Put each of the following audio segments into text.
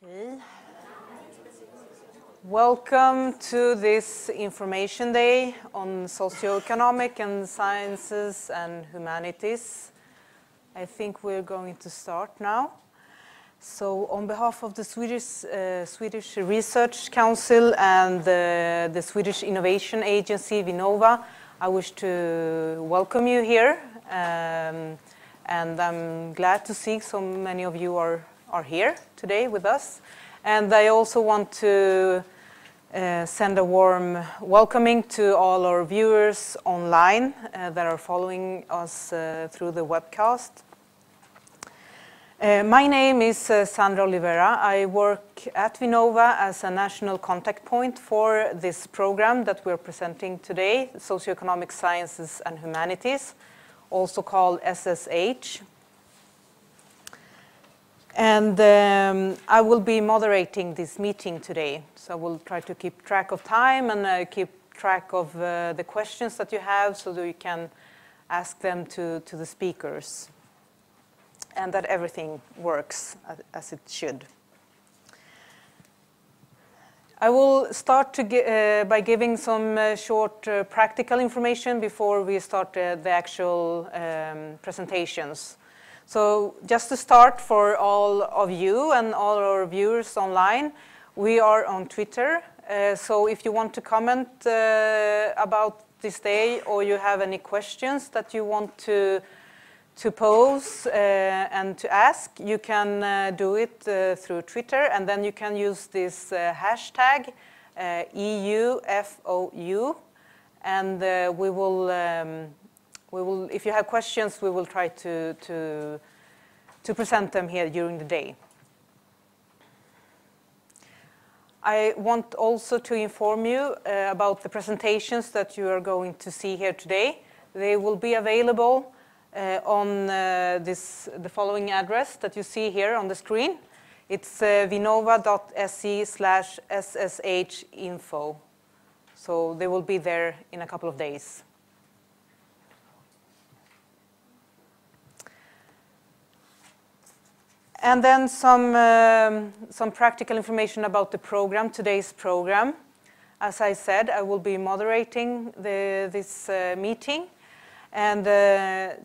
Okay. Welcome to this Information Day on Socio-economic and Sciences and Humanities. I think we're going to start now. So on behalf of the Swedish Research Council and the Swedish Innovation Agency, VINNOVA, I wish to welcome you here. And I'm glad to see so many of you are here today with us. And I also want to send a warm welcoming to all our viewers online that are following us through the webcast. My name is Sandra Olivera. I work at VINNOVA as a national contact point for this program that we're presenting today, Socio-economic Sciences and Humanities, also called SSH. And I will be moderating this meeting today. So I will try to keep track of time and keep track of the questions that you have so that you can ask them to the speakers. And that everything works as it should. I will start by giving some short practical information before we start the actual presentations. So just to start, for all of you and all our viewers online, we are on Twitter. So if you want to comment about this day or you have any questions that you want to pose and to ask, you can do it through Twitter, and then you can use this hashtag EUFOU, and we will, if you have questions, we will try to present them here during the day. I want also to inform you about the presentations that you are going to see here today. They will be available on the following address that you see here on the screen. It's vinnova.se/ssh-info. So they will be there in a couple of days. And then some practical information about the program, today's program. As I said, I will be moderating this meeting. And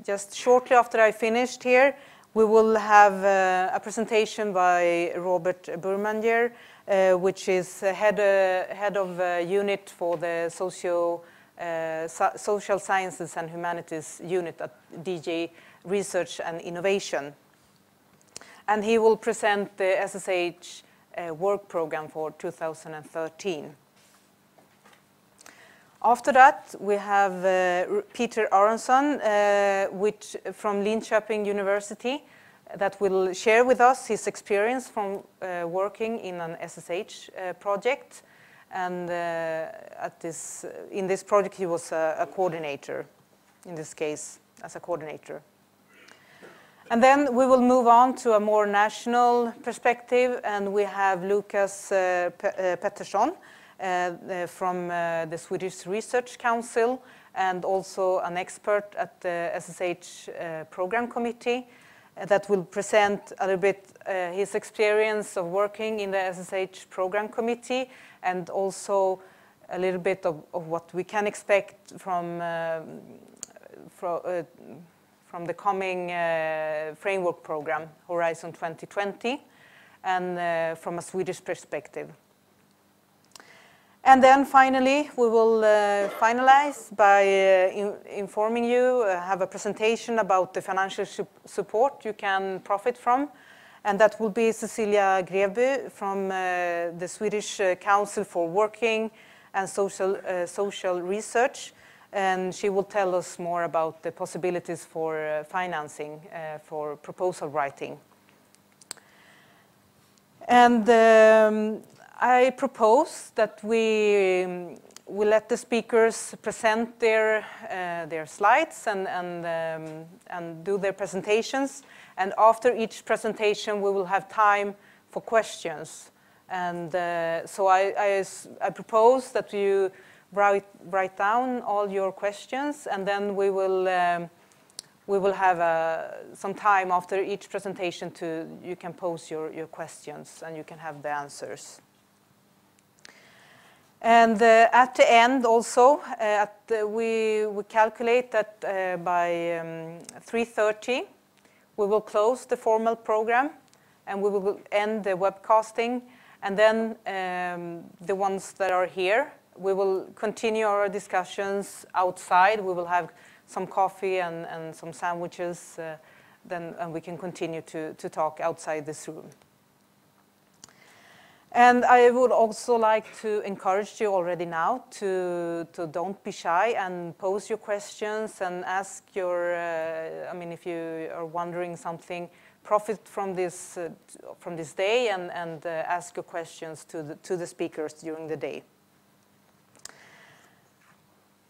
just shortly after I finished here, we will have a presentation by Robert Burmanger, which is head of unit for the Social Sciences and Humanities unit at DJ Research and Innovation. And he will present the SSH work program for 2013. After that, we have Peter Aronsson from Linköping University that will share with us his experience from working in an SSH project. And in this project, he was a coordinator, in this case, as a coordinator. And then we will move on to a more national perspective, and we have Lukas Pettersson from the Swedish Research Council, and also an expert at the SSH program committee that will present a little bit his experience of working in the SSH program committee, and also a little bit of what we can expect from the coming framework program, Horizon 2020, and from a Swedish perspective. And then finally, we will finalize by informing you, have a presentation about the financial support you can profit from. And that will be Cecilia Grevby from the Swedish Council for Working and Social Research. And she will tell us more about the possibilities for financing, for proposal writing. And I propose that we let the speakers present their slides and do their presentations. And after each presentation, we will have time for questions. And so I propose that you write down all your questions, and then we will we will have some time after each presentation you can pose your questions and you can have the answers. And at the end also, we calculate that by 3:30 we will close the formal program and we will end the webcasting. And then the ones that are here, we will continue our discussions outside. We will have some coffee and some sandwiches, and we can continue to talk outside this room. And I would also like to encourage you already now to don't be shy and pose your questions and ask your, if you are wondering something, profit from this day and ask your questions to the speakers during the day.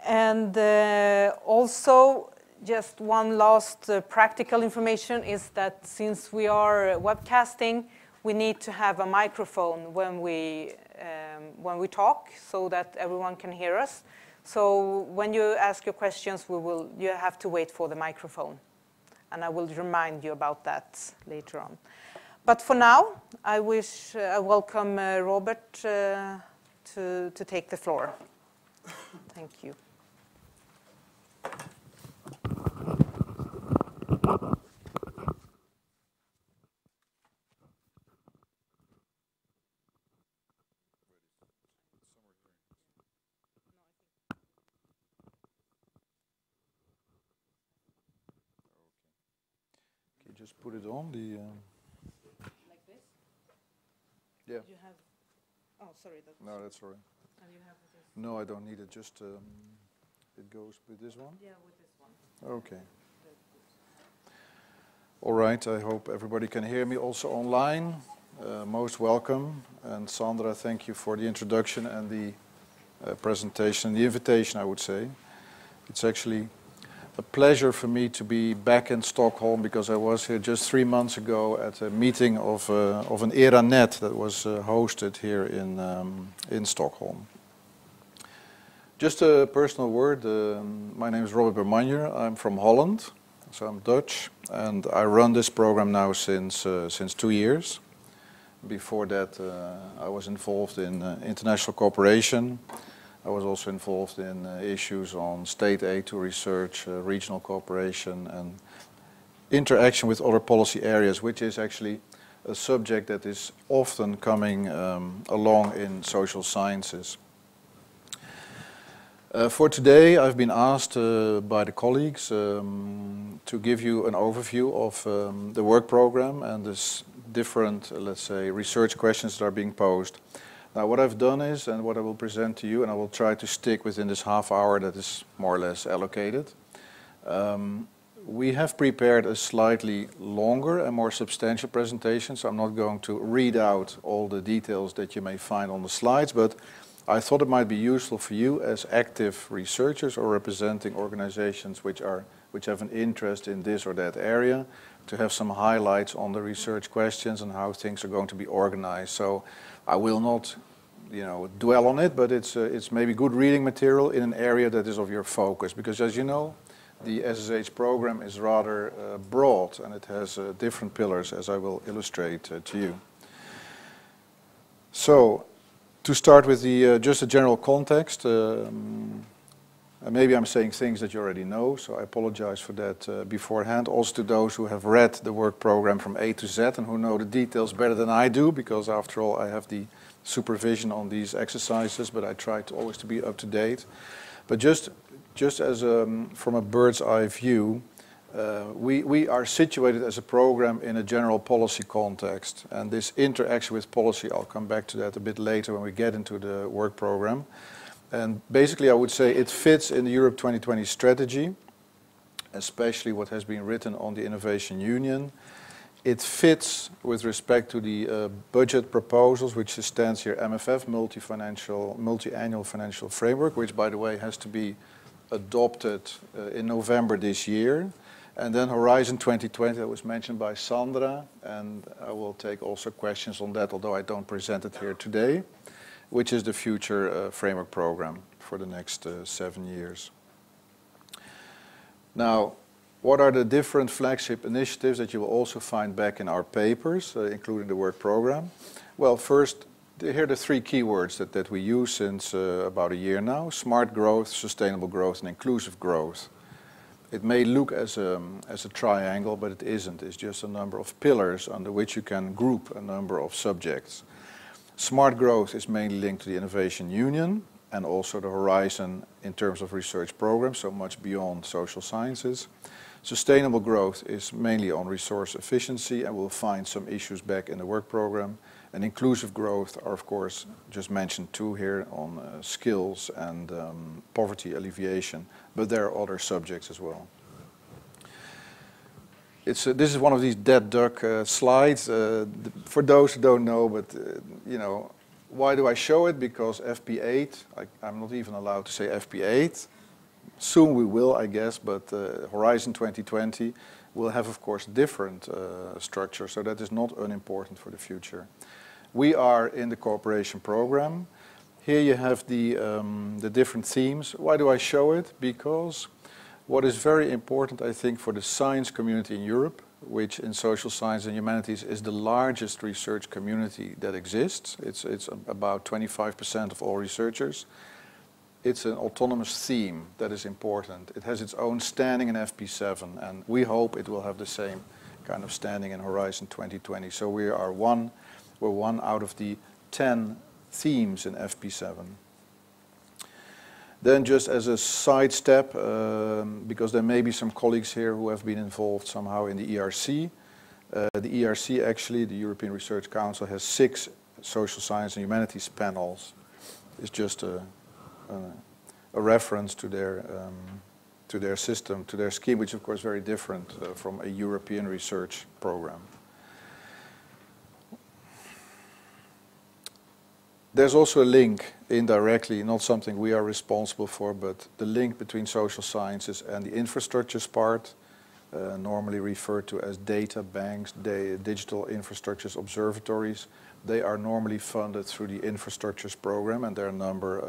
And also, just one last practical information is that since we are webcasting, we need to have a microphone when we talk so that everyone can hear us. So when you ask your questions, you have to wait for the microphone. And I will remind you about that later on. But for now, I welcome Robert to take the floor. Thank you. Just put it on the. Like this? Yeah. You have. Oh, sorry. No, that's all right. And you have this. No, I don't need it. Just it goes with this one. Yeah, with this one. Okay. All right. I hope everybody can hear me also online. Most welcome. And Sandra, thank you for the introduction and the presentation, the invitation, I would say. It's actually a pleasure for me to be back in Stockholm because I was here just 3 months ago at a meeting of an ERA-net that was hosted here in Stockholm. Just a personal word. My name is Robert Bermanje. I'm from Holland, so I'm Dutch, and I run this program now since 2 years. Before that, I was involved in international cooperation. I was also involved in issues on state aid to research, regional cooperation, and interaction with other policy areas, which is actually a subject that is often coming along in social sciences. For today, I've been asked by the colleagues to give you an overview of the work program and this different, let's say, research questions that are being posed. Now, what I've done is, and what I will present to you, and I will try to stick within this half hour that is more or less allocated. We have prepared a slightly longer and more substantial presentation, so I'm not going to read out all the details that you may find on the slides, but I thought it might be useful for you as active researchers or representing organizations which have an interest in this or that area to have some highlights on the research questions and how things are going to be organized. So I will not, dwell on it, but it's maybe good reading material in an area that is of your focus, because as you know, the SSH program is rather broad and it has different pillars, as I will illustrate to you. So, to start with just a general context, maybe I'm saying things that you already know, so I apologize for that beforehand. Also to those who have read the work program from A to Z and who know the details better than I do, because after all I have the supervision on these exercises, but I try to always to be up to date. But just as from a bird's eye view, we are situated as a program in a general policy context, and this interaction with policy, I'll come back to that a bit later when we get into the work program. And basically I would say it fits in the Europe 2020 strategy, especially what has been written on the Innovation Union. It fits with respect to the budget proposals, which stands here MFF, multi-annual financial framework, which by the way has to be adopted in November this year. And then Horizon 2020, that was mentioned by Sandra, and I will take also questions on that, although I don't present it here today, which is the future framework program for the next 7 years. Now, What are the different flagship initiatives that you will also find back in our papers, including the work program? Well, first, here are the three keywords that we use since about a year now: smart growth, sustainable growth, and inclusive growth. It may look as a triangle, but it isn't. It's just a number of pillars under which you can group a number of subjects. Smart growth is mainly linked to the Innovation Union and also the Horizon in terms of research programs, so much beyond social sciences. Sustainable growth is mainly on resource efficiency, and we'll find some issues back in the work program. And inclusive growth are, of course, just mentioned two here on skills and poverty alleviation, but there are other subjects as well. This is one of these dead duck slides. For those who don't know, but you know, why do I show it? Because FP8, I'm not even allowed to say FP8. Soon we will, I guess, but Horizon 2020 will have, of course, different structure, so that is not unimportant for the future. We are in the cooperation program. Here you have the different themes. Why do I show it? Because what is very important, I think, for the science community in Europe, which in social science and humanities is the largest research community that exists. It's about 25% of all researchers. It's an autonomous theme that is important. It has its own standing in FP7, and we hope it will have the same kind of standing in Horizon 2020. So we're one out of the 10 themes in FP7. Then just as a sidestep, because there may be some colleagues here who have been involved somehow in the ERC. The ERC, actually, the European Research Council, has 6 social science and humanities panels. It's just a reference to their system, to their scheme, which is of course very different from a European research program. There's also a link, indirectly, not something we are responsible for, but the link between social sciences and the infrastructures part, normally referred to as data banks, digital infrastructures observatories. They are normally funded through the infrastructures program, and there are a number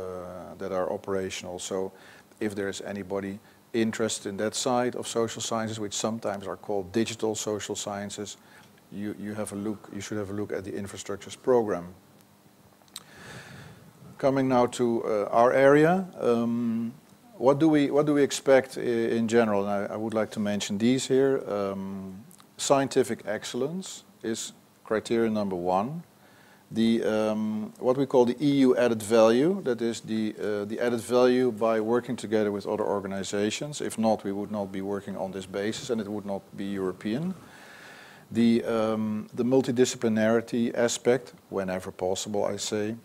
that are operational. So if there is anybody interested in that side of social sciences, which sometimes are called digital social sciences, you should have a look at the infrastructures program. Coming now to our area, what do we expect in general? And I would like to mention these here. Scientific excellence is criteria number 1. What we call the EU added value, that is the added value by working together with other organizations. If not, we would not be working on this basis, and it would not be European. The multidisciplinarity aspect, whenever possible, I say.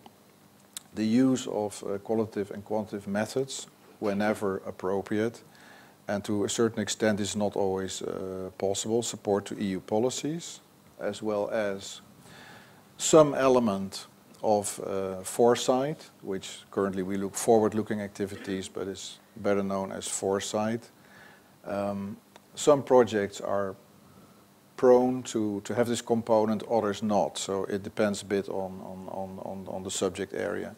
The use of qualitative and quantitative methods whenever appropriate, and to a certain extent this is not always possible. Support to EU policies, as well as some element of foresight, which currently we look forward-looking activities, but is better known as foresight. Some projects are prone to have this component, others not. So it depends a bit on the subject area.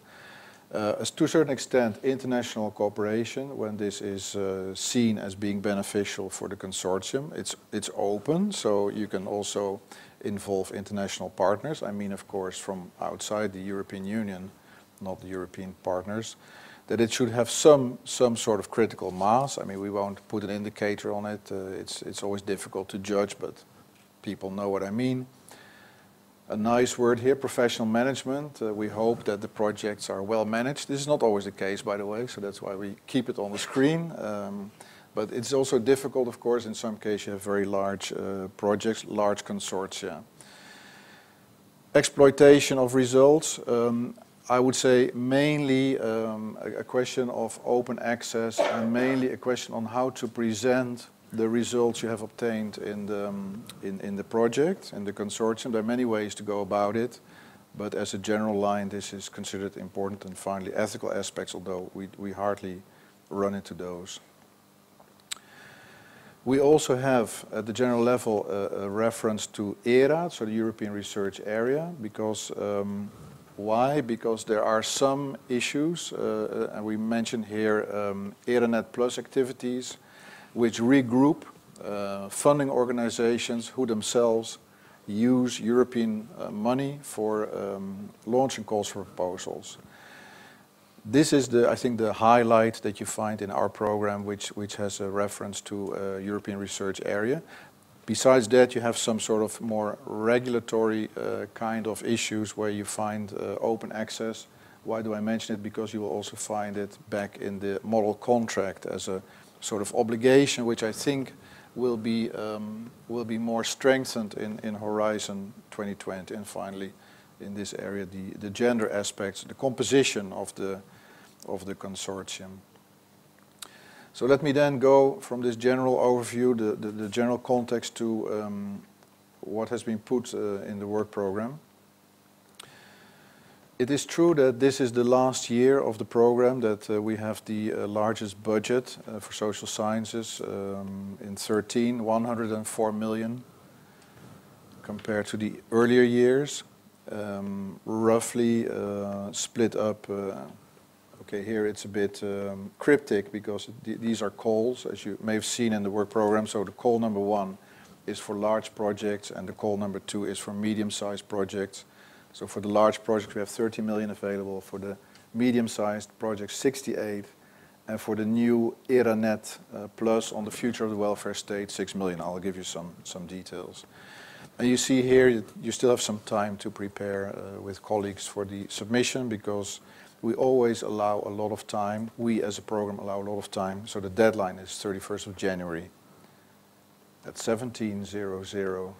To a certain extent, international cooperation, when this is seen as being beneficial for the consortium, it's open, so you can also involve international partners. I mean, of course, from outside the European Union, not the European partners. That it should have some sort of critical mass. I mean, we won't put an indicator on it. It's always difficult to judge, but people know what I mean. A nice word here, professional management. We hope that the projects are well managed. This is not always the case, by the way, so that's why we keep it on the screen. But it's also difficult, of course. In some cases you have very large projects, large consortia. Exploitation of results. I would say mainly a question of open access, and mainly a question on how to present the results you have obtained in the project, in the consortium. There are many ways to go about it, but as a general line, this is considered important. And finally, ethical aspects, although we hardly run into those. We also have, at the general level, a reference to ERA, so the European Research Area, because why? Because there are some issues, and we mention here ERANET Plus activities, which regroup funding organizations who themselves use European money for launching calls for proposals. This is, I think, the highlight that you find in our program, which has a reference to European research area. Besides that, you have some sort of more regulatory kind of issues where you find open access. Why do I mention it? Because you will also find it back in the model contract as a sort of obligation, which I think will be more strengthened in Horizon 2020. And finally, in this area, the gender aspects, the composition of the consortium. So let me then go from this general overview, the general context, to what has been put in the work program. It is true that this is the last year of the program that we have the largest budget for social sciences in 13, 104 million compared to the earlier years, roughly split up. Okay, here it's a bit cryptic because these are calls, as you may have seen in the work program. So the call number 1 is for large projects and the call number 2 is for medium-sized projects. So for the large projects we have 30 million available, for the medium-sized projects 68, and for the new ERANET Plus on the future of the welfare state 6 million. I'll give you some details. And you see here you still have some time to prepare with colleagues for the submission, because we always allow a lot of time. We as a program allow a lot of time. So the deadline is 31st of January at 17:00.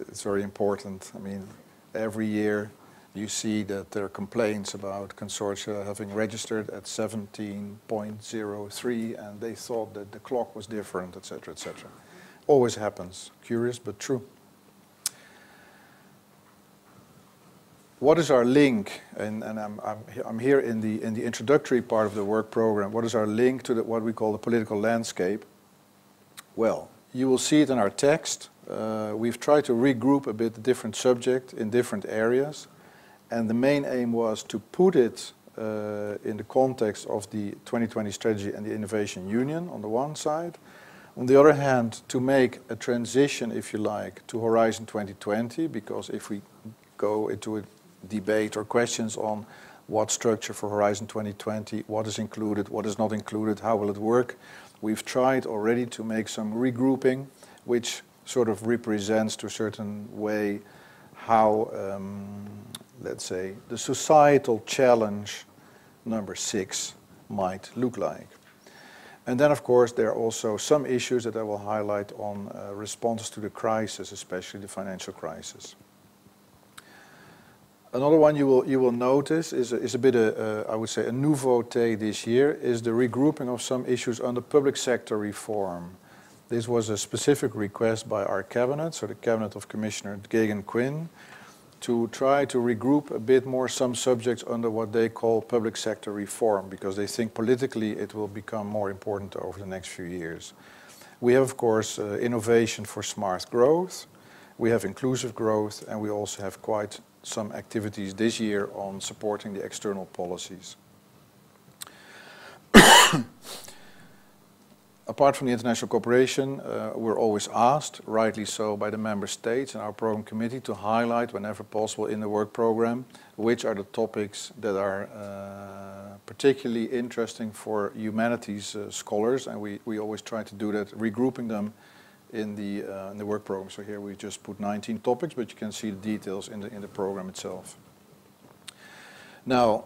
It's very important. I mean, every year you see that there are complaints about consortia having registered at 17:03 and they thought that the clock was different, etc., etc. Always happens. Curious, but true. What is our link? And I'm here in the introductory part of the work program. What is our link to what we call the political landscape? Well, you will see it in our text. We've tried to regroup a bit the different subjects in different areas, and the main aim was to put it in the context of the 2020 strategy and the Innovation Union on the one side. On the other hand, to make a transition, if you like, to Horizon 2020, because if we go into a debate or questions on what structure for Horizon 2020, what is included, what is not included, how will it work, we've tried already to make some regrouping, which sort of represents to a certain way how, let's say, the societal challenge number 6 might look like. And then, of course, there are also some issues that I will highlight on responses to the crisis, especially the financial crisis. Another one you will notice is a bit, I would say, a nouveauté this year, is the regrouping of some issues under public sector reform. This was a specific request by our cabinet, so the cabinet of Commissioner Geoghegan-Quinn, to try to regroup a bit more some subjects under what they call public sector reform, because they think politically it will become more important over the next few years. We have, of course, innovation for smart growth, we have inclusive growth, and we also have quite some activities this year on supporting the external policies. Apart from the international cooperation, we're always asked, rightly so, by the member states and our program committee to highlight whenever possible in the work program which are the topics that are particularly interesting for humanities scholars, and we always try to do that, regrouping them in the work program. So here we just put 19 topics, but you can see the details in the program itself. Now,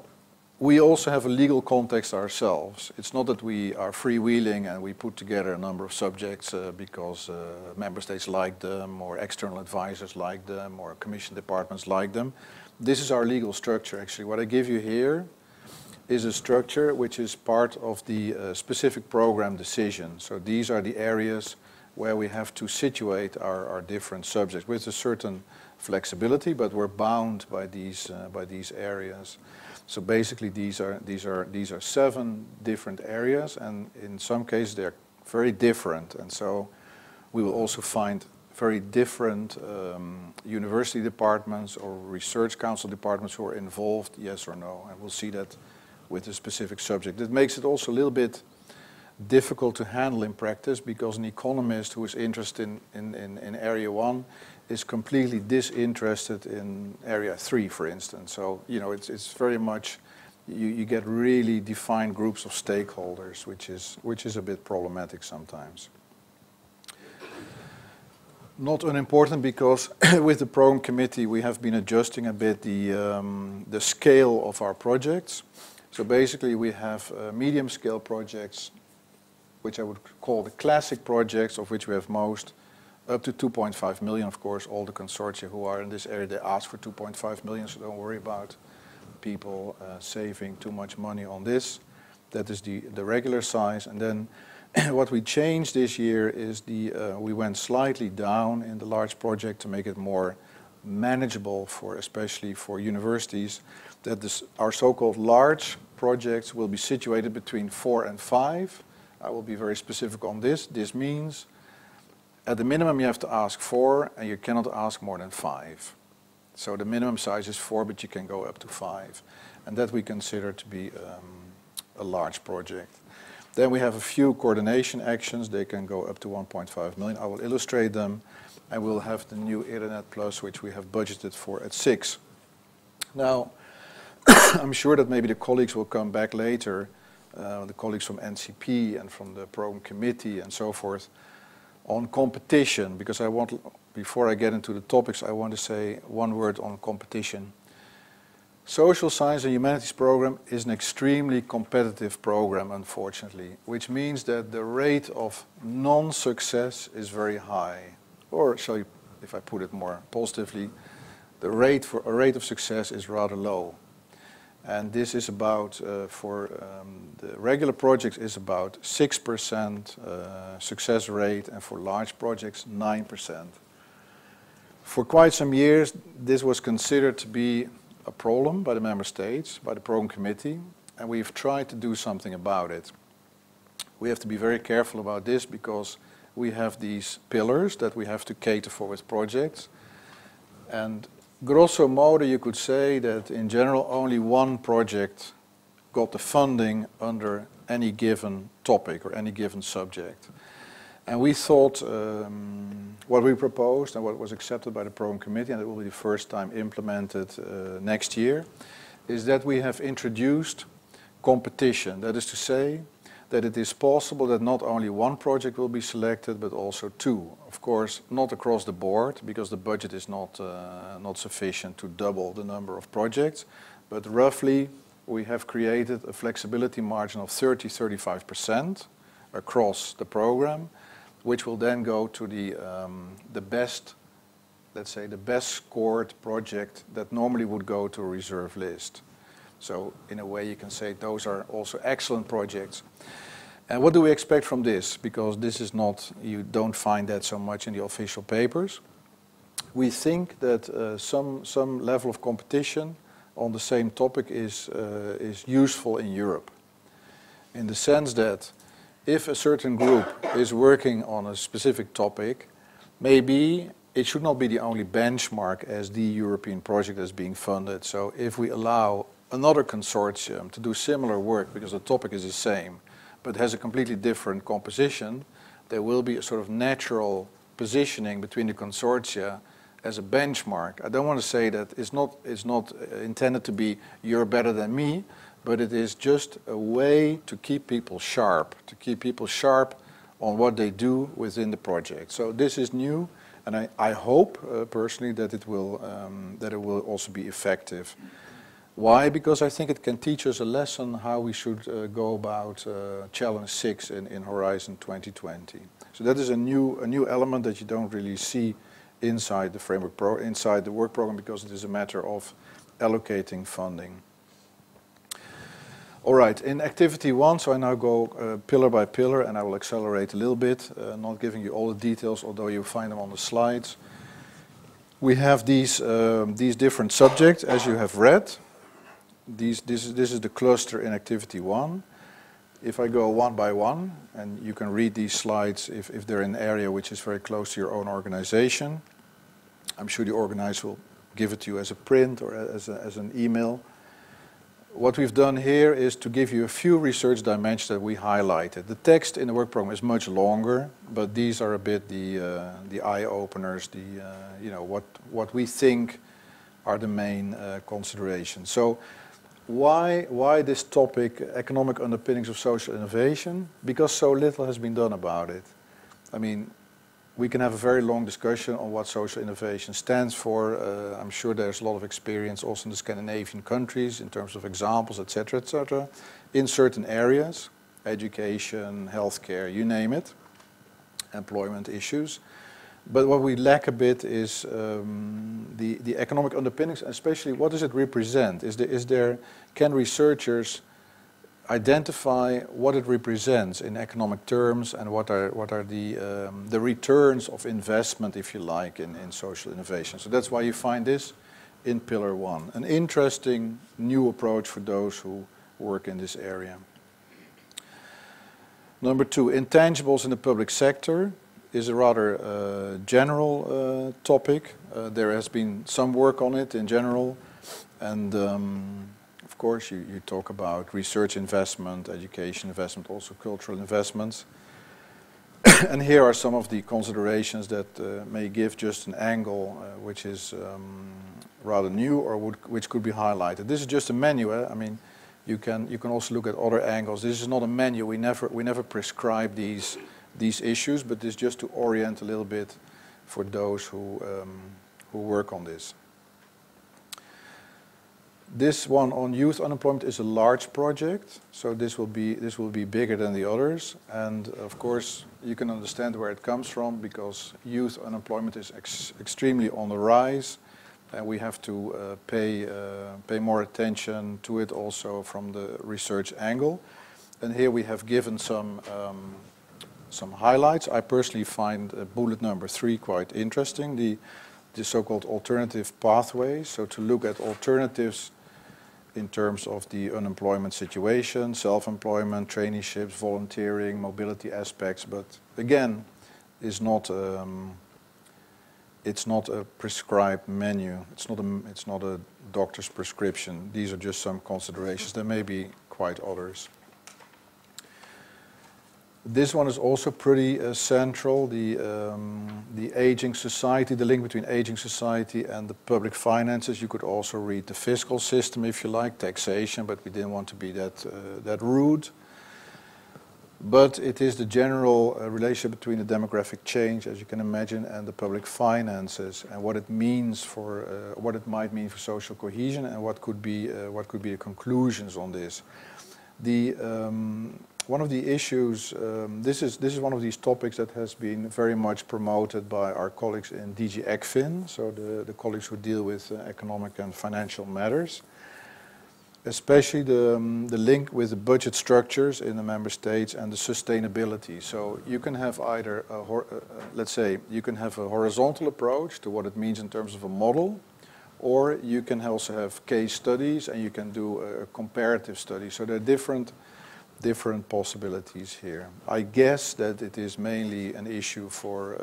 we also have a legal context ourselves. It's not that we are freewheeling and we put together a number of subjects because member states like them, or external advisors like them, or commission departments like them. This is our legal structure, actually. What I give you here is a structure which is part of the specific program decision. So these are the areas where we have to situate our different subjects with a certain flexibility, but we're bound by these areas. So basically, these are 7 different areas, and in some cases they're very different. And so we will also find very different university departments or research council departments who are involved, yes or no. And we'll see that with a specific subject. That makes it also a little bit difficult to handle in practice, because an economist who is interested in area 1 is completely disinterested in area 3, for instance. So, you know, it's very much, you get really defined groups of stakeholders, which is a bit problematic sometimes. Not unimportant, because with the program committee we have been adjusting a bit the scale of our projects. So basically we have medium scale projects, which I would call the classic projects, of which we have most, up to 2.5 million, of course. All the consortia who are in this area, they ask for 2.5 million, so don't worry about people saving too much money on this. That is the regular size. And then what we changed this year is we went slightly down in the large project to make it more manageable, especially for universities, that our so-called large projects will be situated between 4 and 5. I will be very specific on this. This means at the minimum you have to ask 4, and you cannot ask more than 5. So the minimum size is 4, but you can go up to 5. And that we consider to be a large project. Then we have a few coordination actions. They can go up to 1.5 million. I will illustrate them. And we'll have the new Internet Plus, which we have budgeted for at 6. Now, I'm sure that maybe the colleagues will come back later, the colleagues from NCP and from the program committee and so forth, on competition, because before I get into the topics, I want to say one word on competition. Social Science and Humanities program is an extremely competitive program, unfortunately, which means that the rate of non-success is very high. Or, if I put it more positively, the rate of success is rather low. And this is about, for the regular projects, is about 6% success rate, and for large projects, 9%. For quite some years, this was considered to be a problem by the member states, by the program committee, and we've tried to do something about it. We have to be very careful about this, because we have these pillars that we have to cater for with projects. And grosso modo, you could say that in general only one project got the funding under any given topic or any given subject. And we thought what we proposed and what was accepted by the program committee, and it will be the first time implemented next year, is that we have introduced competition. That is to say that it is possible that not only one project will be selected, but also 2. Of course, not across the board, because the budget is not sufficient to double the number of projects, but roughly we have created a flexibility margin of 30–35% across the program, which will then go to the best, let's say, the best scored project that normally would go to a reserve list. So in a way you can say those are also excellent projects. And what do we expect from this? Because this is not, you don't find that so much in the official papers. We think that some level of competition on the same topic is useful in Europe. In the sense that if a certain group is working on a specific topic, maybe it should not be the only benchmark as the European project that's being funded. So if we allow another consortium to do similar work, because the topic is the same, but has a completely different composition, there will be a sort of natural positioning between the consortia as a benchmark. I don't want to say that it's not intended to be you're better than me, but it is just a way to keep people sharp, on what they do within the project. So this is new, and I hope personally that it will also be effective. Why? Because I think it can teach us a lesson how we should go about Challenge 6 in Horizon 2020. So that is a new element that you don't really see inside the framework inside the work program, because it is a matter of allocating funding. All right, in activity 1, so I now go pillar by pillar, and I will accelerate a little bit, not giving you all the details, although you find them on the slides. We have these different subjects, as you have read. This is the cluster in activity 1. If I go one by one, and you can read these slides if they're in an area which is very close to your own organization. I'm sure the organizer will give it to you as a print or as an email. what we've done here is to give you a few research dimensions that we highlighted. The text in the work program is much longer, but these are a bit the eye openers, you know, what we think are the main considerations. So why this topic, economic underpinnings of social innovation? Because so little has been done about it. I mean, we can have a very long discussion on what social innovation stands for. I'm sure there's a lot of experience also in the Scandinavian countries in terms of examples, etc., in certain areas, education, healthcare, you name it, employment issues. But what we lack a bit is the economic underpinnings, especially what does it represent? Can researchers identify what it represents in economic terms and what are the returns of investment, if you like, in social innovation? So that's why you find this in Pillar 1, an interesting new approach for those who work in this area. Number 2, intangibles in the public sector is a rather general topic. There has been some work on it in general, and of course you talk about research investment, education investment, also cultural investments. And here are some of the considerations that may give just an angle which is rather new or which could be highlighted. This is just a menu. I mean, you can also look at other angles. This is not a menu. We never prescribe these issues, but this is just to orient a little bit for those who work on this. This one on youth unemployment is a large project, so this will be bigger than the others, and of course you can understand where it comes from, because youth unemployment is extremely on the rise, and we have to pay more attention to it also from the research angle. And here we have given some highlights. I personally find bullet number 3 quite interesting, the so-called alternative pathways. So to look at alternatives in terms of the unemployment situation, self-employment, traineeships, volunteering, mobility aspects, but again, it's not a prescribed menu. It's not a doctor's prescription. These are just some considerations. There may be quite others. This one is also pretty central, the aging society, the link between aging society and the public finances. You could also read the fiscal system, if you like, taxation, but we didn't want to be that rude. But it is the general relationship between the demographic change, as you can imagine, and the public finances, and what it means for what it might mean for social cohesion, and what could be the conclusions on this. One of the issues, this is one of these topics that has been very much promoted by our colleagues in DG ECFIN, so the colleagues who deal with economic and financial matters, especially the link with the budget structures in the member states and the sustainability. So you can have either, let's say, you can have a horizontal approach to what it means in terms of a model, or you can also have case studies and you can do a comparative study. So there are different possibilities here. I guess that it is mainly an issue for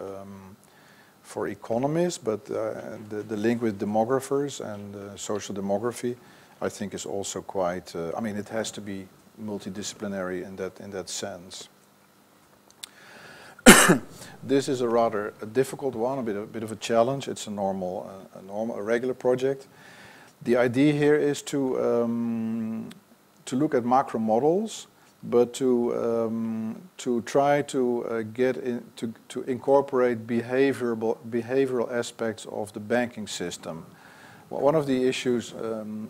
economists, but the link with demographers and social demography, I think, is also quite. I mean, it has to be multidisciplinary in that sense. This is a rather difficult one, a bit of a challenge. It's a regular project. The idea here is to look at macro models, but to try to to incorporate behavioral aspects of the banking system. One of the issues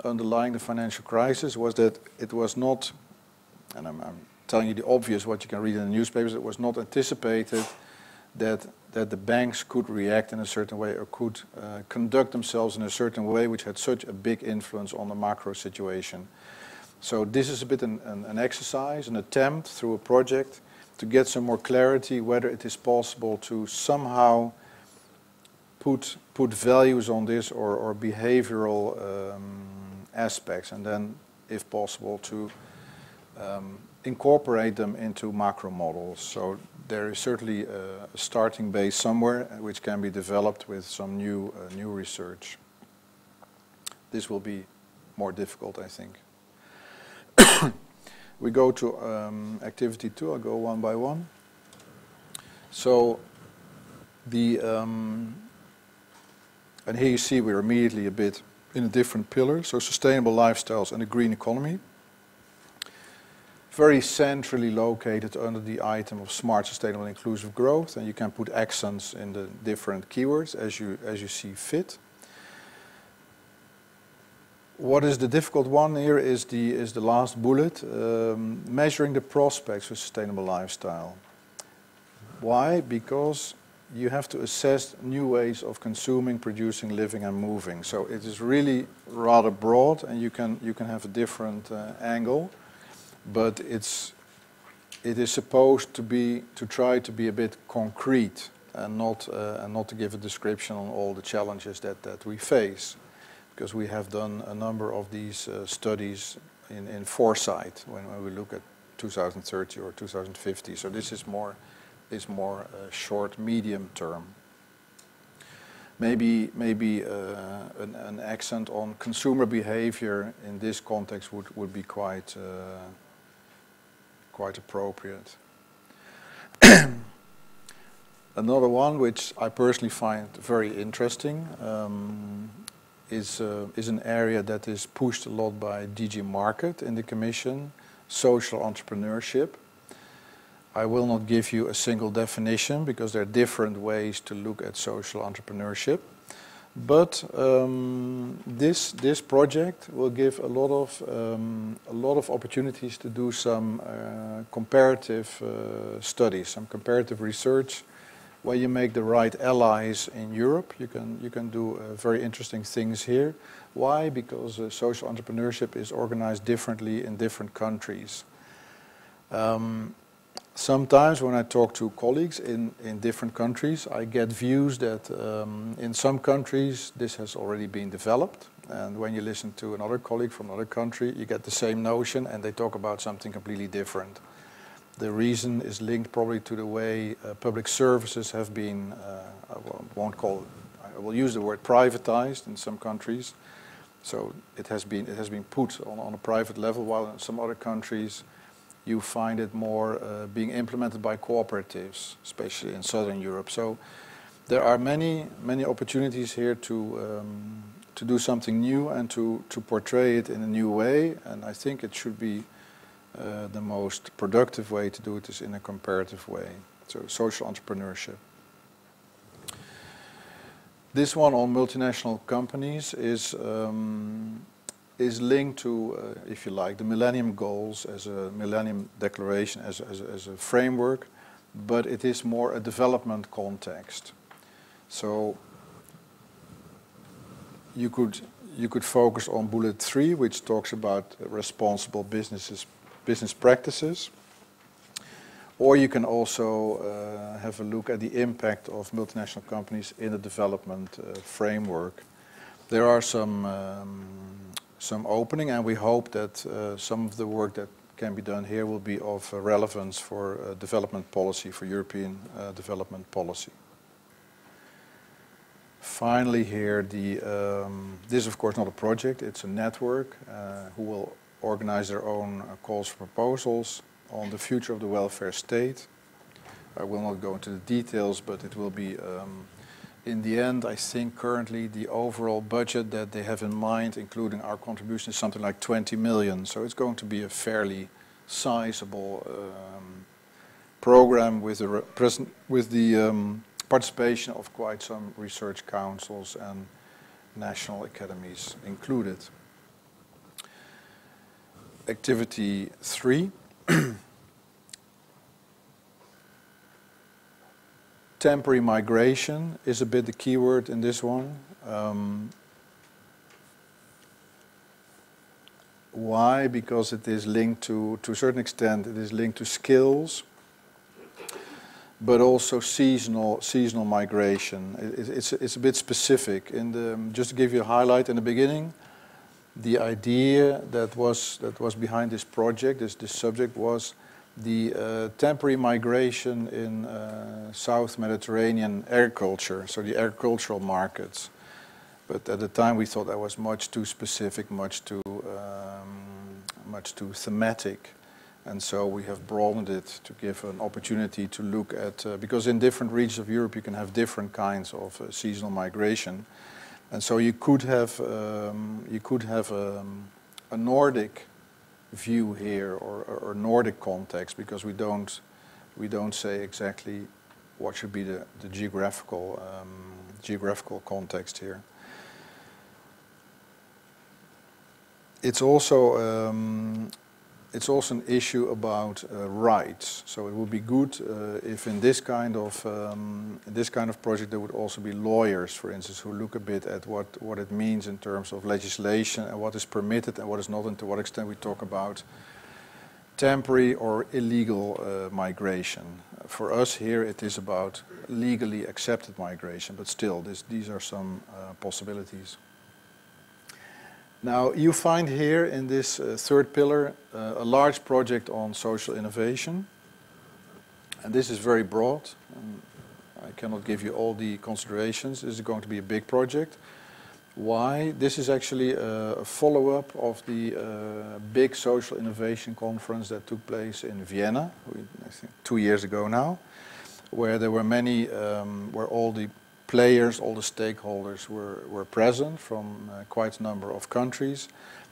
underlying the financial crisis was that it was not, and I'm telling you the obvious, what you can read in the newspapers, it was not anticipated that the banks could react in a certain way or could conduct themselves in a certain way which had such a big influence on the macro situation. So this is a bit an exercise, an attempt through a project to get some more clarity whether it is possible to somehow put values on this or behavioral aspects, and then, if possible, to incorporate them into macro models. So there is certainly a starting base somewhere which can be developed with some new research. This will be more difficult, I think. We go to activity 2. I'll go one by one. So and here you see we're immediately a bit in a different pillar. So sustainable lifestyles and the green economy. Very centrally located under the item of smart, sustainable, and inclusive growth, and you can put accents in the different keywords as you see fit. What is the difficult one here is the last bullet, measuring the prospects for sustainable lifestyle. Why? Because you have to assess new ways of consuming, producing, living, and moving. So it is really rather broad, and you can have a different angle. But it is supposed to try to be a bit concrete and not to give a description on all the challenges that we face, because we have done a number of these studies in foresight when we look at 2030 or 2050. So this is more short, medium term. Maybe an accent on consumer behavior in this context would be quite appropriate. Another one which I personally find very interesting is an area that is pushed a lot by DG Market in the Commission, social entrepreneurship. I will not give you a single definition because there are different ways to look at social entrepreneurship. But this project will give a lot of opportunities to do some comparative studies, some comparative research, where you make the right allies in Europe. You can do very interesting things here. Why? Because social entrepreneurship is organized differently in different countries. Sometimes when I talk to colleagues in different countries, I get views that in some countries this has already been developed. And when you listen to another colleague from another country, you get the same notion and they talk about something completely different. The reason is linked probably to the way public services have been, I will use the word privatized in some countries. So it has been put on a private level, while in some other countries you find it more being implemented by cooperatives, especially in Southern Europe. So there are many opportunities here to do something new and to portray it in a new way. And I think it should be the most productive way to do it is in a comparative way. So social entrepreneurship. This one on multinational companies is linked to, if you like, the Millennium Goals as a Millennium Declaration, as a framework, but it is more a development context. So you could focus on bullet 3, which talks about responsible business practices, or you can also have a look at the impact of multinational companies in the development framework. There are some opening, and we hope that some of the work that can be done here will be of relevance for development policy, for European development policy. Finally here, this is of course not a project, it's a network who will organize their own calls for proposals on the future of the welfare state. I will not go into the details, but it will be in the end, I think currently the overall budget that they have in mind, including our contribution, is something like 20 million. So it's going to be a fairly sizable program with the participation of quite some research councils and national academies included. Activity 3. Temporary migration is a bit the keyword in this one. Why? Because it is linked to a certain extent, it is linked to skills, but also seasonal migration. It's a bit specific. Just to give you a highlight in the beginning, the idea that was behind this project, this subject, was the temporary migration in South Mediterranean agriculture, so the agricultural markets. But at the time we thought that was much too specific, much too much too thematic. And so we have broadened it to give an opportunity to look at, because in different regions of Europe you can have different kinds of seasonal migration. And so you could have a Nordic view here, or Nordic context, because we don't say exactly what should be the geographical context here. It's also an issue about rights. So it would be good if in this kind of project there would also be lawyers, for instance, who look a bit at what it means in terms of legislation and what is permitted and what is not, and to what extent we talk about temporary or illegal migration. For us here it is about legally accepted migration, but still these are some possibilities. Now you find here in this third pillar a large project on social innovation, and this is very broad. I cannot give you all the considerations. This is going to be a big project. Why? This is actually a follow-up of the big social innovation conference that took place in Vienna, I think 2 years ago now, where there were many, where all the players, all the stakeholders were present from quite a number of countries,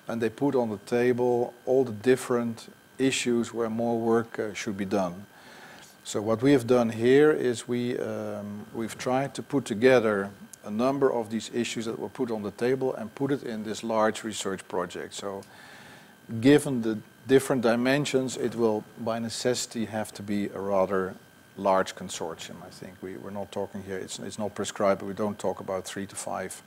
and they put on the table all the different issues where more work should be done. So what we have done here is we've tried to put together a number of these issues that were put on the table and put it in this large research project. So given the different dimensions, it will by necessity have to be a rather large consortium. I think we're not talking here, it's not prescribed, but we don't talk about 3 to 5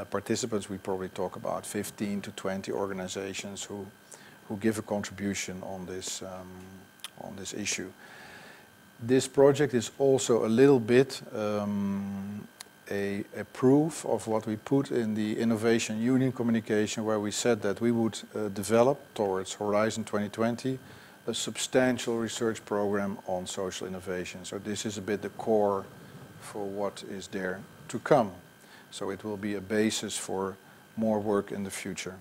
participants. We probably talk about 15 to 20 organizations who give a contribution on this issue. This project is also a little bit a proof of what we put in the Innovation Union communication, where we said that we would develop towards Horizon 2020 a substantial research program on social innovation. So this is a bit the core for what is there to come. So it will be a basis for more work in the future.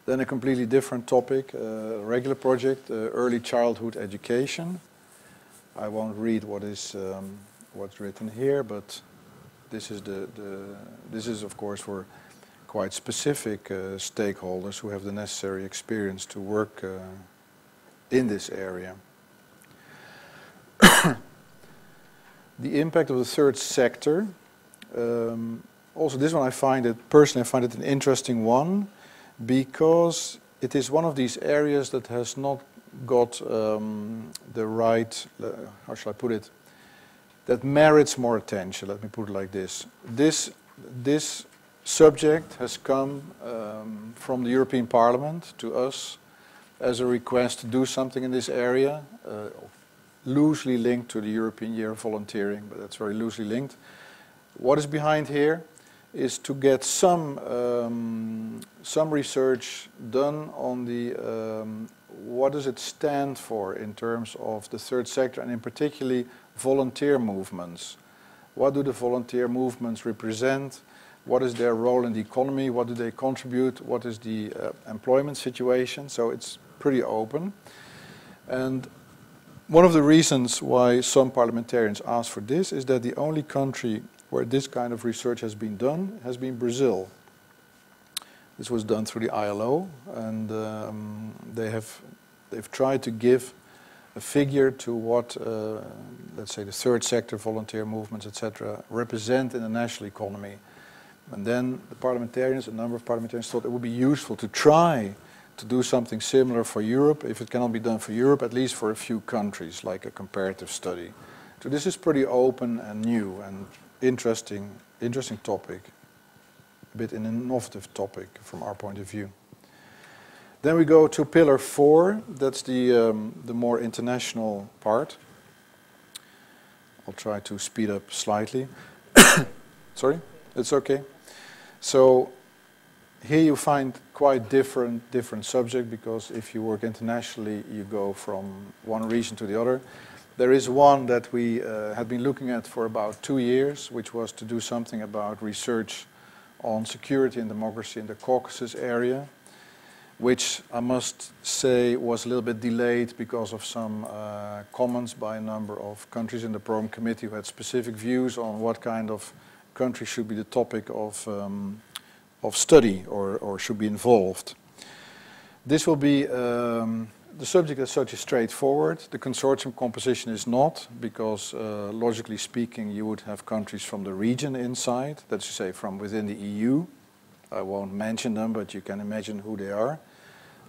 Then a completely different topic, a regular project, early childhood education. I won't read what's written here, but this is of course for quite specific stakeholders who have the necessary experience to work in this area. The impact of the third sector. Also this one personally I find it an interesting one, because it is one of these areas that has not got the right, how shall I put it, that merits more attention, let me put it like this. This subject has come from the European Parliament to us as a request to do something in this area, loosely linked to the European Year of Volunteering, but that's very loosely linked. What is behind here is to get some research done on the what does it stand for in terms of the third sector, and in particularly volunteer movements. What do the volunteer movements represent? What is their role in the economy? What do they contribute? What is the employment situation? So it's pretty open. And one of the reasons why some parliamentarians ask for this is that the only country where this kind of research has been done has been Brazil. This was done through the ILO, and they've tried to give a figure to what, let's say, the third sector, volunteer movements, etc., represent in the national economy. And then the parliamentarians, a number of parliamentarians, thought it would be useful to try to do something similar for Europe. If it cannot be done for Europe, at least for a few countries, like a comparative study. So this is pretty open and new and interesting topic, a bit an innovative topic from our point of view. Then we go to pillar 4. That's the more international part. I'll try to speed up slightly. Sorry, it's okay. So here you find quite different subject, because if you work internationally, you go from one region to the other. There is one that we had been looking at for about 2 years, which was to do something about research on security and democracy in the Caucasus area. which I must say was a little bit delayed because of some comments by a number of countries in the program committee who had specific views on what kind of country should be the topic of study or should be involved. This will be, the subject as such is straightforward. The consortium composition is not, because logically speaking you would have countries from the region inside, that's to say from within the EU. I won't mention them, but you can imagine who they are.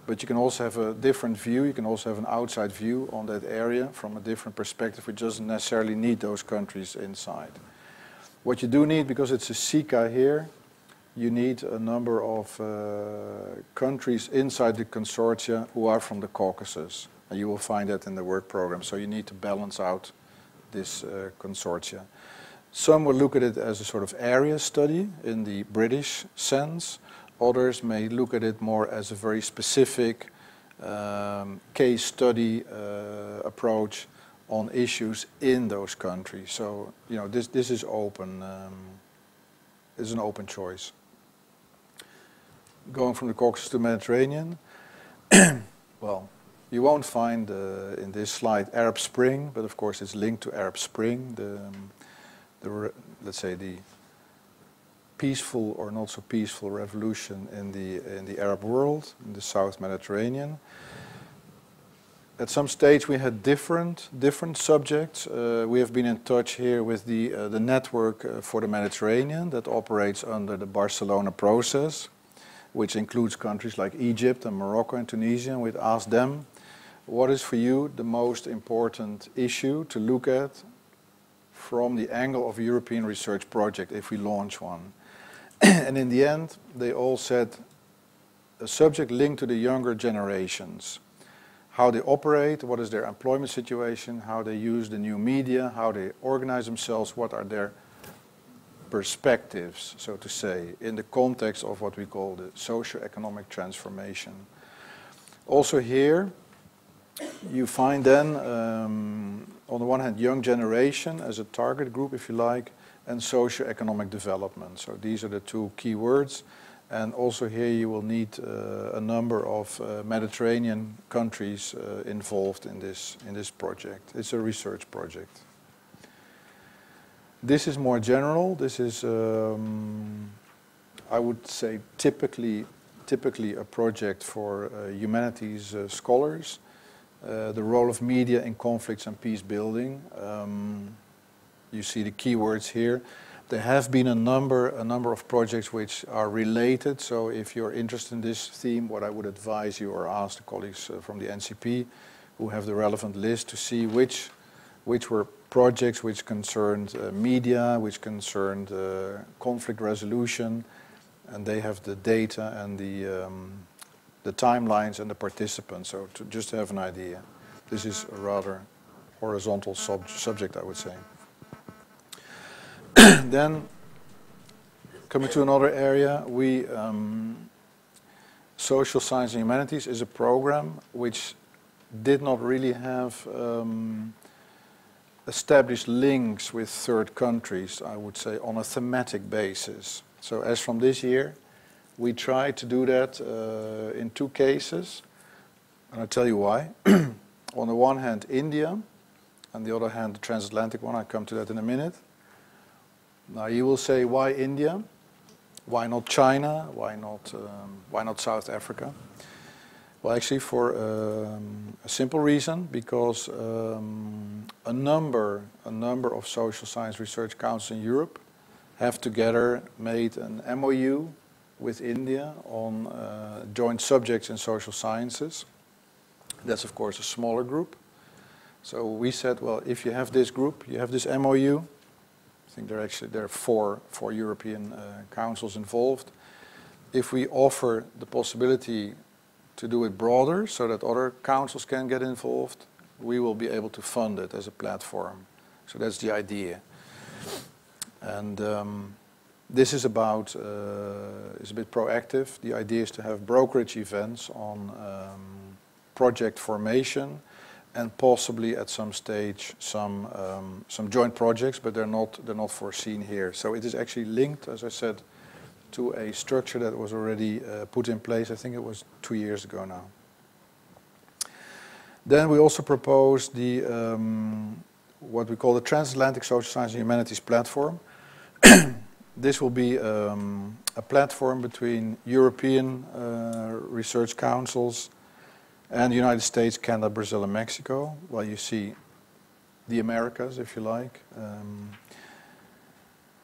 But you can also have a different view, you can also have an outside view on that area from a different perspective, which doesn't necessarily need those countries inside. What you do need, because it's a SICA here, you need a number of countries inside the consortia who are from the Caucasus. And you will find that in the work program, so you need to balance out this consortia. Some will look at it as a sort of area study in the British sense. Others may look at it more as a very specific case study approach on issues in those countries. So, you know, this is open, is an open choice. Going from the Caucasus to Mediterranean, well, you won't find in this slide Arab Spring, but of course it's linked to Arab Spring, let's say the peaceful or not so peaceful revolution in the Arab world, in the South Mediterranean. At some stage we had different subjects. We have been in touch here with the network for the Mediterranean that operates under the Barcelona process, which includes countries like Egypt and Morocco and Tunisia. And we'd asked them, what is for you the most important issue to look at from the angle of a European research project if we launch one? And in the end, they all said a subject linked to the younger generations. How they operate, what is their employment situation, how they use the new media, how they organize themselves, what are their perspectives, so to say, in the context of what we call the socio-economic transformation. Also here, you find then, on the one hand, young generation as a target group, if you like, and socio-economic development. So these are the two key words. And also here you will need a number of Mediterranean countries involved in this project. It's a research project. This is more general. This is, I would say, typically a project for humanities scholars. The role of media in conflicts and peace building. You see the keywords here. There have been a number of projects which are related. So if you're interested in this theme, what I would advise you or ask the colleagues from the NCP who have the relevant list to see which were projects which concerned media, which concerned conflict resolution, and they have the data and the timelines and the participants. So to just have an idea, this is a rather horizontal subject, I would say. Then, coming to another area, Social Science and Humanities is a program which did not really have established links with third countries, I would say, on a thematic basis. So as from this year, we tried to do that in two cases, and I'll tell you why. On the one hand, India, on the other hand, the transatlantic one. I'll come to that in a minute. Now you will say, why India? Why not China? Why not South Africa? Well, actually, for a simple reason, because a number of social science research councils in Europe have together made an MOU with India on joint subjects in social sciences. That's of course a smaller group. So we said, well, if you have this group, you have this MOU. I think there are four European councils involved. If we offer the possibility to do it broader so that other councils can get involved, we will be able to fund it as a platform. So that's the idea. And this is about, is a bit proactive. The idea is to have brokerage events on project formation and possibly at some stage some joint projects, but they're not foreseen here. So it is actually linked, as I said, to a structure that was already put in place. I think it was 2 years ago now. Then we also proposed the what we call the Transatlantic Social Science and Humanities Platform. This will be a platform between European research councils and the United States, Canada, Brazil, and Mexico. Well, you see the Americas, if you like.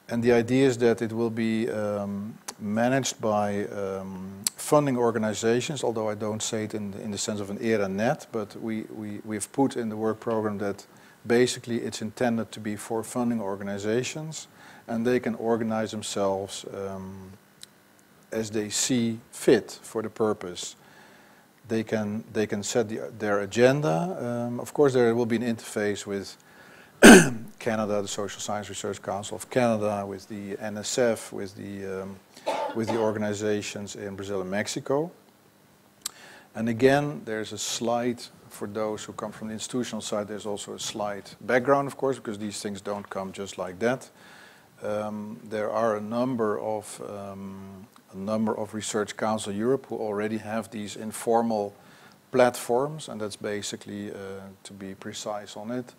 And the idea is that it will be managed by funding organizations, although I don't say it in the sense of an ERA-net, but we've put in the work program that basically it's intended to be for funding organizations, and they can organize themselves as they see fit for the purpose. They can set their agenda. Of course, there will be an interface with Canada, the Social Science Research Council of Canada, with the NSF, with the organizations in Brazil and Mexico. And again, there's a slight, for those who come from the institutional side, there's also a slight background, of course, because these things don't come just like that. There are a number of Research Council Europe who already have these informal platforms, and that's basically, to be precise on it,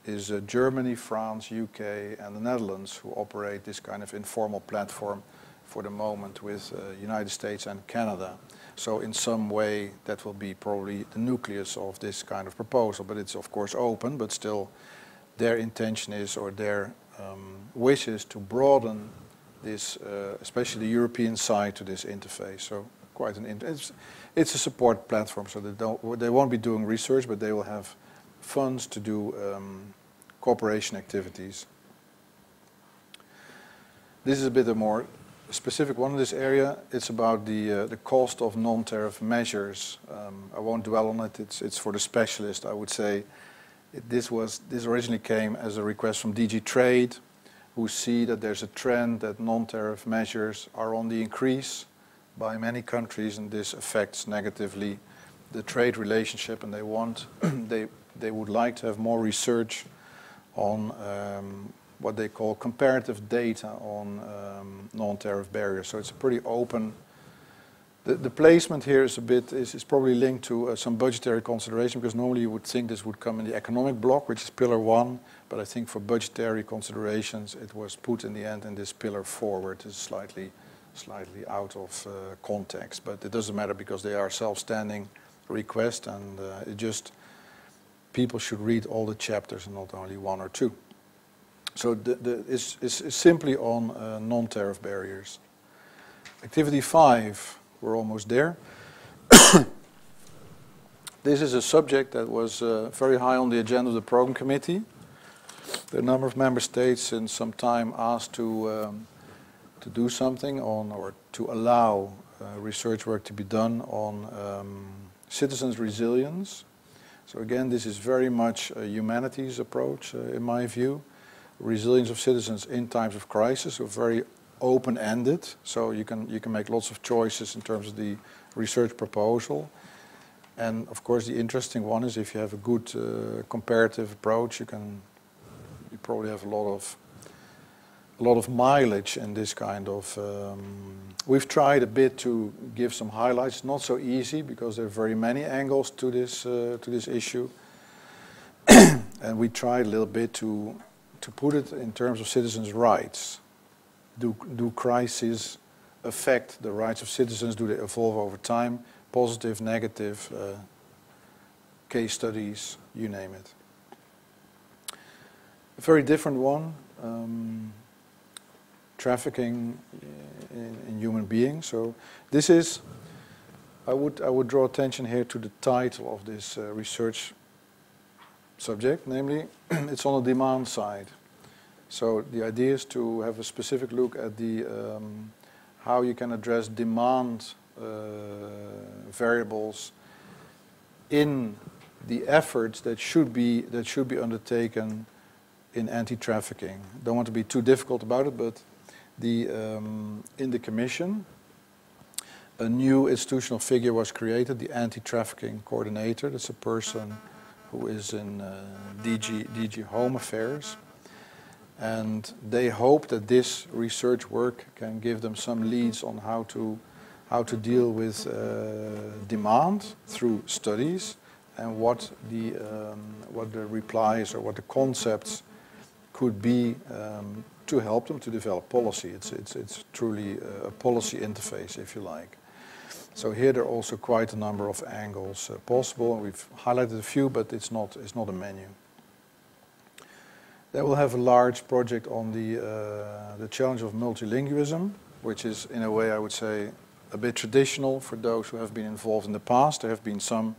is Germany, France, UK, and the Netherlands who operate this kind of informal platform for the moment with United States and Canada. So in some way that will be probably the nucleus of this kind of proposal, but it's of course open, but still their intention is, or their wish is, to broaden this, especially the European side, to this interface. So quite it's a support platform, so they won't be doing research, but they will have funds to do cooperation activities. This is a bit a more specific one in this area. It's about the cost of non-tariff measures. I won't dwell on it. It's for the specialist, I would say. This originally came as a request from DG Trade, who see that there's a trend that non-tariff measures are on the increase by many countries, and this affects negatively the trade relationship, and they would like to have more research on what they call comparative data on non-tariff barriers. So it's a pretty open. The placement here is probably linked to some budgetary consideration, because normally you would think this would come in the economic block, which is pillar 1, but I think for budgetary considerations it was put in the end in this pillar 4, where it is slightly out of context, but it doesn't matter because they are self-standing request, and people should read all the chapters and not only 1 or 2. So it's simply on non-tariff barriers. Activity 5, we're almost there. This is a subject that was very high on the agenda of the program committee. The number of member states in some time asked to do something on, or to allow research work to be done on citizens' resilience. So again, this is very much a humanities approach, in my view. Resilience of citizens in times of crisis, so very open-ended. So you can make lots of choices in terms of the research proposal. And of course, the interesting one is if you have a good comparative approach, you probably have a lot of mileage in this kind of. We've tried a bit to give some highlights. Not so easy because there are very many angles to this issue, and we tried a little bit to put it in terms of citizens' rights. Do crises affect the rights of citizens? Do they evolve over time? Positive, negative, case studies, you name it. A very different one. Trafficking in human beings. So this is, I would draw attention here to the title of this research subject, namely, it's on the demand side. So the idea is to have a specific look at the how you can address demand variables in the efforts that should be undertaken in anti-trafficking. Don't want to be too difficult about it, but in the Commission, a new institutional figure was created, the anti-trafficking coordinator. That's a person who is in DG Home Affairs. And they hope that this research work can give them some leads on how to deal with demand through studies, and what the replies or what the concepts could be to help them to develop policy. It's truly a policy interface, if you like. So here there are also quite a number of angles possible. We've highlighted a few, but it's not a menu. They will have a large project on the challenge of multilingualism, which is, in a way, I would say, a bit traditional for those who have been involved in the past. There have been some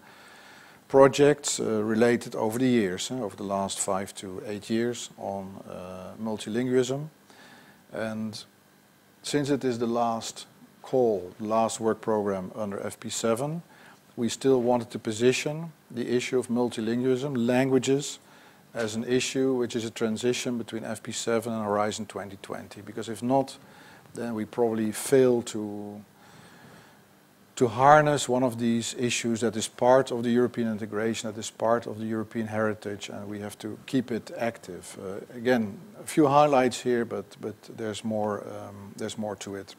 projects related over the years, over the last 5 to 8 years, on multilingualism. And since it is the last call, the last work program under FP7, we still wanted to position the issue of multilingualism, languages, as an issue which is a transition between FP7 and Horizon 2020. Because if not, then we probably fail to harness one of these issues that is part of the European integration, that is part of the European heritage, and we have to keep it active. Again, a few highlights here, but there's more to it.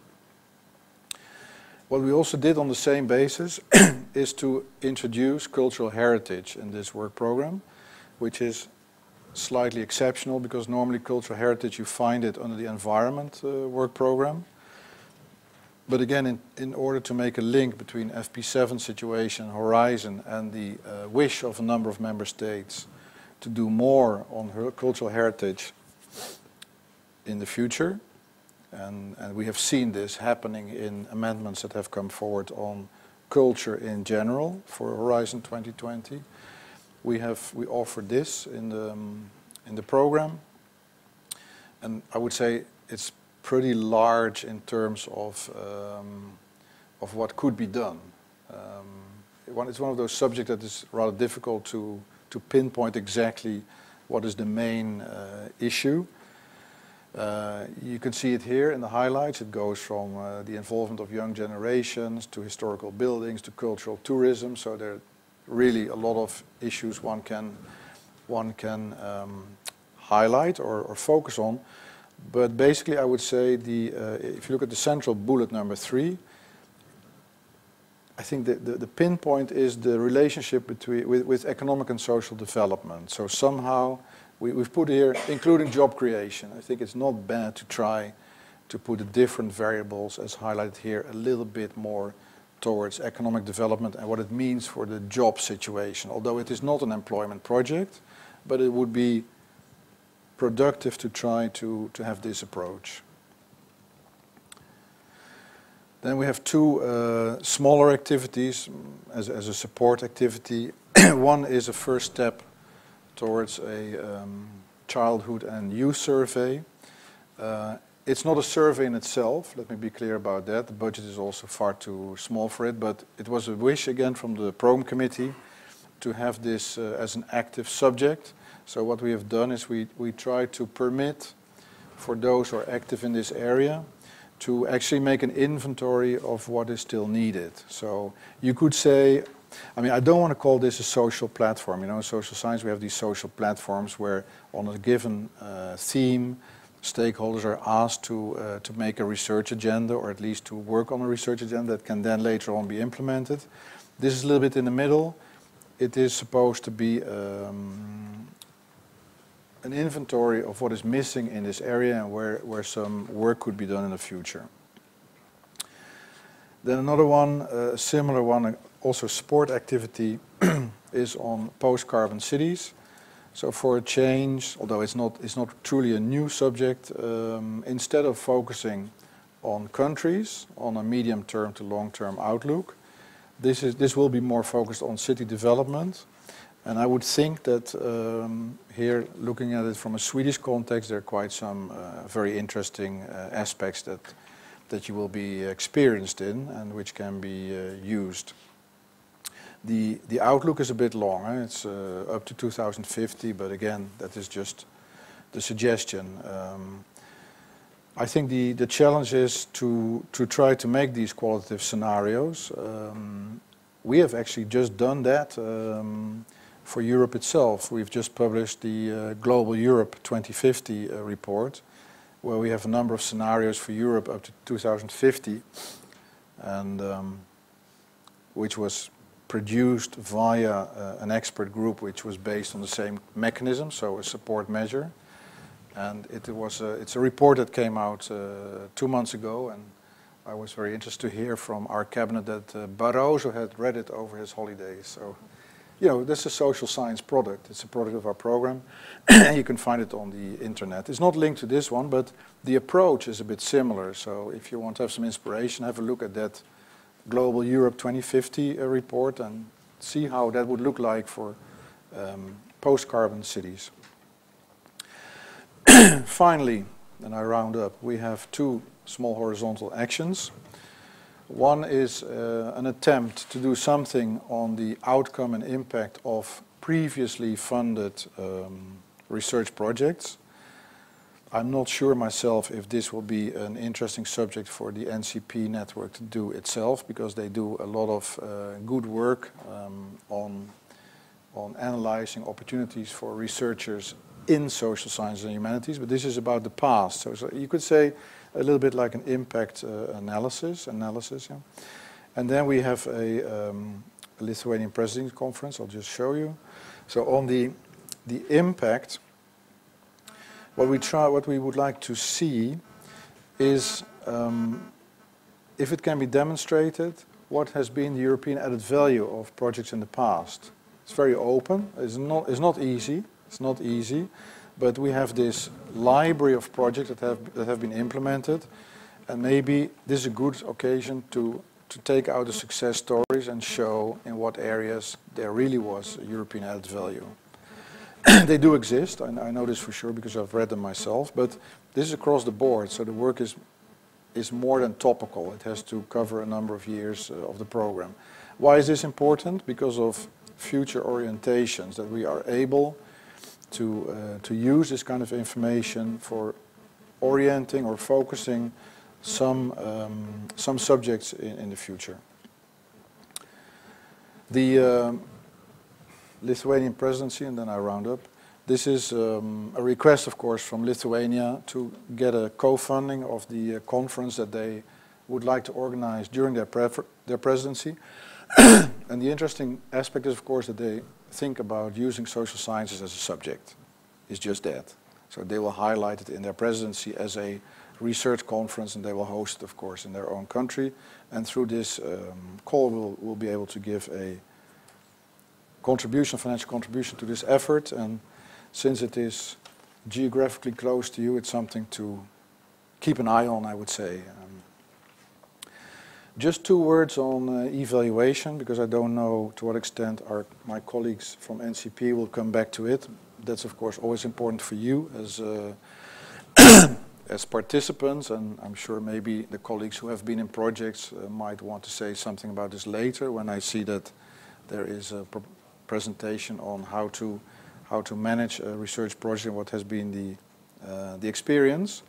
What we also did on the same basis is to introduce cultural heritage in this work program, which is slightly exceptional, because normally cultural heritage, you find it under the environment work program. But again, in order to make a link between FP7 situation, Horizon, and the wish of a number of member states to do more on cultural heritage in the future, and we have seen this happening in amendments that have come forward on culture in general for Horizon 2020. We offer this in the program, and I would say it's pretty large in terms of what could be done. It's one of those subjects that is rather difficult to pinpoint exactly what is the main issue. You can see it here in the highlights. It goes from the involvement of young generations to historical buildings to cultural tourism. So there are really a lot of issues one can highlight or focus on. But basically, I would say if you look at the central bullet number 3, I think the pinpoint is the relationship with economic and social development. So somehow we've put here, including job creation. I think it's not bad to try to put the different variables, as highlighted here, a little bit more towards economic development and what it means for the job situation. Although it is not an employment project, but it would be productive to try to have this approach. Then we have 2 smaller activities as a support activity. One is a first step towards a childhood and youth survey. It's not a survey in itself, let me be clear about that. The budget is also far too small for it, but it was a wish again from the Program Committee to have this as an active subject. So what we have done is we try to permit for those who are active in this area to actually make an inventory of what is still needed. So you could say, I mean, I don't want to call this a social platform. You know, in social science we have these social platforms where on a given theme, stakeholders are asked to make a research agenda, or at least to work on a research agenda that can then later on be implemented. This is a little bit in the middle. It is supposed to be an inventory of what is missing in this area and where some work could be done in the future. Then another one, a similar one, also sport activity, is on post-carbon cities. So for a change, although it's not truly a new subject, instead of focusing on countries on a medium-term to long-term outlook, this will be more focused on city development. And I would think that here, looking at it from a Swedish context, there are quite some very interesting aspects that you will be experienced in and which can be used. The outlook is a bit long. It's up to 2050, but again, that is just the suggestion. I think the challenge is to try to make these qualitative scenarios. We have actually just done that For Europe itself, we've just published the Global Europe 2050 report, where we have a number of scenarios for Europe up to 2050, and which was produced via an expert group which was based on the same mechanism, so a support measure. And it's a report that came out 2 months ago, and I was very interested to hear from our cabinet that Barroso had read it over his holidays. So, you know, this is a social science product. It's a product of our program. You can find it on the internet. It's not linked to this one, but the approach is a bit similar. So if you want to have some inspiration, have a look at that Global Europe 2050 report and see how that would look like for post-carbon cities. Finally, and I round up, we have 2 small horizontal actions. One is an attempt to do something on the outcome and impact of previously funded research projects. I'm not sure myself if this will be an interesting subject for the NCP network to do itself, because they do a lot of good work on analyzing opportunities for researchers in social sciences and humanities, but this is about the past. So you could say a little bit like an impact analysis. Yeah. And then we have a Lithuanian Presidency Conference. I'll just show you. So on the impact, what we would like to see is if it can be demonstrated what has been the European added value of projects in the past. It's very open. It's not easy. It's not easy, but we have this library of projects that have been implemented, and maybe this is a good occasion to take out the success stories and show in what areas there really was a European added value. They do exist, I know this for sure because I've read them myself, but this is across the board, so the work is more than topical. It has to cover a number of years of the program. Why is this important? Because of future orientations, that we are able to use this kind of information for orienting or focusing some subjects in the future. The Lithuanian presidency, and then I round up. This is a request, of course, from Lithuania to get a co-funding of the conference that they would like to organize during their presidency. And the interesting aspect is, of course, that they think about using social sciences as a subject. It's just that. So they will highlight it in their presidency as a research conference, and they will host it, of course, in their own country. And through this call, we'll be able to give a financial contribution to this effort. And since it is geographically close to you, it's something to keep an eye on, I would say. Just 2 words on evaluation, because I don't know to what extent my colleagues from NCP will come back to it. That's, of course, always important for you as as participants, and I'm sure maybe the colleagues who have been in projects might want to say something about this later when I see that there is a presentation on how to manage a research project and what has been the experience.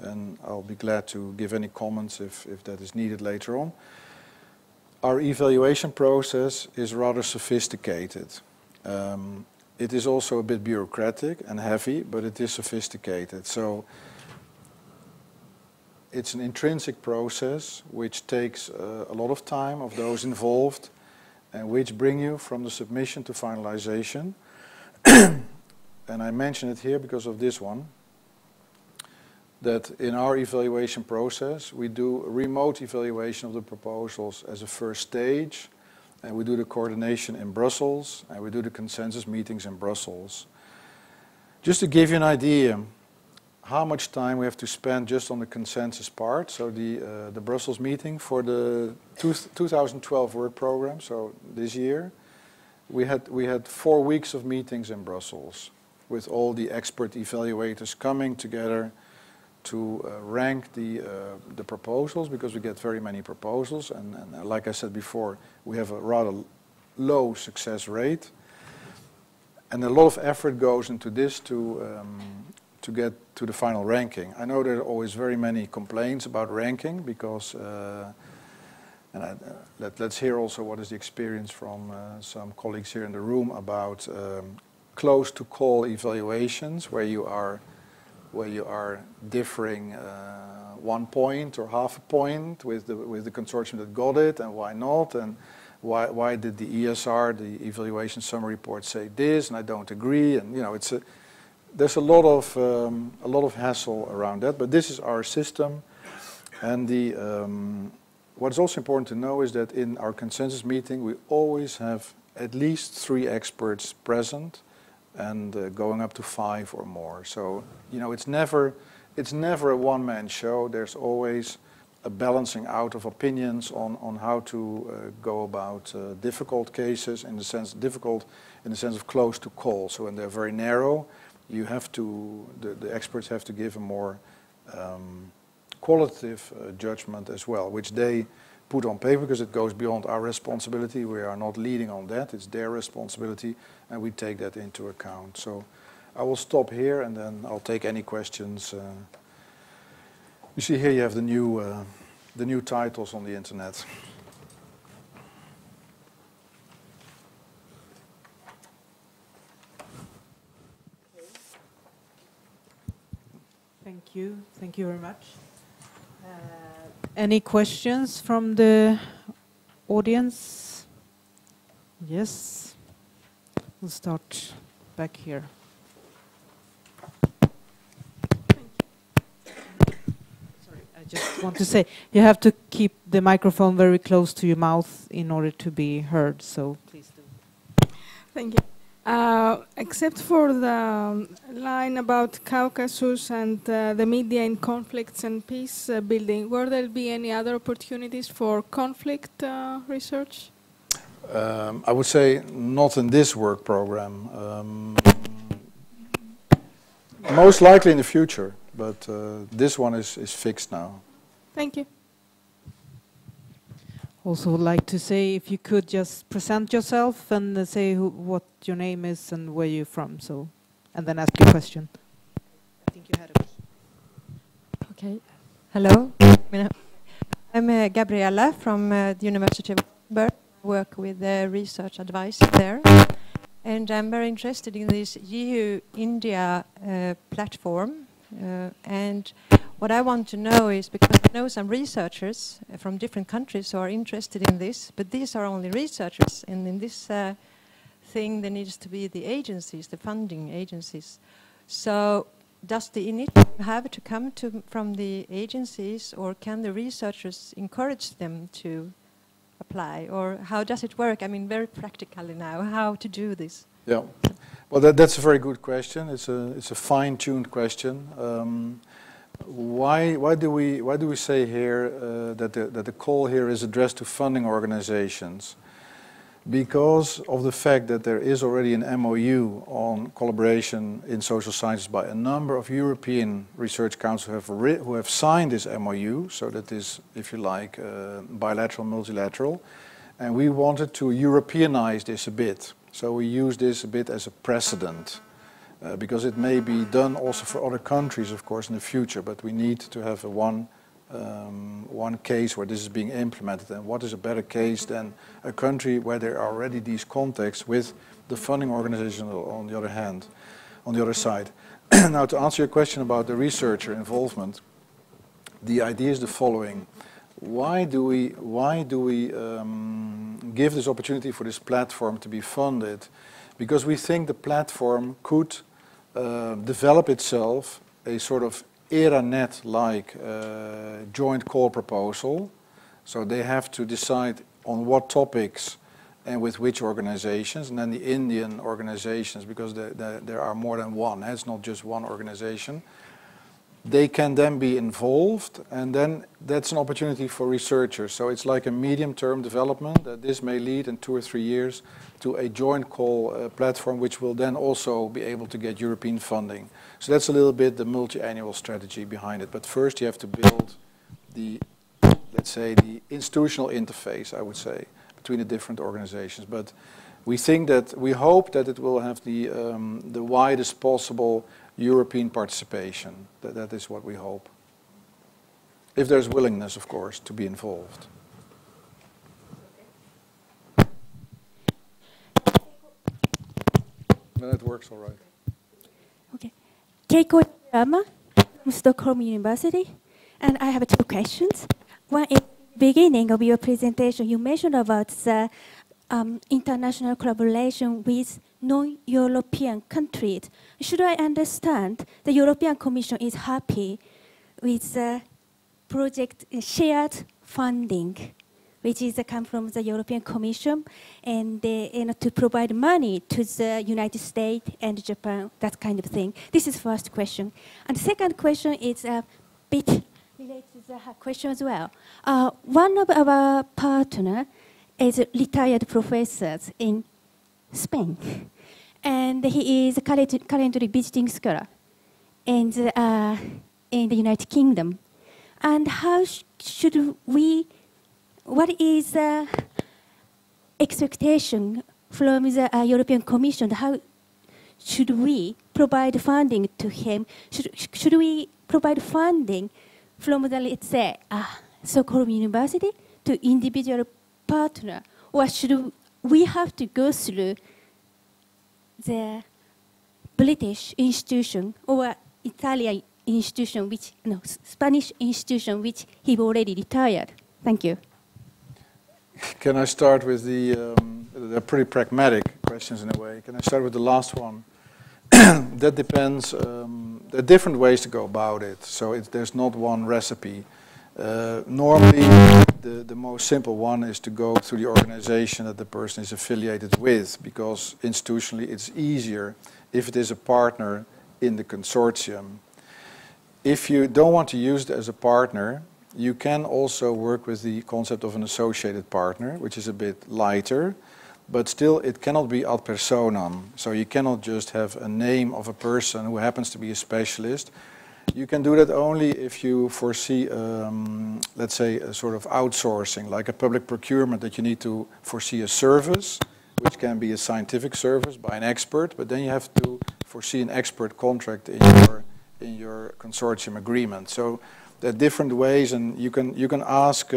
And I'll be glad to give any comments if that is needed later on. Our evaluation process is rather sophisticated. It is also a bit bureaucratic and heavy, but it is sophisticated. So it's an intrinsic process which takes a lot of time of those involved and which bring you from the submission to finalization. And I mention it here because of this one, that in our evaluation process we do a remote evaluation of the proposals as a first stage, and we do the coordination in Brussels, and we do the consensus meetings in Brussels. Just to give you an idea how much time we have to spend just on the consensus part, so the Brussels meeting for the 2012 work program, so this year, we had 4 weeks of meetings in Brussels with all the expert evaluators coming together to rank the proposals, because we get very many proposals, and like I said before, we have a rather low success rate, and a lot of effort goes into this to get to the final ranking. I know there are always very many complaints about ranking, because And let's hear also what is the experience from some colleagues here in the room about close to call evaluations, where you are differing 1 point or half a point with the consortium that got it, and why not, and why did the ESR, the evaluation summary report, say this, and I don't agree, and there's a lot of hassle around that. But this is our system, and what is also important to know is that in our consensus meeting we always have at least 3 experts present, and going up to 5 or more. So it's never a one-man show. There's always a balancing out of opinions on how to go about difficult cases, in the sense of close to call. So when they're very narrow, you have to the experts have to give a more qualitative judgment as well, which they put on paper because it goes beyond our responsibility. We are not leading on that. It's their responsibility, and we take that into account. So I will stop here, and then I'll take any questions. You see here you have the new titles on the internet. Thank you. Thank you very much. Any questions from the audience? Yes. We'll start back here. Sorry, I just want to say you have to keep the microphone very close to your mouth in order to be heard, so please do. Thank you. Except for the line about Caucasus and the media in conflicts and peace building, will there be any other opportunities for conflict research? I would say not in this work program. Most likely in the future, but this one is fixed now. Thank you. Also would like to say if you could just present yourself and say what your name is and where you're from, so, and then ask your question. I think you had a question. Okay. Hello. I'm Gabriella from the University of Gothenburg. I work with research advice there. And I'm very interested in this EU-India platform. And what I want to know is, because I know some researchers from different countries who are interested in this, but these are only researchers, and in this thing there needs to be the agencies, the funding agencies. So does the initiative have to come from the agencies, or can the researchers encourage them to apply, or how does it work? I mean, very practically now, how to do this? Yeah, well, that's a very good question. It's a fine-tuned question. Why do we say here that the call here is addressed to funding organizations? Because of the fact that there is already an MOU on collaboration in social sciences by a number of European research councils who have signed this MOU, so that is, if you like, bilateral, multilateral, and we wanted to Europeanize this a bit. So we use this a bit as a precedent. Because it may be done also for other countries, of course, in the future, but we need to have one case where this is being implemented. And what is a better case than a country where there are already these contacts with the funding organization on the other hand, on the other side. Now, to answer your question about the researcher involvement, the idea is the following. Why do we give this opportunity for this platform to be funded? Because we think the platform could develop itself a sort of ERANET-like joint call proposal. So they have to decide on what topics and with which organizations, and then the Indian organizations, because there are more than one, it's not just one organization. They can then be involved, and then that's an opportunity for researchers. So it's like a medium-term development that this may lead in 2 or 3 years to a joint call platform, which will then also be able to get European funding. So that's a little bit the multi-annual strategy behind it. But first you have to build the, let's say, the institutional interface, I would say, between the different organizations. But we think that, we hope that it will have the widest possible European participation. That is what we hope. If there's willingness, of course, to be involved. then it works all right. Okay. Keiko Yama from Stockholm University. And I have two questions. One, in the beginning of your presentation, you mentioned about the international collaboration with non-European countries. Should I understand the European Commission is happy with the project shared funding, which is come from the European Commission, and to provide money to the United States and Japan, that kind of thing? This is first question. And the second question is a bit related to the question as well. One of our partners is a retired professor in Spain, and he is currently visiting scholar in the United Kingdom. And how should we, what is the expectation from the European Commission? How should we provide funding to him? Should we provide funding from the, let's say, Stockholm University to individual partner? Or should we have to go through the British institution or Italian institution, which, no, Spanish institution, which he already retired? Thank you. Can I start with they're pretty pragmatic questions in a way. Can I start with the last one? That depends. There are different ways to go about it, so there's not one recipe. Normally, the most simple one is to go through the organization that the person is affiliated with, because institutionally it's easier if it is a partner in the consortium. If you don't want to use it as a partner, you can also work with the concept of an associated partner, which is a bit lighter, but still it cannot be ad personam. So you cannot just have a name of a person who happens to be a specialist. You can do that only if you foresee, let's say, a sort of outsourcing, like a public procurement, that you need to foresee a service, which can be a scientific service by an expert, but then you have to foresee an expert contract in your consortium agreement. So there are different ways, and you can ask,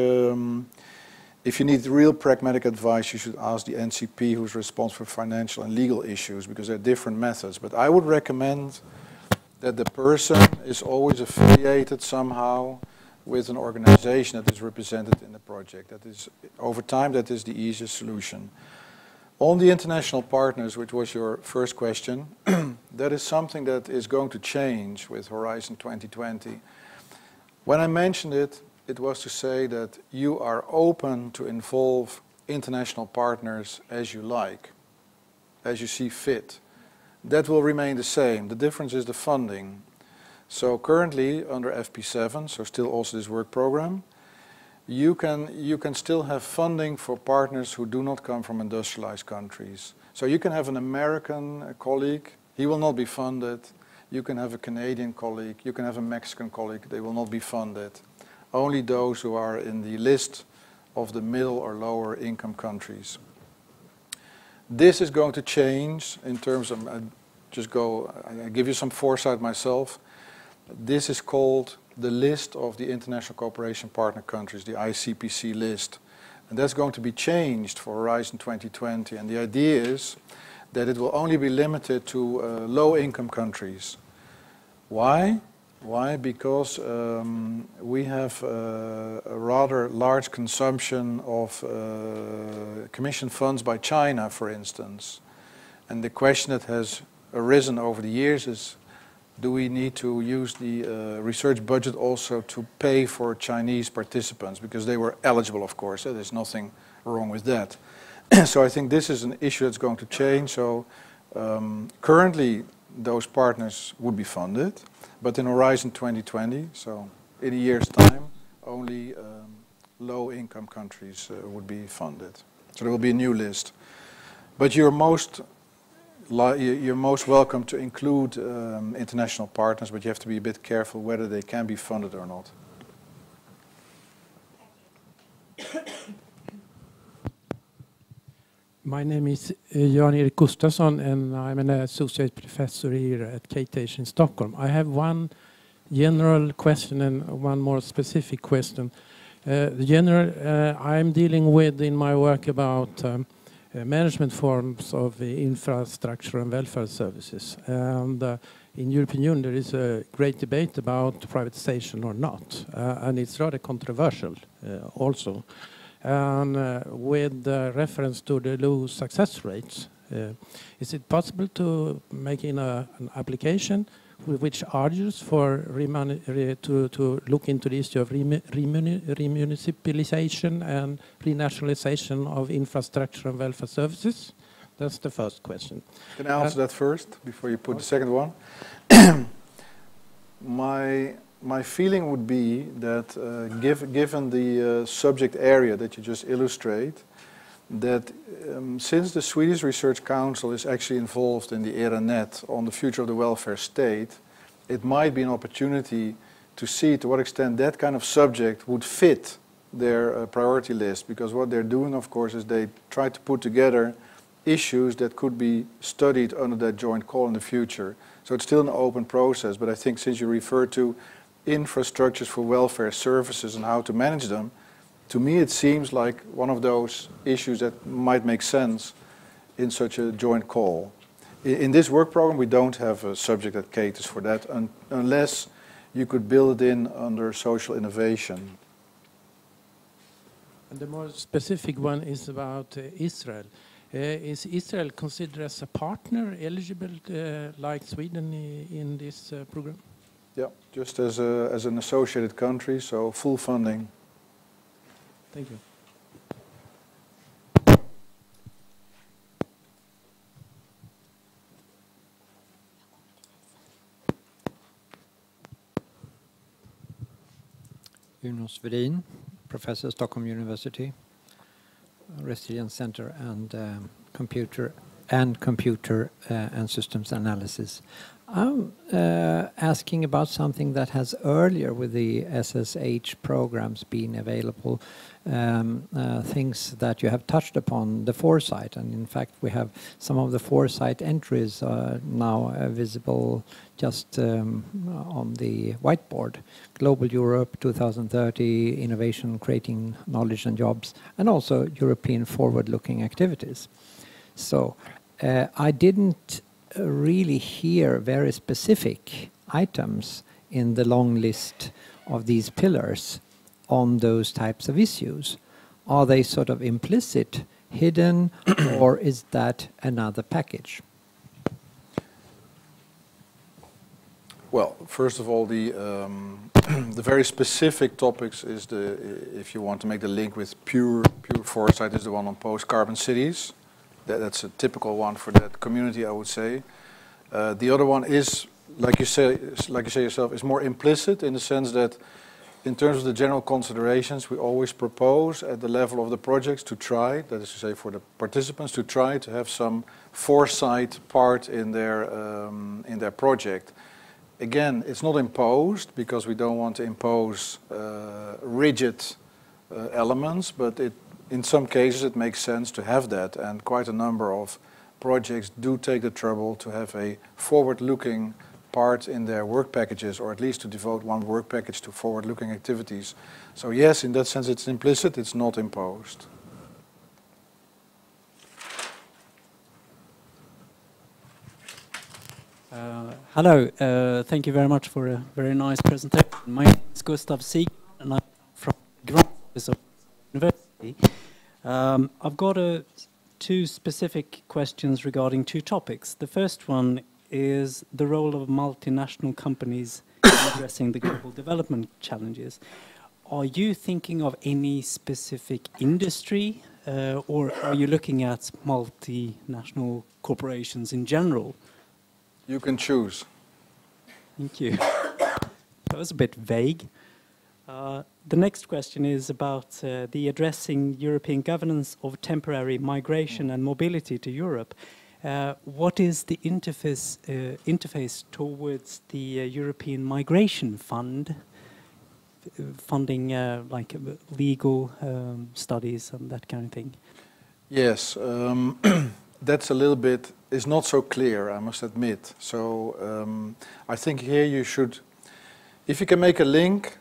if you need real pragmatic advice, you should ask the NCP, who's responsible for financial and legal issues, because there are different methods. But I would recommend that the person is always affiliated somehow with an organization that is represented in the project. That is, over time, that is the easiest solution. On the international partners, which was your first question, that is something that is going to change with Horizon 2020. When I mentioned it, it was to say that you are open to involve international partners as you like, as you see fit. That will remain the same. The difference is the funding. So currently under FP7, so still also this work program, you can still have funding for partners who do not come from industrialized countries. So you can have an American colleague, he will not be funded. You can have a Canadian colleague, you can have a Mexican colleague, they will not be funded. Only those who are in the list of the middle or lower income countries. This is going to change in terms of, I give you some foresight myself. This is called the list of the International Cooperation Partner Countries, the ICPC list. And that's going to be changed for Horizon 2020. And the idea is that it will only be limited to low-income countries. Why? Why? Because we have a rather large consumption of commission funds by China, for instance. And the question that has arisen over the years is, do we need to use the research budget also to pay for Chinese participants? Because they were eligible, of course. There's nothing wrong with that. So I think this is an issue that's going to change. So currently those partners would be funded, but in Horizon 2020, so in a year's time, only low-income countries would be funded. So there will be a new list. But you're most welcome to include international partners, but you have to be a bit careful whether they can be funded or not. My name is Jan-Erik Gustafsson, and I'm an associate professor here at KTH in Stockholm. I have one general question and one more specific question. The general I'm dealing with in my work about management forms of infrastructure and welfare services. And in European Union there is a great debate about privatization or not, and it's rather controversial also. And with reference to the low success rates, is it possible to make in an application which argues for to look into the issue of remunicipalization and renationalization of infrastructure and welfare services? That's the first question. Can I answer that first before you put the second one? My feeling would be that given the subject area that you just illustrate, that since the Swedish Research Council is actually involved in the ERANET on the future of the welfare state, it might be an opportunity to see to what extent that kind of subject would fit their priority list, because what they're doing, of course, is they try to put together issues that could be studied under that joint call in the future. So it's still an open process, but I think since you refer to infrastructures for welfare services and how to manage them, to me it seems like one of those issues that might make sense in such a joint call. In this work program we don't have a subject that caters for that unless you could build it in under social innovation. And the more specific one is about Israel. Is Israel considered as a partner eligible like Sweden in this program? Yeah, just as an associated country, so full funding. Thank you. Jonas Vedin, Professor, Stockholm University, Resilience Center and Computer and Systems Analysis. I'm asking about something that has earlier with the SSH programs been available, things that you have touched upon, the foresight, and in fact we have some of the foresight entries now visible just on the whiteboard. Global Europe 2030, innovation, creating knowledge and jobs, and also European forward-looking activities. So I didn't really hear very specific items in the long list of these pillars on those types of issues. Are they sort of implicit, hidden, or is that another package? Well, first of all, the very specific topics is if you want to make the link with pure foresight, is the one on post-carbon cities. That's a typical one for that community, I would say. The other one is, like you say yourself, is more implicit in the sense that, in terms of the general considerations, we always propose at the level of the projects to try, that is to say, for the participants to try to have some foresight part in their project. Again, it's not imposed because we don't want to impose rigid elements, but in some cases it makes sense to have that, and quite a number of projects do take the trouble to have a forward-looking part in their work packages, or at least to devote one work package to forward-looking activities. So yes, in that sense it's implicit, it's not imposed. Hello, thank you very much for a very nice presentation. My name is Gustav Sieg, and I'm from the Grant Office of University. I've got two specific questions regarding two topics. The first one is the role of multinational companies in addressing the global development challenges. Are you thinking of any specific industry, or are you looking at multinational corporations in general? You can choose. Thank you. That was a bit vague. The next question is about the addressing European governance of temporary migration and mobility to Europe. What is the interface towards the European Migration Fund, funding like legal studies and that kind of thing? Yes, that's a little bit, is not so clear, I must admit. So I think here you should, if you can make a link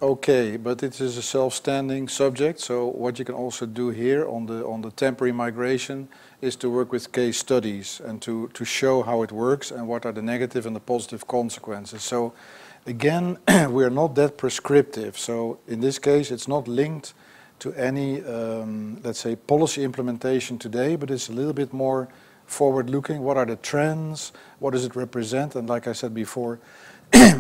okay, but it is a self-standing subject. So what you can also do here on the temporary migration is to work with case studies and to show how it works and what are the negative and the positive consequences. So again, we are not that prescriptive. So in this case, it's not linked to any, let's say, policy implementation today, but it's a little bit more forward-looking. What are the trends? What does it represent? And like I said before,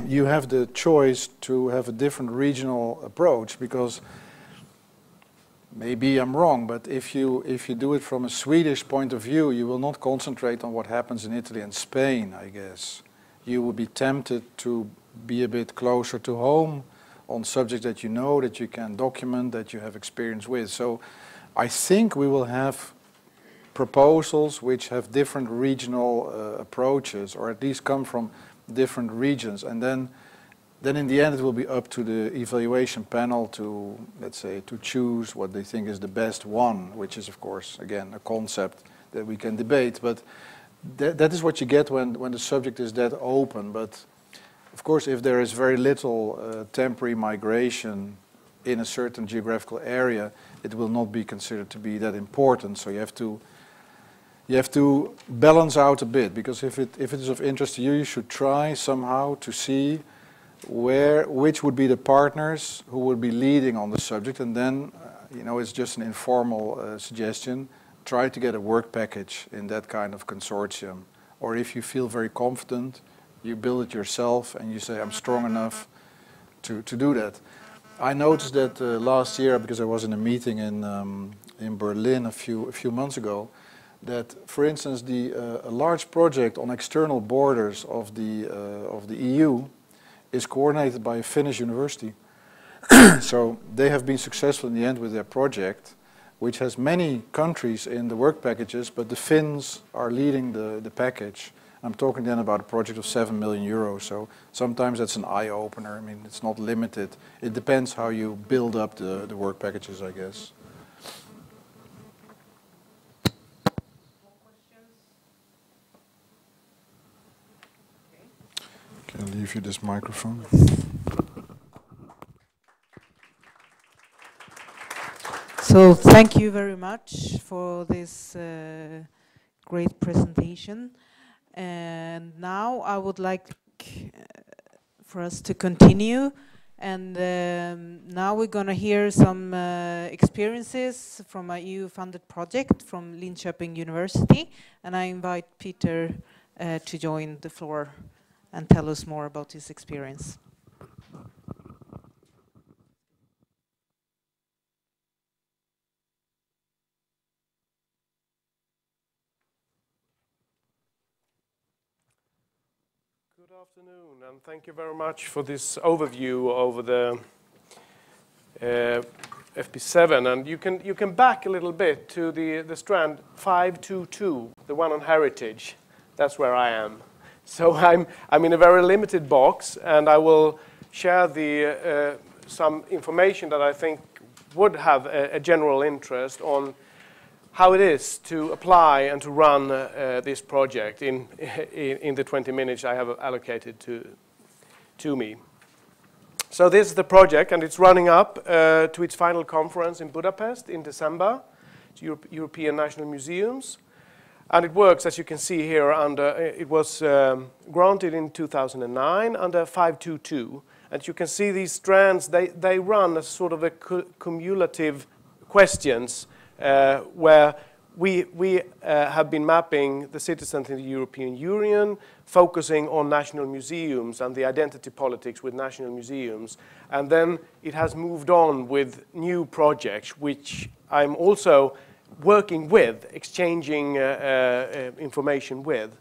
you have the choice to have a different regional approach, because maybe I'm wrong, but if you do it from a Swedish point of view, you will not concentrate on what happens in Italy and Spain, I guess. You will be tempted to be a bit closer to home on subjects that you know, that you can document, that you have experience with. So I think we will have proposals which have different regional approaches, or at least come from different regions, and then in the end it will be up to the evaluation panel to, let's say, to choose what they think is the best one, which is of course again a concept that we can debate, but that is what you get when the subject is that open. But of course, if there is very little temporary migration in a certain geographical area, it will not be considered to be that important. So you have to balance out a bit, because if it is of interest to you, you should try somehow to see which would be the partners who would be leading on the subject, and then it's just an informal suggestion. Try to get a work package in that kind of consortium, or if you feel very confident, you build it yourself and you say, I'm strong enough to do that. I noticed that last year, because I was in a meeting in Berlin a few months ago, that, for instance, a large project on external borders of the EU is coordinated by a Finnish university. So they have been successful in the end with their project, which has many countries in the work packages, but the Finns are leading the package. I'm talking then about a project of 7 million euros. So sometimes that's an eye-opener. I mean, it's not limited. It depends how you build up the work packages, I guess. Can I leave you this microphone? So thank you very much for this great presentation. And now I would like for us to continue. And now we're going to hear some experiences from a EU-funded project from Linköping University. And I invite Peter to join the floor and tell us more about his experience. Good afternoon, and thank you very much for this overview over the FP7. And you can back a little bit to the strand 522, the one on heritage. That's where I am. So I'm in a very limited box, and I will share some information that I think would have a general interest on how it is to apply and to run this project in the 20 minutes I have allocated to me. So this is the project, and it's running up to its final conference in Budapest in December, to European National Museums. And it works, as you can see here, it was granted in 2009 under 522. And you can see these strands, they run as sort of a cumulative questions where we have been mapping the citizens in the European Union, focusing on national museums and the identity politics with national museums. And then it has moved on with new projects, which I'm also working with, exchanging information with.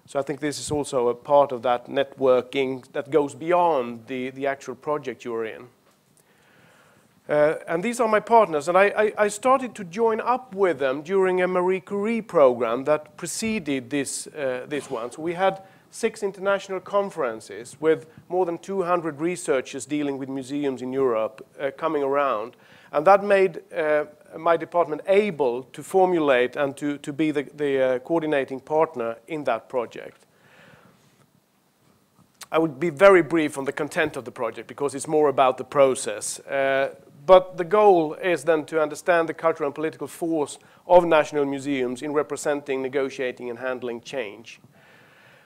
So I think this is also a part of that networking that goes beyond the actual project you're in. And these are my partners, and I started to join up with them during a Marie Curie program that preceded this one. So we had 6 international conferences with more than 200 researchers dealing with museums in Europe coming around. And that made my department able to formulate and to be the coordinating partner in that project. I would be very brief on the content of the project because it's more about the process. But the goal is then to understand the cultural and political force of national museums in representing, negotiating, and handling change.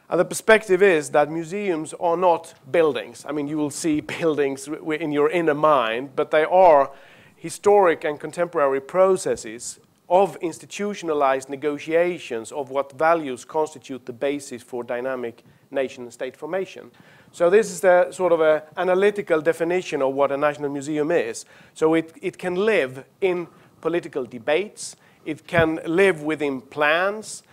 And the perspective is that museums are not buildings. I mean, you will see buildings in your inner mind, but they are historic and contemporary processes of institutionalized negotiations of what values constitute the basis for dynamic nation and state formation. So this is the sort of an analytical definition of what a national museum is. So it can live in political debates, it can live within plans,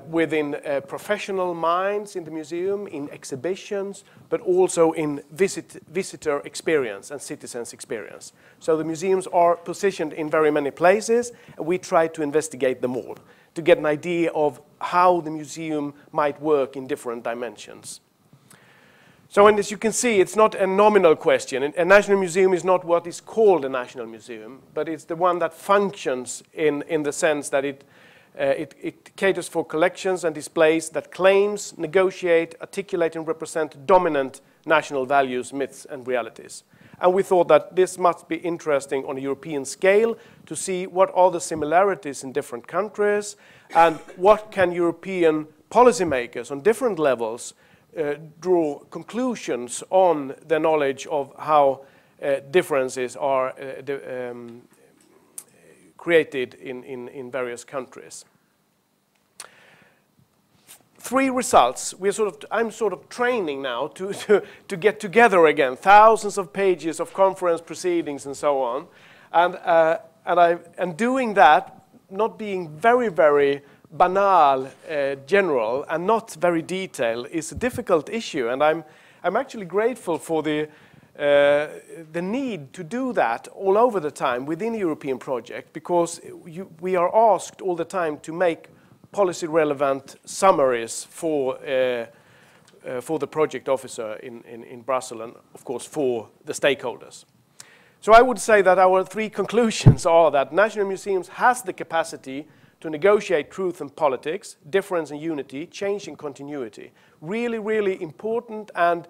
within professional minds in the museum, in exhibitions, but also in visitor experience and citizens' experience. So the museums are positioned in very many places, and we try to investigate them all to get an idea of how the museum might work in different dimensions. So, and as you can see, it's not a nominal question. A national museum is not what is called a national museum, but it's the one that functions in the sense that it caters for collections and displays that claims, negotiate, articulate, and represent dominant national values, myths, and realities. And we thought that this must be interesting on a European scale to see what are the similarities in different countries and what can European policymakers on different levels draw conclusions on the knowledge of how differences are created in various countries. 3 results. I'm sort of training now to get together again, thousands of pages of conference proceedings and so on, and doing that, not being very, very banal, general, and not very detailed is a difficult issue. And I'm actually grateful for the need to do that all over the time within a European project, because we are asked all the time to make policy-relevant summaries for the project officer in Brussels and, of course, for the stakeholders. So I would say that our 3 conclusions are that national museums has the capacity to negotiate truth and politics, difference and unity, change and continuity. Really, really important and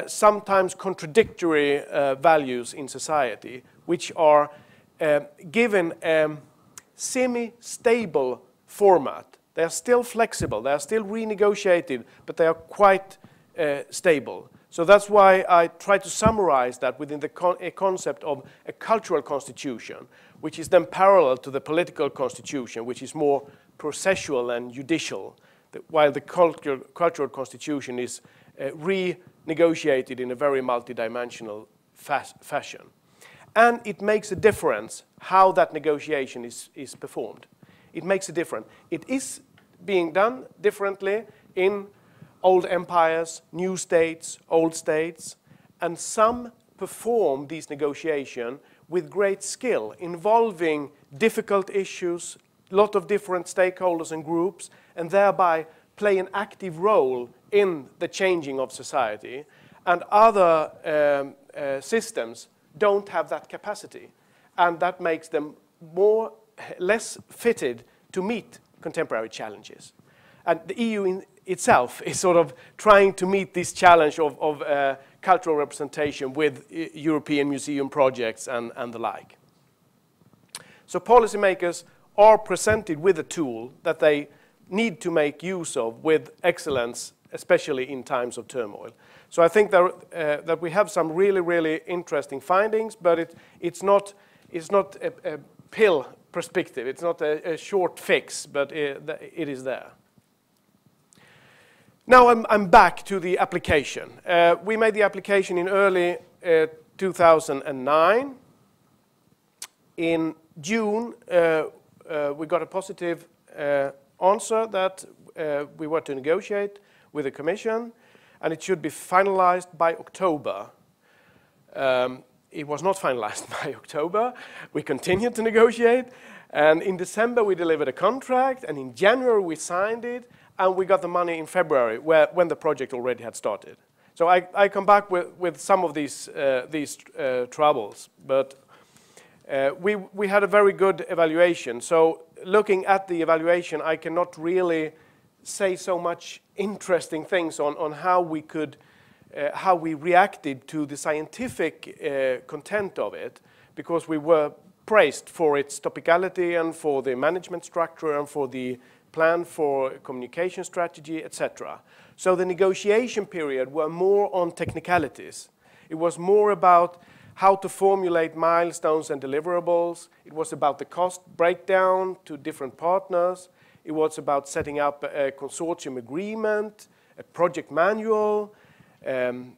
sometimes contradictory values in society, which are given a semi-stable format. They are still flexible, they are still renegotiated, but they are quite stable. So that's why I try to summarize that within a concept of a cultural constitution, which is then parallel to the political constitution, which is more processual and judicial, while the cultural constitution is renegotiated in a very multidimensional fashion. And it makes a difference how that negotiation is performed. It makes a difference. It is being done differently in old empires, new states, old states, and some perform these negotiations with great skill, involving difficult issues, a lot of different stakeholders and groups, and thereby play an active role in the changing of society. And other systems don't have that capacity, and that makes them less fitted to meet contemporary challenges. And the EU itself is sort of trying to meet this challenge of cultural representation with European museum projects and the like. So policymakers are presented with a tool that they need to make use of with excellence, especially in times of turmoil. So I think that we have some really, really interesting findings, but it's not a pill perspective. It's not a short fix, but it is there. Now I'm back to the application. We made the application in early 2009. In June, we got a positive answer that we were to negotiate with the Commission, and it should be finalized by October. It was not finalized by October. We continued to negotiate, and in December we delivered a contract, and in January we signed it, and we got the money in February, when the project already had started. So I come back with some of these troubles, but we had a very good evaluation. So looking at the evaluation, I cannot really say so much interesting things on how we could how we reacted to the scientific content of it, because we were praised for its topicality and for the management structure and for the plan for communication strategy, etc. So the negotiation period were more on technicalities. It was more about how to formulate milestones and deliverables. It was about the cost breakdown to different partners. It was about setting up a consortium agreement, a project manual,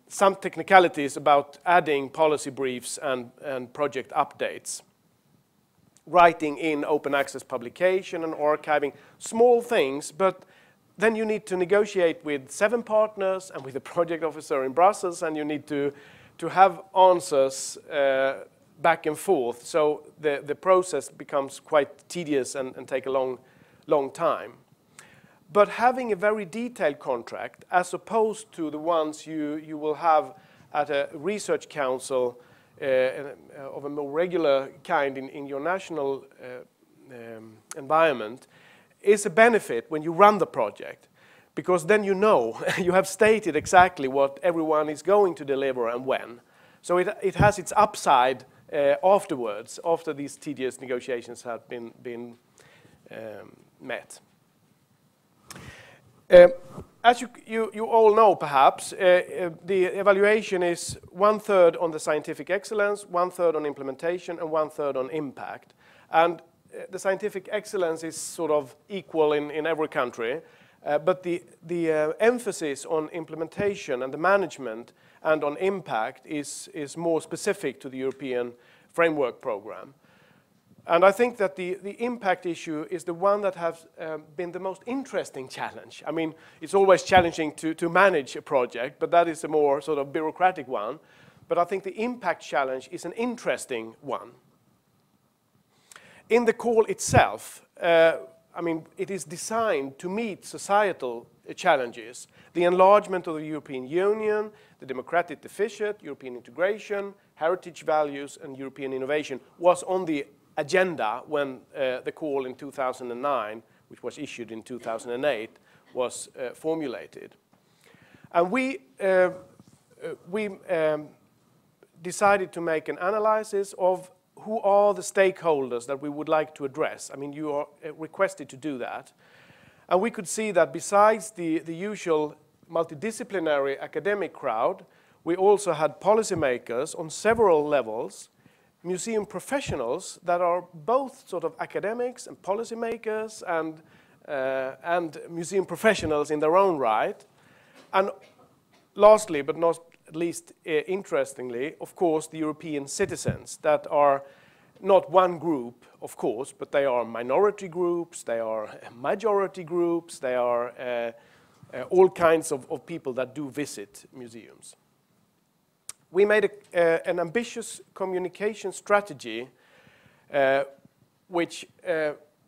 some technicalities about adding policy briefs and project updates, writing in open access publication and archiving, small things, but then you need to negotiate with 7 partners and with a project officer in Brussels, and you need to have answers back and forth. So the process becomes quite tedious and take a long time. But having a very detailed contract, as opposed to the ones you will have at a research council of a more regular kind in your national environment, is a benefit when you run the project. Because then you know, you have stated exactly what everyone is going to deliver and when. So it has its upside afterwards, after these tedious negotiations have been met. As you all know, perhaps, the evaluation is 1/3 on the scientific excellence, 1/3 on implementation, and 1/3 on impact. And the scientific excellence is sort of equal in every country, but the emphasis on implementation and the management and on impact is more specific to the European Framework Program. And I think that the impact issue is the one that has been the most interesting challenge. I mean, it's always challenging to manage a project, but that is a more sort of bureaucratic one. But I think the impact challenge is an interesting one. In the call itself, I mean, it is designed to meet societal challenges. The enlargement of the European Union, the democratic deficit, European integration, heritage values, and European innovation was on the agenda when the call in 2009, which was issued in 2008, was formulated. And we decided to make an analysis of who are the stakeholders that we would like to address. I mean, you are requested to do that. And we could see that besides the usual multidisciplinary academic crowd, we also had policymakers on several levels, museum professionals that are both sort of academics and policymakers and museum professionals in their own right. And lastly, but not least interestingly, of course, the European citizens that are not one group, of course, but they are minority groups, they are majority groups, they are all kinds of people that do visit museums. We made an ambitious communication strategy which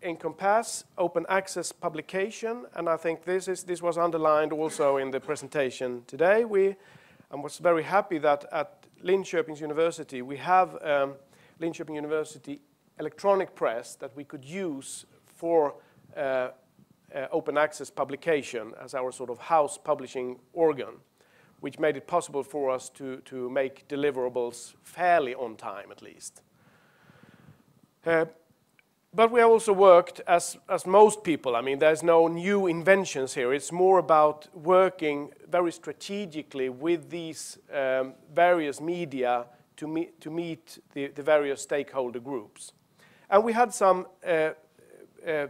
encompasses open access publication, and I think this was underlined also in the presentation today. I was very happy that at Linköping University we have Linköping University electronic press that we could use for open access publication as our sort of house publishing organ, which made it possible for us to make deliverables fairly on time, at least. But we also worked as most people. I mean, there's no new inventions here. It's more about working very strategically with these various media to meet the various stakeholder groups. And we had some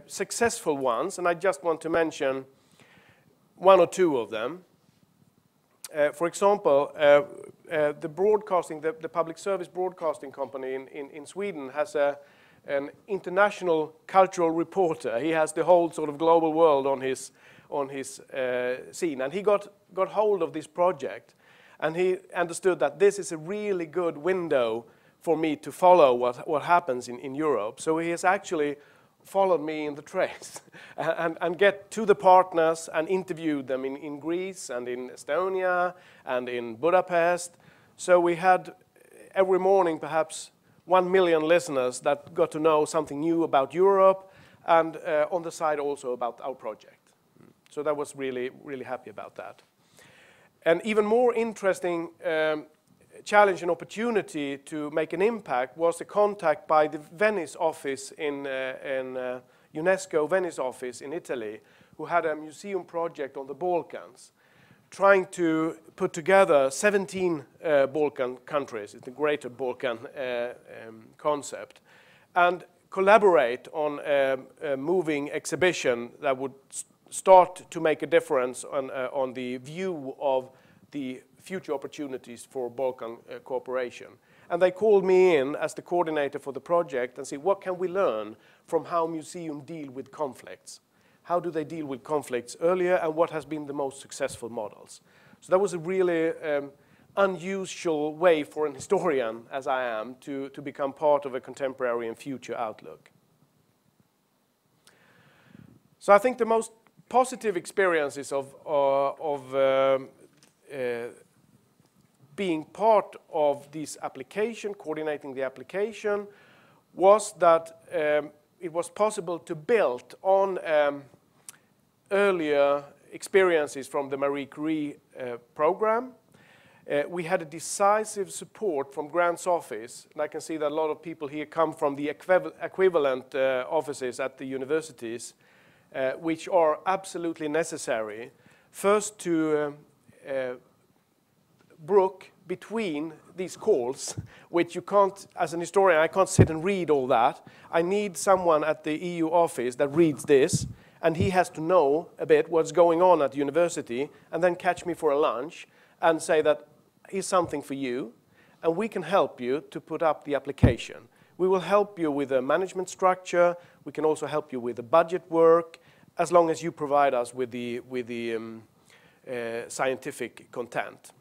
successful ones, and I just want to mention one or two of them. For example, the public service broadcasting company in Sweden has an international cultural reporter. He has the whole sort of global world on his scene, and he got hold of this project, and he understood that this is a really good window for me to follow what happens in Europe. So he has actually followed me in the trace and get to the partners and interviewed them in Greece and in Estonia and in Budapest. So we had every morning perhaps 1 million listeners that got to know something new about Europe, and on the side also about our project. So that was really, really happy about that. An even more interesting challenge and opportunity to make an impact was the contact by the Venice office in UNESCO Venice office in Italy, who had a museum project on the Balkans, trying to put together 17 Balkan countries, it's the Greater Balkan concept, and collaborate on a moving exhibition that would start to make a difference on the view of the future opportunities for Balkan cooperation. And they called me in as the coordinator for the project and said, what can we learn from how museums deal with conflicts? How do they deal with conflicts earlier, and what has been the most successful models? So that was a really unusual way for an historian, as I am, to become part of a contemporary and future outlook. So I think the most positive experiences of being part of this application, coordinating the application, was that it was possible to build on earlier experiences from the Marie Curie program. We had a decisive support from Grant's office, and I can see that a lot of people here come from the equivalent offices at the universities, which are absolutely necessary. First, to brook between these calls, which you can't, as an historian, I can't sit and read all that. I need someone at the EU office that reads this, and he has to know a bit what's going on at the university, and then catch me for a lunch and say that here's something for you, and we can help you to put up the application. We will help you with the management structure. We can also help you with the budget work, as long as you provide us with the scientific content.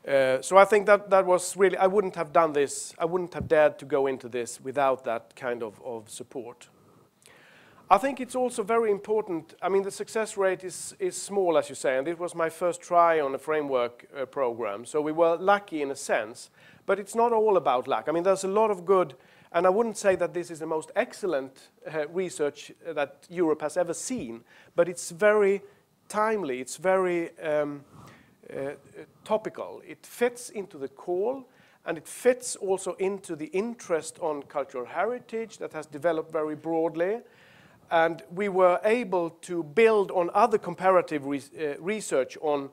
So I think that was really, I wouldn't have done this, I wouldn't have dared to go into this without that kind of support. I think it's also very important, I mean, the success rate is small, as you say, and it was my first try on a framework program, so we were lucky in a sense, but it's not all about luck. I mean, there's a lot of good, and I wouldn't say that this is the most excellent research that Europe has ever seen, but it's very timely, it's very topical. It fits into the call, and it fits also into the interest on cultural heritage that has developed very broadly. And we were able to build on other comparative research on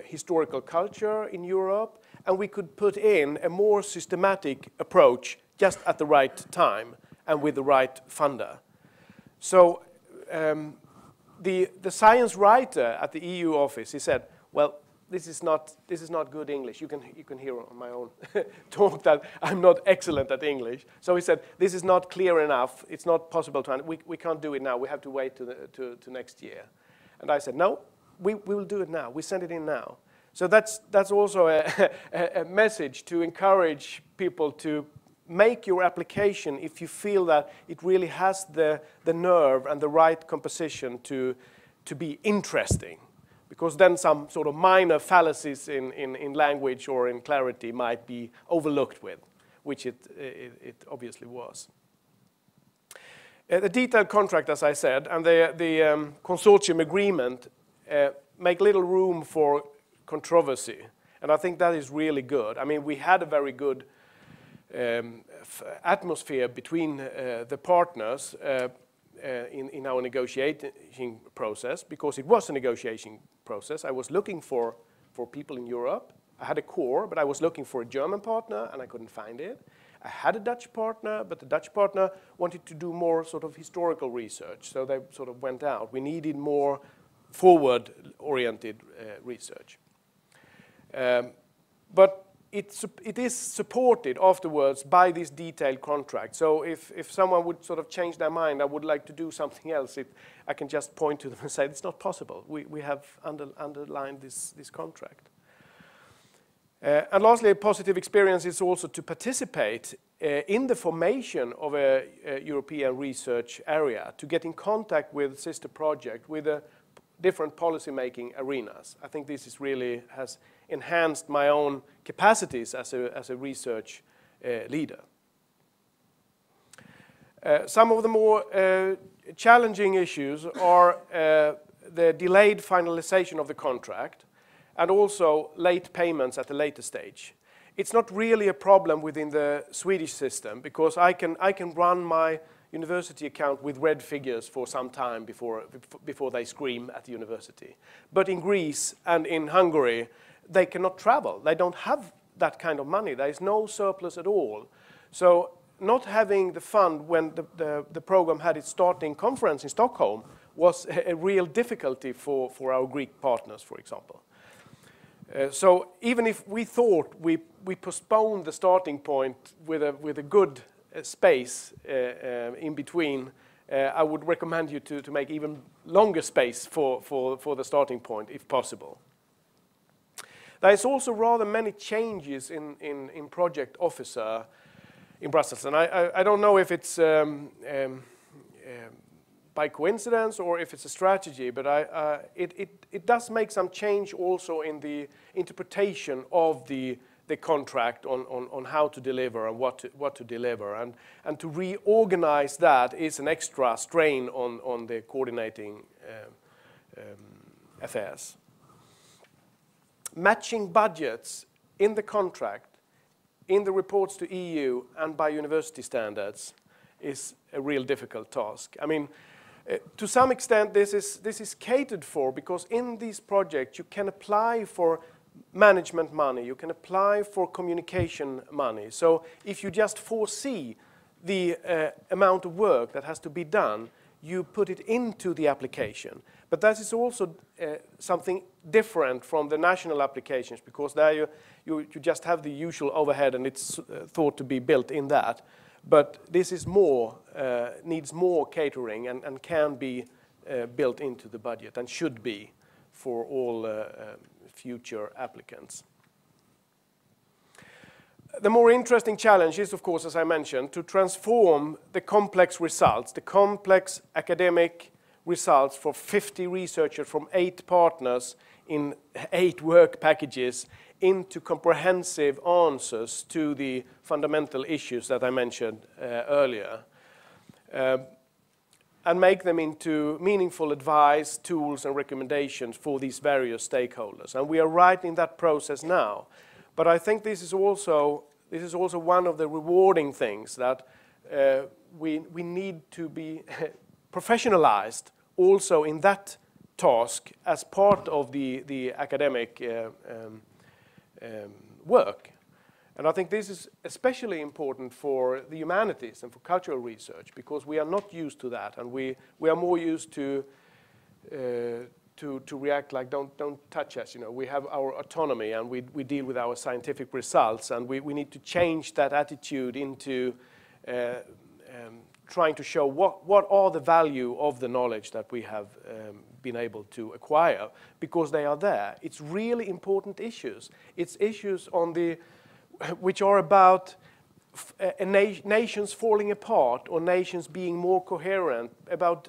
historical culture in Europe, and we could put in a more systematic approach just at the right time and with the right funder. So the science writer at the EU office, he said, well, this is not good English. You can hear on my own talk that I'm not excellent at English. So he said, this is not clear enough. It's not possible to, we can't do it now. We have to wait to next year. And I said, no, we will do it now. We send it in now. So that's also a message to encourage people to make your application if you feel that it really has the nerve and the right composition to be interesting. Because then some sort of minor fallacies in language or in clarity might be overlooked with, which it obviously was. The detailed contract, as I said, and the consortium agreement make little room for controversy. And I think that is really good. I mean, we had a very good atmosphere between the partners in our negotiating process, because it was a negotiating process. I was looking for people in Europe. I had a core, but I was looking for a German partner, and I couldn't find it. I had a Dutch partner, but the Dutch partner wanted to do more sort of historical research, so they sort of went out. We needed more forward-oriented research. But it is supported afterwards by this detailed contract. So if someone would sort of change their mind, I would like to do something else, I can just point to them and say, it's not possible. We have underlined this contract. And lastly, a positive experience is also to participate in the formation of a European research area, to get in contact with sister project, with different policy-making arenas. I think this is really has enhanced my own capacities as a research leader. Some of the more challenging issues are the delayed finalization of the contract, and also late payments at a later stage. It's not really a problem within the Swedish system, because I can run my university account with red figures for some time before they scream at the university. But in Greece and in Hungary, they cannot travel. They don't have that kind of money. There is no surplus at all. So not having the fund when the program had its starting conference in Stockholm was a real difficulty for our Greek partners, for example. So even if we thought we postponed the starting point with a good space in between, I would recommend you to make even longer space for the starting point, if possible. There is also rather many changes in project officer in Brussels, and I don't know if it's by coincidence or if it's a strategy, but it does make some change also in the interpretation of the contract on how to deliver and what to deliver, and to reorganize that is an extra strain on the coordinating affairs. Matching budgets in the contract, in the reports to EU and by university standards is a real difficult task. I mean, to some extent this is catered for, because in these projects you can apply for management money, you can apply for communication money. So if you just foresee the amount of work that has to be done, you put it into the application. But that is also something different from the national applications, because there you just have the usual overhead and it's thought to be built in that. But this is more, needs more catering and can be built into the budget, and should be for all future applicants. The more interesting challenge is, of course, as I mentioned, to transform the complex results, the complex academic results for 50 researchers from 8 partners in 8 work packages, into comprehensive answers to the fundamental issues that I mentioned earlier, and make them into meaningful advice, tools, and recommendations for these various stakeholders. And we are right in that process now. But I think this is also one of the rewarding things, that we need to be professionalized also in that task as part of the academic work. And I think this is especially important for the humanities and for cultural research, because we are not used to that, and we are more used to react like don't touch us. You know, we have our autonomy and we deal with our scientific results, and we need to change that attitude into trying to show what are the value of the knowledge that we have been able to acquire, because they are there. It's really important issues. It's issues which are about nations falling apart, or nations being more coherent, about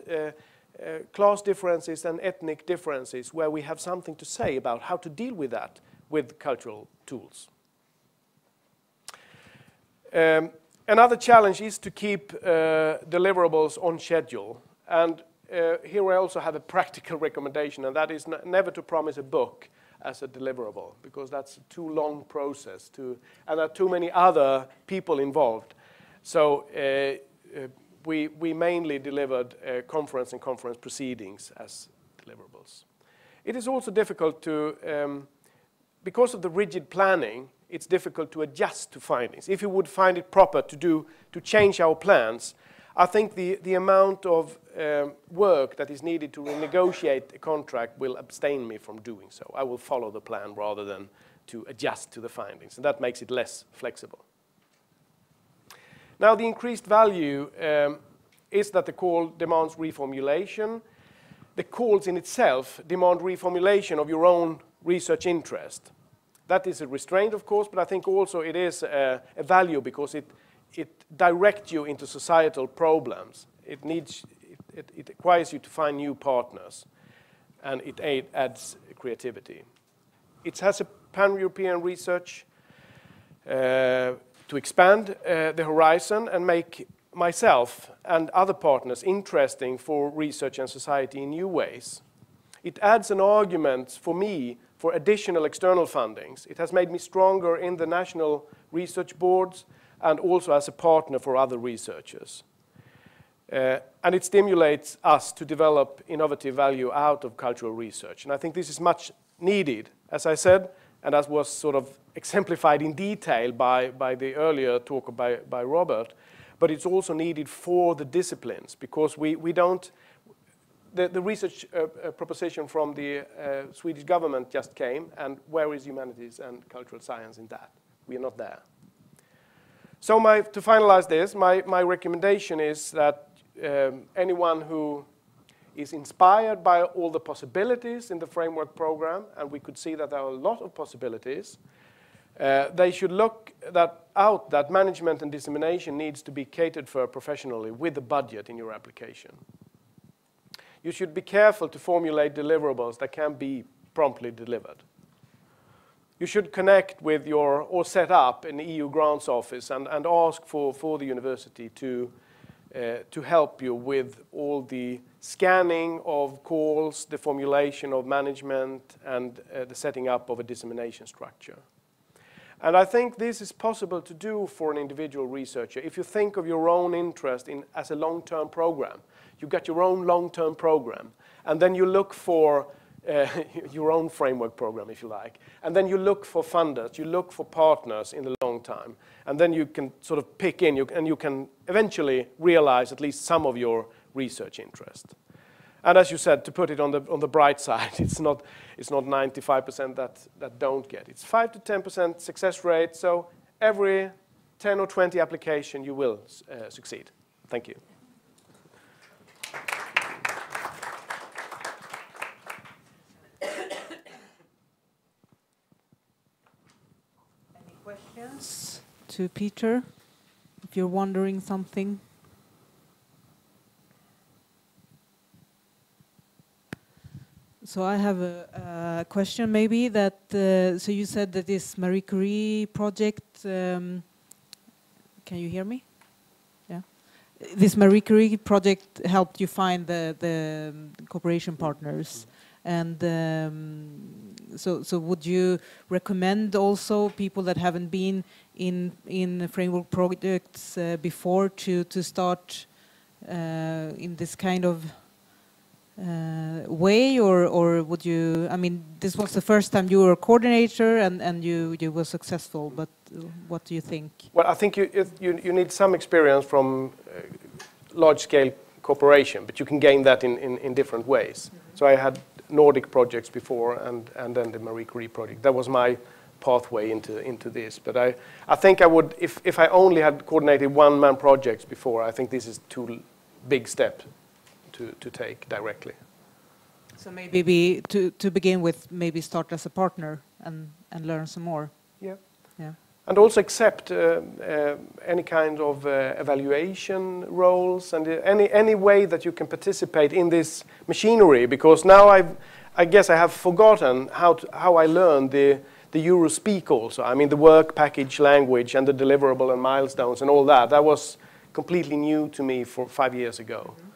class differences and ethnic differences, where we have something to say about how to deal with that with cultural tools. Another challenge is to keep deliverables on schedule. And here I also have a practical recommendation, and that is never to promise a book as a deliverable, because that's a too long process, and there are too many other people involved. So we mainly delivered conference and conference proceedings as deliverables. It is also difficult to, because of the rigid planning, it's difficult to adjust to findings. If you would find it proper to change our plans, I think the amount of work that is needed to renegotiate a contract will abstain me from doing so. I will follow the plan rather than to adjust to the findings, and that makes it less flexible. Now, the increased value is that the call demands reformulation. The calls in itself demand reformulation of your own research interest. That is a restraint, of course, but I think also it is a value, because it directs you into societal problems. It requires you to find new partners, and it adds creativity. It has a pan-European research to expand the horizon and make myself and other partners interesting for research and society in new ways. it adds an argument for me for additional external fundings. It has made me stronger in the national research boards and also as a partner for other researchers. And it stimulates us to develop innovative value out of cultural research. And I think this is much needed, as I said, and as was sort of exemplified in detail by the earlier talk by Robert, but it's also needed for the disciplines, because we don't, the research proposition from the Swedish government just came, and where is humanities and cultural science in that? We are not there. So to finalize this, my recommendation is that anyone who is inspired by all the possibilities in the framework program, and we could see that there are a lot of possibilities, they should look that management and dissemination needs to be catered for professionally with the budget in your application. You should be careful to formulate deliverables that can be promptly delivered. You should connect with or set up an EU grants office and ask for the university to help you with all the scanning of calls, the formulation of management, and the setting up of a dissemination structure. And I think this is possible to do for an individual researcher. If you think of your own interest as a long-term program, you've got your own long-term program, and then you look for your own framework program, if you like, and then you look for funders, you look for partners in the long time, and then you can sort of pick in, and you can eventually realize at least some of your research interest. And as you said, to put it on the bright side, it's not 95% that don't get. It's 5 to 10% success rate, so every 10 or 20 application you will succeed. Thank you. Any questions to Peter, if you're wondering something? So I have a question maybe that, so you said that this Marie Curie project, can you hear me? Yeah. This Marie Curie project helped you find the cooperation partners. And so would you recommend also people that haven't been in framework projects before to start in this kind of way, or would you, I mean, this was the first time you were a coordinator and you were successful, but what do you think? Well, I think you need some experience from large-scale cooperation, but you can gain that in different ways. Mm-hmm. So I had Nordic projects before and then the Marie Curie project. That was my pathway into this. But I think I would, if I only had coordinated one-man projects before, I think this is too big step to take directly. So maybe to begin with, maybe start as a partner and learn some more. Yeah. Yeah. And also accept any kind of evaluation roles and any way that you can participate in this machinery, because now I guess I have forgotten how I learned the Eurospeak also. I mean, the work package language and the deliverable and milestones and all that. That was completely new to me 5 years ago. Mm-hmm.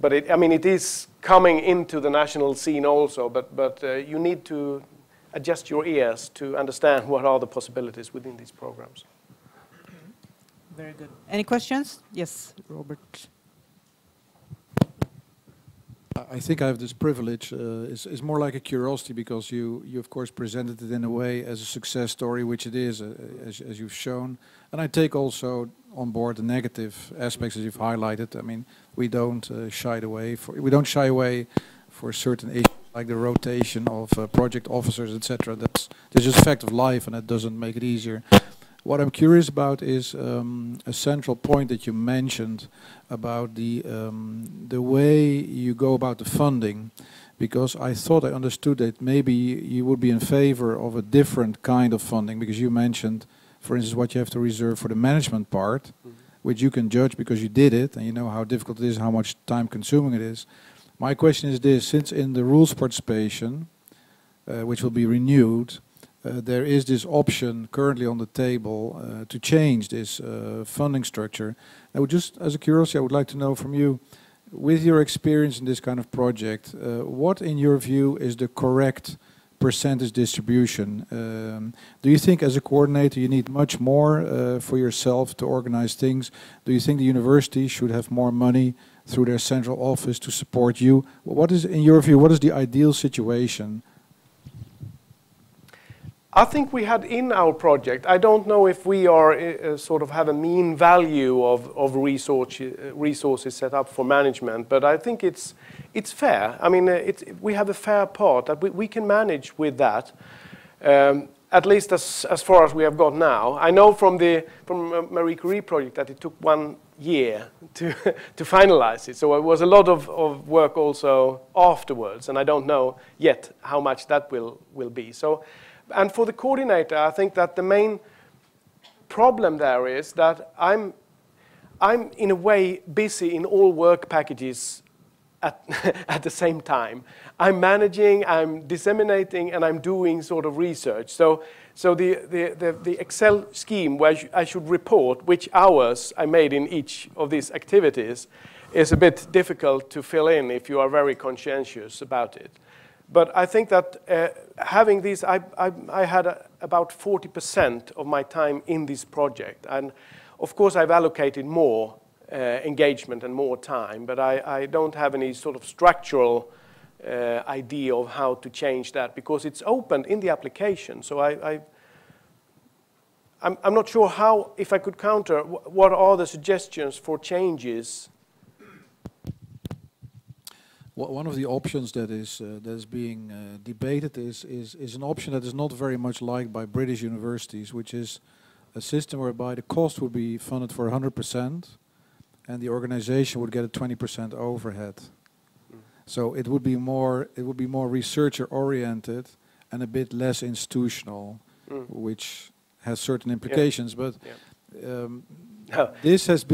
But it is coming into the national scene also, but you need to adjust your ears to understand what are the possibilities within these programs. Very good. Any questions? Yes, Robert. I think I have this privilege. It's more like a curiosity, because you of course presented it in a way as a success story, which it is, as you've shown. And I take also on board the negative aspects as you've highlighted. I mean, we don't shy away for certain issues like the rotation of project officers, etc. That's just a fact of life, and that doesn't make it easier. What I'm curious about is a central point that you mentioned about the way you go about the funding, because I thought I understood that maybe you would be in favor of a different kind of funding, because you mentioned, for instance, what you have to reserve for the management part, mm-hmm. which you can judge because you did it and you know how difficult it is, how much time consuming it is. My question is this: since in the rules participation, which will be renewed, there is this option currently on the table to change this funding structure. I would just, as a curiosity, I would like to know from you, with your experience in this kind of project, what in your view is the correct percentage distribution? Do you think as a coordinator you need much more for yourself to organize things? Do you think the university should have more money through their central office to support you? What is, in your view, what is the ideal situation? I think we had in our project, I don't know if we are sort of have a mean value of resources set up for management, but I think it's fair. I mean, we have a fair part that we can manage with that, at least as far as we have got now. I know from Marie Curie project that it took 1 year to finalize it, so it was a lot of work also afterwards, and I don't know yet how much that will be. So. And for the coordinator, I think that the main problem there is that I'm in a way busy in all work packages at the same time. I'm managing, I'm disseminating, and I'm doing sort of research. So the Excel scheme where I should report which hours I made in each of these activities is a bit difficult to fill in if you are very conscientious about it. But I think that having these, I had about 40% of my time in this project. And of course, I've allocated more engagement and more time, but I don't have any sort of structural idea of how to change that because it's open in the application. So I'm not sure how, if I could counter, what are the suggestions for changes? One of the options that is being debated is an option that is not very much liked by British universities, which is a system whereby the cost would be funded for 100% and the organization would get a 20% overhead. So it would be more researcher oriented and a bit less institutional, which has certain implications. But this has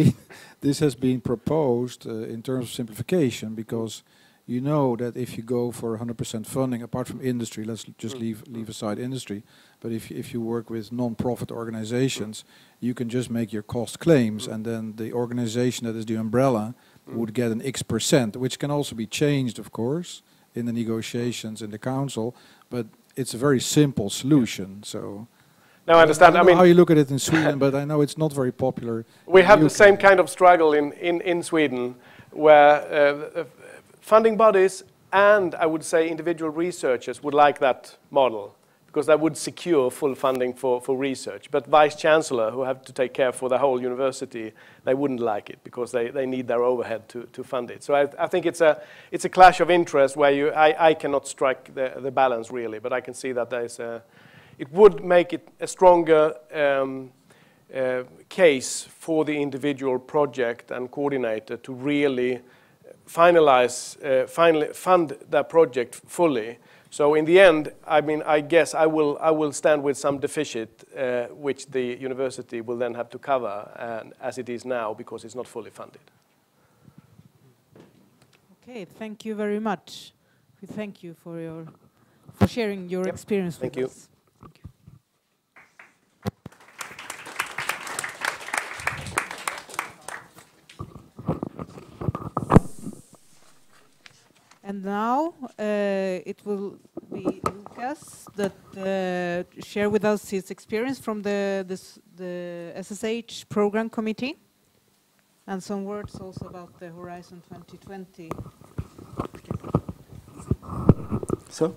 been proposed in terms of simplification because you know that if you go for 100% funding, apart from industry, let's just leave aside industry, but if you work with non-profit organizations, you can just make your cost claims, and then the organization that is the umbrella would get an X%, which can also be changed, of course, in the negotiations in the council, but it's a very simple solution. So. Now I understand. I don't know how you look at it in Sweden, but I know it's not very popular. We have the same kind of struggle in Sweden, where funding bodies and I would say individual researchers would like that model because that would secure full funding for research. But vice chancellor, who have to take care for the whole university, they wouldn't like it because they need their overhead to fund it. So I think it's a clash of interest where I cannot strike the balance really, but I can see that there's it would make it a stronger case for the individual project and coordinator to really finally fund that project fully. So in the end, I mean, I guess I will stand with some deficit, which the university will then have to cover, as it is now, because it's not fully funded. Okay, thank you very much. We thank you for sharing your experience with us. Thank you. And now it will be Lucas that share with us his experience from the SSH program committee and some words also about the Horizon 2020. So?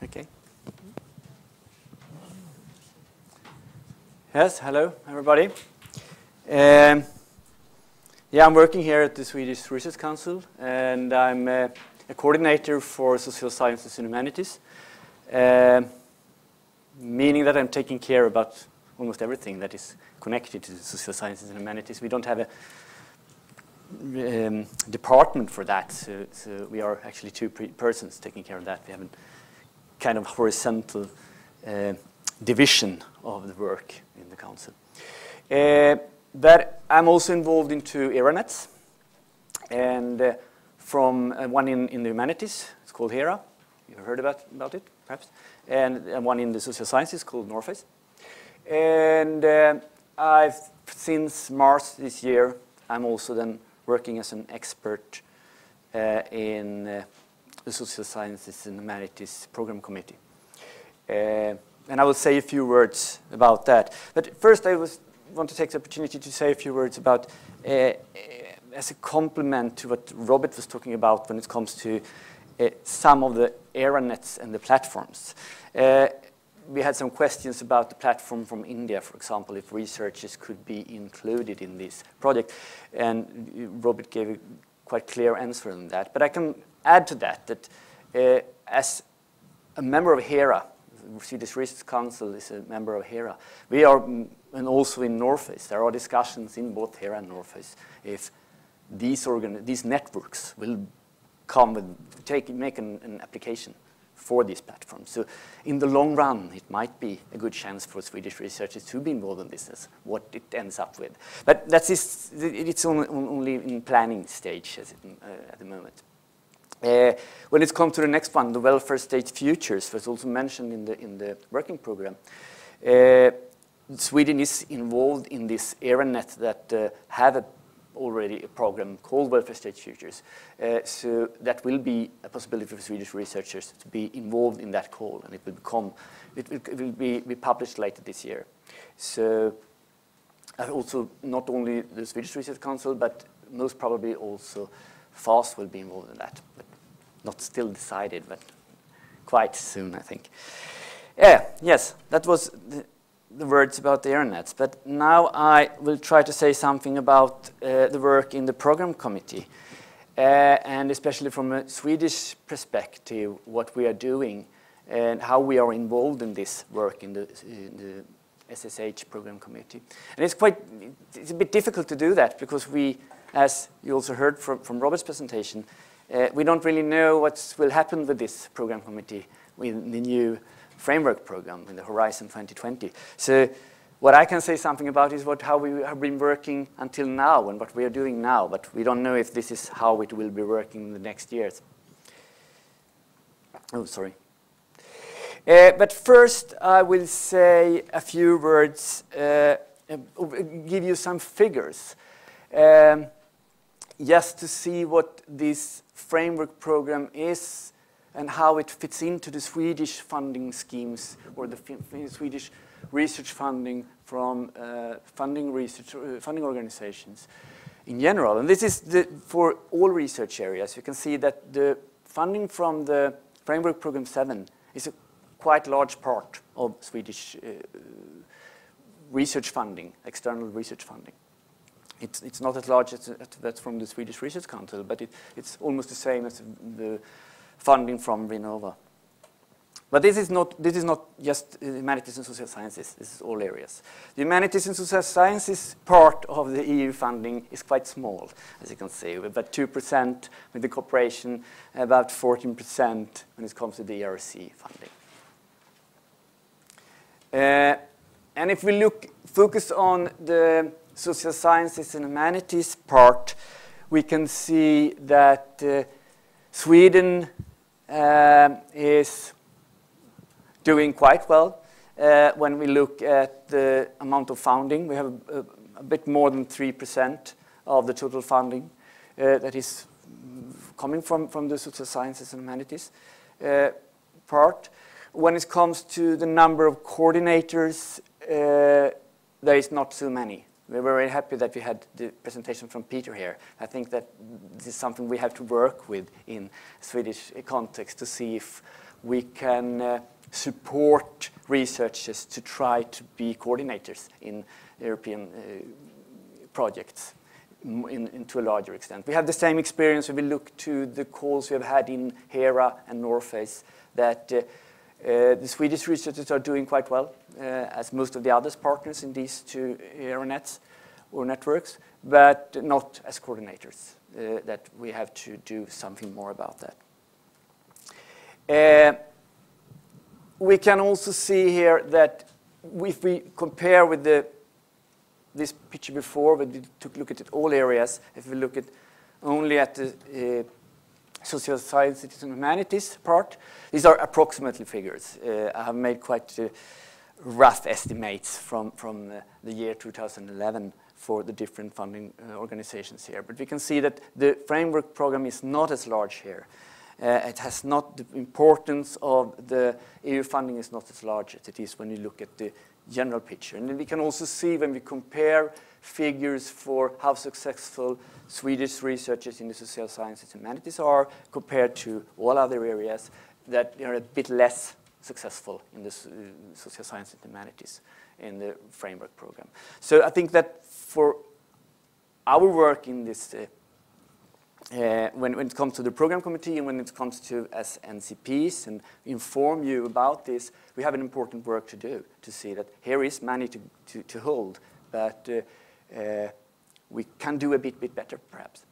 Okay. Yes, hello everybody. Yeah, I'm working here at the Swedish Research Council, and I'm a coordinator for Social Sciences and Humanities, meaning that I'm taking care about almost everything that is connected to Social Sciences and Humanities. We don't have a department for that, so we are actually two persons taking care of that. We have a kind of horizontal division of the work in the council. But I'm also involved into ERANETS, and from one in the humanities, it's called HERA. You've heard about it, perhaps. And one in the social sciences called Norface. And I've, since March this year, I'm also then working as an expert in the Social Sciences and Humanities Program Committee. And I will say a few words about that. But first I want to take the opportunity to say a few words about, as a complement to what Robert was talking about when it comes to some of the ERA-nets and the platforms. We had some questions about the platform from India, for example, if researchers could be included in this project. And Robert gave a quite clear answer on that. But I can add to that as a member of HERA, Swedish Research Council is a member of HERA. We are, and also in Norface, there are discussions in both HERA and Norface if these networks will come with, make an application for these platforms. So in the long run, it might be a good chance for Swedish researchers to be involved in this, as what it ends up with. But it's only in planning stage at the moment. When it comes to the next one, the welfare state futures, was also mentioned in the working program. Sweden is involved in this ERA-net that have already a program called Welfare State Futures. So that will be a possibility for Swedish researchers to be involved in that call, and it will be published later this year. So also not only the Swedish Research Council, but most probably also FAS will be involved in that. But not still decided, but quite soon, I think. Yes, that was the words about the ERA-nets. But now I will try to say something about the work in the program committee, and especially from a Swedish perspective, what we are doing and how we are involved in this work in the SSH program committee. And it's a bit difficult to do that because we, as you also heard from Robert's presentation, we don't really know what will happen with this program committee with the new framework program in the Horizon 2020. So what I can say something about is how we have been working until now and what we are doing now, but we don't know if this is how it will be working in the next years. Oh, sorry. But first I will say a few words, give you some figures, just to see what this framework program is and how it fits into the Swedish funding schemes or the Swedish research funding from funding organizations in general. And this is for all research areas. You can see that the funding from the Framework Program 7 is a quite large part of Swedish research funding, external research funding. It's not as large as that's from the Swedish Research Council, but it's almost the same as the funding from VINNOVA. But this is not just humanities and social sciences, this is all areas. The humanities and social sciences part of the EU funding is quite small, as you can see, about 2% with the cooperation, about 14% when it comes to the ERC funding. And if we focus on the social sciences and humanities part, we can see that Sweden is doing quite well. When we look at the amount of funding, we have a bit more than 3% of the total funding that is coming from the social sciences and humanities part. When it comes to the number of coordinators, there is not so many. We're very happy that we had the presentation from Peter here. I think that this is something we have to work with in Swedish context to see if we can support researchers to try to be coordinators in European projects to a larger extent. We have the same experience when we look to the calls we have had in HERA and Norface that the Swedish researchers are doing quite well, as most of the other partners in these two ERA-nets or networks, but not as coordinators, that we have to do something more about that. We can also see here that if we compare with this picture before, when we took a look at all areas, if we look at only at the social sciences and humanities part, these are approximately figures. I have made quite rough estimates from the year 2011 for the different funding organizations here. But we can see that the framework program is not as large here. It has not the importance of the EU funding is not as large as it is when you look at the general picture. And then we can also see when we compare figures for how successful Swedish researchers in the social sciences and humanities are compared to all other areas, that they are a bit less successful in the social sciences and humanities in the framework program. So I think that for our work in this, when it comes to the program committee and when it comes to as NCPs and inform you about this, we have an important work to do to see that here is money to hold, but we can do a bit better perhaps.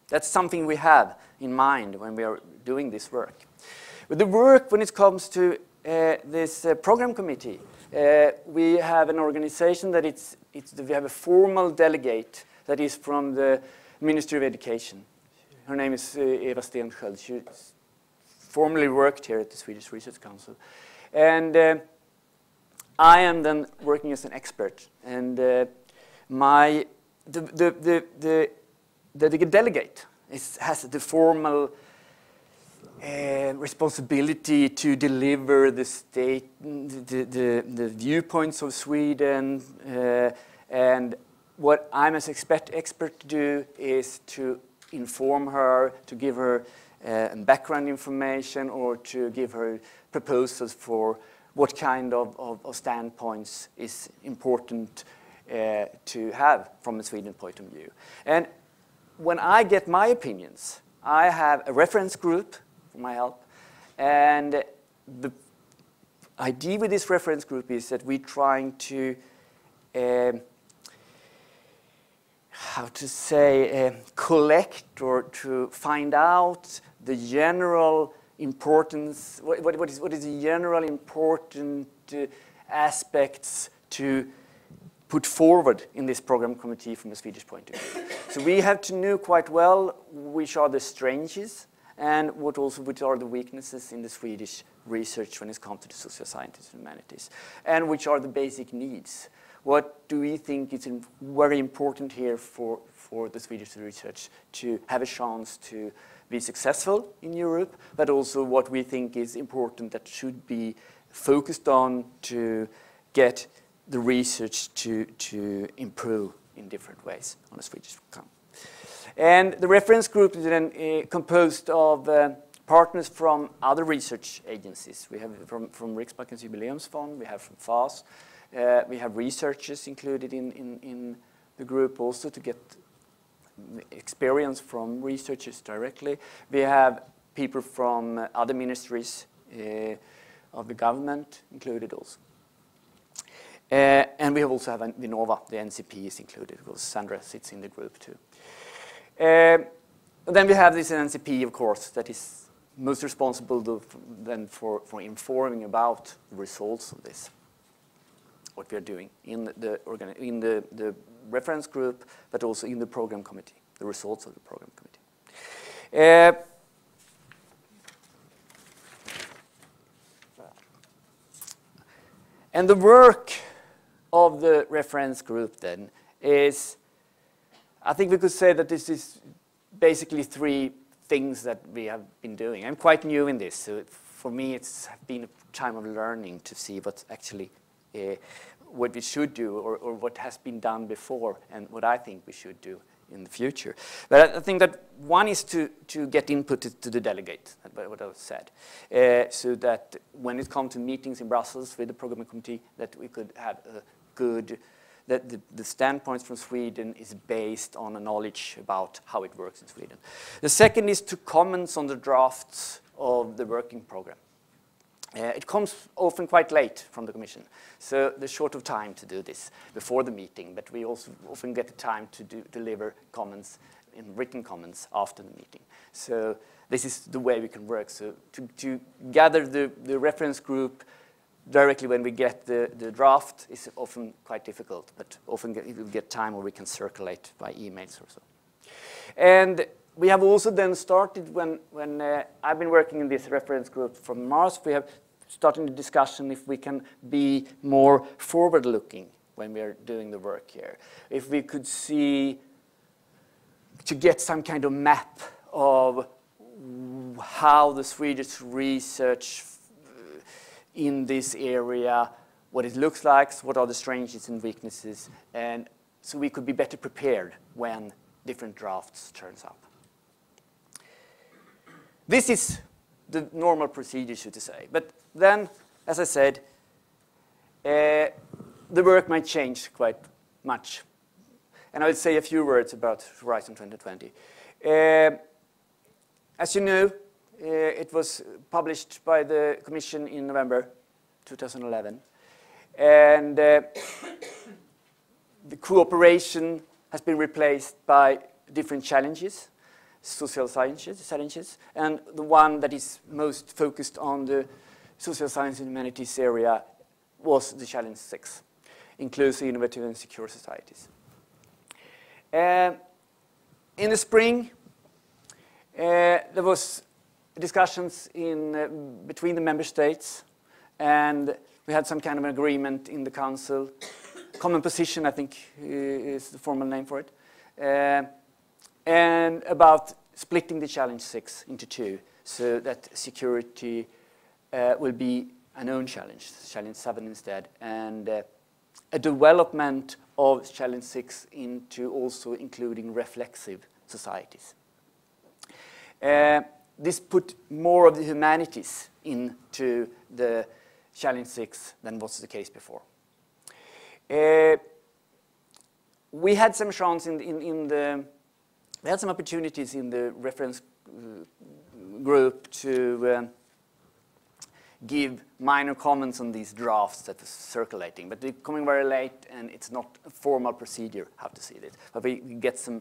That's something we have in mind when we are doing this work. With the work when it comes to this program committee, we have an organization that we have a formal delegate that is from the Ministry of Education. Her name is Eva Stensköld. She formerly worked here at the Swedish Research Council. And I am then working as an expert. And the delegate has the formal responsibility to deliver the viewpoints of Sweden, and what I'm as expert to do is to inform her, to give her background information, or to give her proposals for what kind of standpoints is important to have from a Sweden point of view. And when I get my opinions, I have a reference group for my help, and the idea with this reference group is that we're trying to collect or to find out the general importance, what is the general important aspects to put forward in this program committee from a Swedish point of view. So we have to know quite well which are the strengths and which are the weaknesses in the Swedish research when it comes to the social sciences and humanities, and which are the basic needs. What do we think is very important here for the Swedish research to have a chance to be successful in Europe, but also what we think is important that should be focused on to get the research to improve in different ways on a Swedish account. And the reference group is then composed of partners from other research agencies. We have from Riksbankens Jubileumsfond, we have from FAS, we have researchers included in the group also to get experience from researchers directly. We have people from other ministries of the government included also. And we also have VINNOVA, the NCP is included, because Sandra sits in the group too. Then we have this NCP, of course, that is most responsible then for informing about the results of this, what we are doing in the reference group, but also in the program committee, the results of the program committee. And the work of the reference group then is, I think we could say that this is basically three things that we have been doing. I'm quite new in this, so for me it's been a time of learning to see what's actually what we should do or what has been done before and what I think we should do in the future. But I think that one is to get input to the delegate, what I said, so that when it comes to meetings in Brussels with the program committee, that we could have a good, that the standpoints from Sweden is based on a knowledge about how it works in Sweden. The second is to comment on the drafts of the working program. It comes often quite late from the Commission, so there's short of time to do this before the meeting, but we also often get the time to deliver comments, in written comments, after the meeting. So this is the way we can work. So to gather the reference group directly when we get the draft is often quite difficult, but often it will get time where we can circulate by emails or so. And we have also then started when I've been working in this reference group from Mars. We have starting the discussion if we can be more forward-looking when we are doing the work here. If we could see, to get some kind of map of how the Swedish research in this area, what it looks like, what are the strengths and weaknesses, and so we could be better prepared when different drafts turns up. This is the normal procedure, so to say. But then, as I said, the work might change quite much. And I would say a few words about Horizon 2020. As you know, it was published by the Commission in November 2011. And the cooperation has been replaced by different challenges, social sciences challenges, and the one that is most focused on the social science and humanities area was the challenge 6, inclusive, innovative, and secure societies. In the spring, there was discussions between the member states, and we had some kind of an agreement in the council. Common position, I think, is the formal name for it. And about splitting the challenge 6 into 2, so that security will be an own challenge 7 instead, and a development of challenge 6 into also including reflexive societies. This put more of the humanities into the challenge 6 than was the case before. We had some chance we had some opportunities in the reference group to give minor comments on these drafts that was circulating, but they're coming very late, and it's not a formal procedure how to see this. But we get some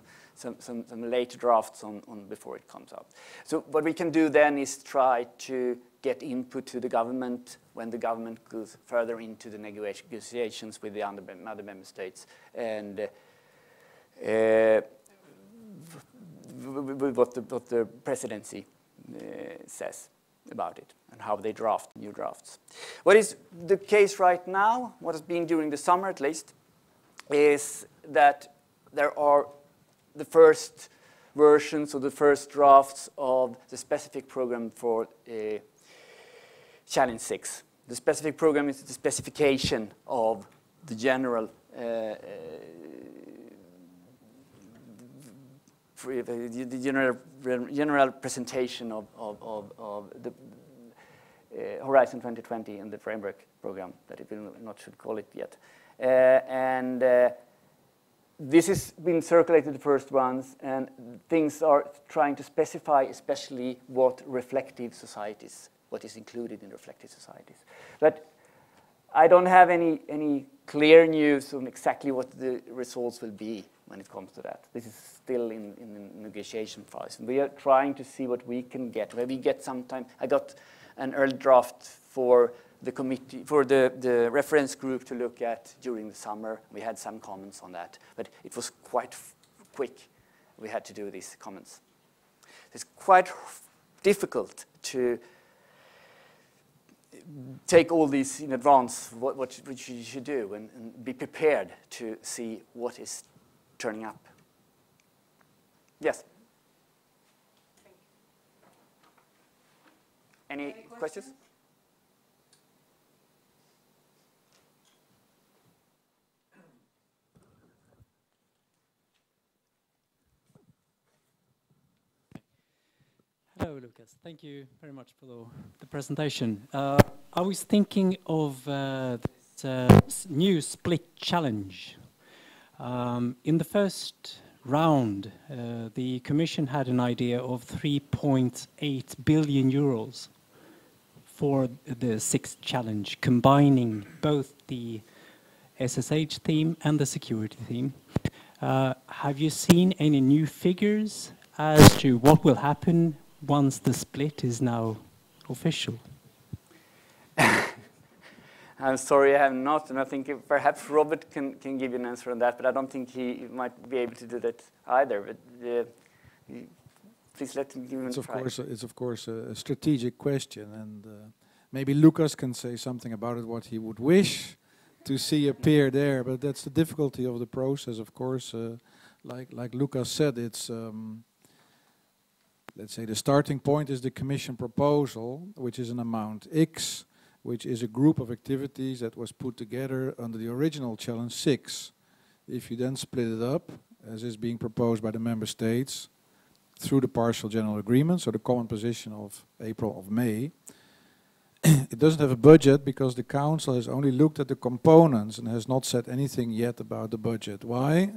late drafts on before it comes out. So what we can do then is try to get input to the government when the government goes further into the negotiations with the other member states, and what the presidency says about it and how they draft new drafts. What is the case right now, what has been during the summer at least, is that there are the first versions or the first drafts of the specific program for Challenge 6. The specific program is the specification of the general general presentation of the Horizon 2020 and the framework program that it will not should call it yet. This has been circulated, the first ones, and things are trying to specify especially what reflective societies, what is included in reflective societies. But I don't have any clear news on exactly what the results will be when it comes to that. This is still in the negotiation phase. We are trying to see what we can get. Maybe get some time. I got an early draft for the committee, for the reference group to look at during the summer. We had some comments on that, but it was quite quick. We had to do these comments. It's quite difficult to take all these in advance, what you should do, and be prepared to see what is turning up. Yes? Any questions? Hello, Lucas. Thank you very much for the presentation. I was thinking of this new split challenge. In the first round, the Commission had an idea of 3.8 billion euros for the sixth challenge, combining both the SSH theme and the security theme. Have you seen any new figures as to what will happen once the split is now official? I'm sorry, I have not, and I think perhaps Robert can give you an answer on that, but I don't think he might be able to do that either. But please let him give him a try. It's of course a strategic question, and Maybe Lucas can say something about it, what he would wish to see appear there, but that's the difficulty of the process, of course. Like Lucas said, it's, let's say the starting point is the Commission proposal, which is an amount X, which is a group of activities that was put together under the original Challenge 6. If you then split it up, as is being proposed by the member states, through the partial general agreement, so the common position of May, it doesn't have a budget because the Council has only looked at the components and has not said anything yet about the budget. Why?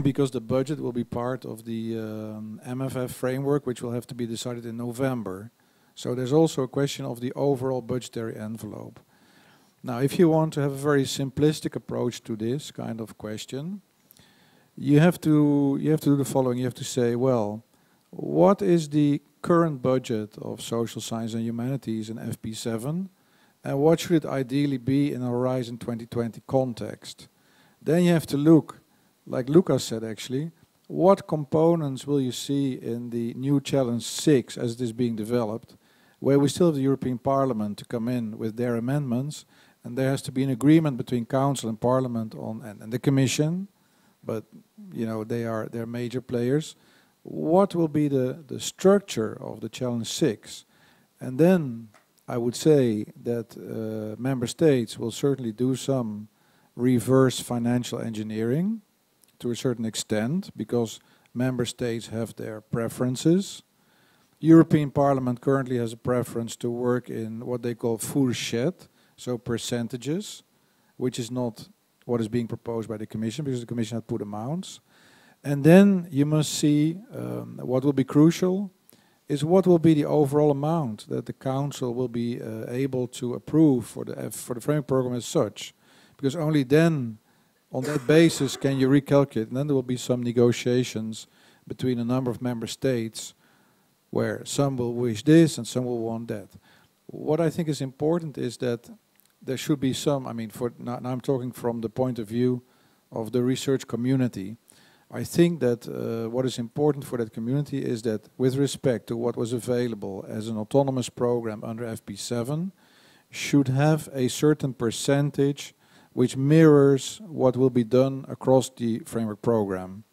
Because the budget will be part of the MFF framework, which will have to be decided in November. So there's also a question of the overall budgetary envelope. Now, if you want to have a very simplistic approach to this kind of question, you have to do the following. You have to say, well, what is the current budget of social science and humanities in FP7, and what should it ideally be in a Horizon 2020 context? Then you have to look, like Lucas said actually, what components will you see in the new Challenge 6 as it is being developed, where we still have the European Parliament to come in with their amendments, and there has to be an agreement between Council and Parliament on and the Commission, but you know they're major players. What will be the structure of the Challenge 6? And then I would say that member states will certainly do some reverse financial engineering to a certain extent, because member states have their preferences. European Parliament currently has a preference to work in what they call fourchette, so percentages, which is not what is being proposed by the Commission, because the Commission had put amounts. And then you must see what will be crucial is what will be the overall amount that the Council will be able to approve for the framework program as such, because only then, on that basis, can you recalculate. And then there will be some negotiations between a number of member states, where some will wish this and some will want that. What I think is important is that there should be some. I mean, now I'm talking from the point of view of the research community. I think that what is important for that community is that with respect to what was available as an autonomous program under FP7, should have a certain percentage which mirrors what will be done across the framework program.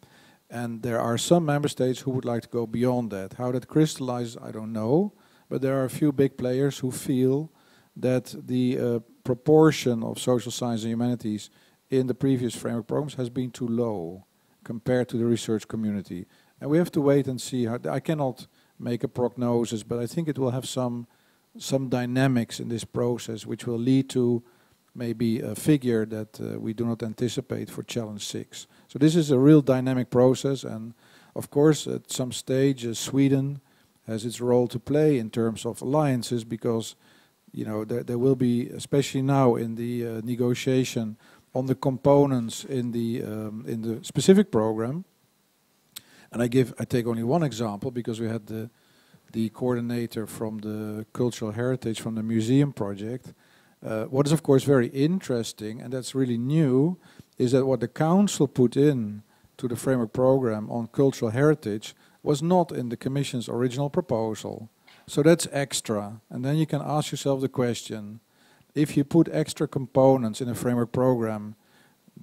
And there are some member states who would like to go beyond that. How that crystallizes, I don't know, but there are a few big players who feel that the proportion of social science and humanities in the previous framework programs has been too low compared to the research community. And we have to wait and see. I cannot make a prognosis, but I think it will have some dynamics in this process which will lead to maybe a figure that we do not anticipate for Challenge 6. So this is a real dynamic process, and of course at some stage Sweden has its role to play in terms of alliances, because you know there will be, especially now in the negotiation on the components in the specific program. And I take only one example, because we had the coordinator from the cultural heritage from the museum project. What is of course very interesting, and that's really new, is that what the Council put in to the framework program on cultural heritage was not in the Commission's original proposal. So that's extra. And then you can ask yourself the question, if you put extra components in a framework program,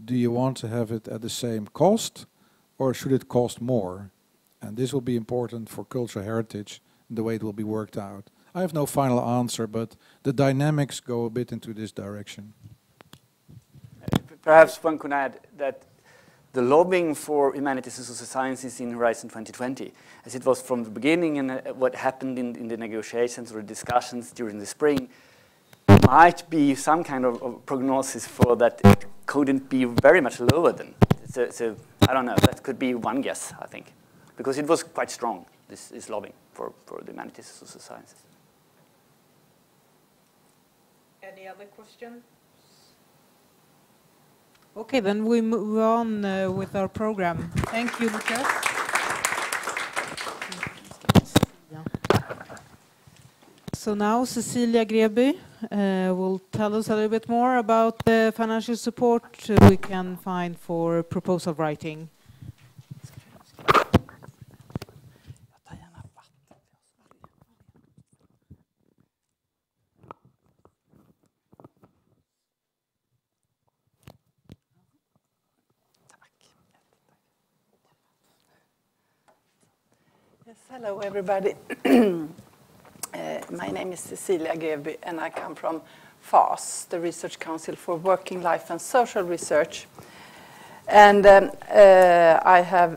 do you want to have it at the same cost, or should it cost more? And this will be important for cultural heritage, the way it will be worked out. I have no final answer, but the dynamics go a bit into this direction. Perhaps one could add that the lobbying for humanities and social sciences in Horizon 2020, as it was from the beginning and what happened in the negotiations or discussions during the spring, might be some kind of prognosis for that it couldn't be very much lower than. So I don't know, that could be one guess, I think, because it was quite strong, this lobbying for the humanities and social sciences. Any other questions? Okay, then we move on with our program. Thank you, Lucas. So now Cecilia Greby will tell us a little bit more about the financial support we can find for proposal writing. Yes, hello everybody. My name is Cecilia Grevby and I come from FAS, the Research Council for Working Life and Social Research. And I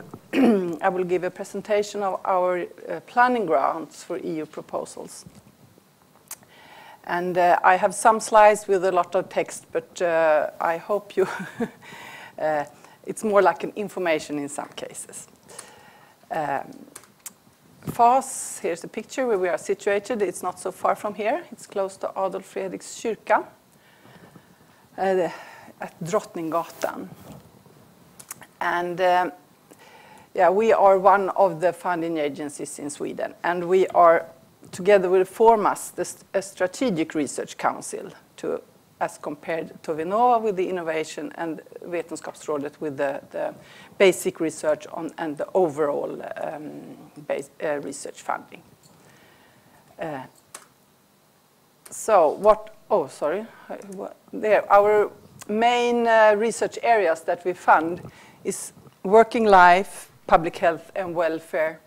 will give a presentation of our planning grounds for EU proposals. And I have some slides with a lot of text, but I hope you, it's more like an information in some cases. FAS, here's a picture where we are situated. It's not so far from here. It's close to Adolf Fredriks kyrka at Drottninggatan. And yeah, we are one of the funding agencies in Sweden. And we are, together with Formas, a strategic research council as compared to VINNOVA with the innovation and Vetenskapsrådet with the basic research and the overall research funding. Our main research areas that we fund is working life, public health and welfare,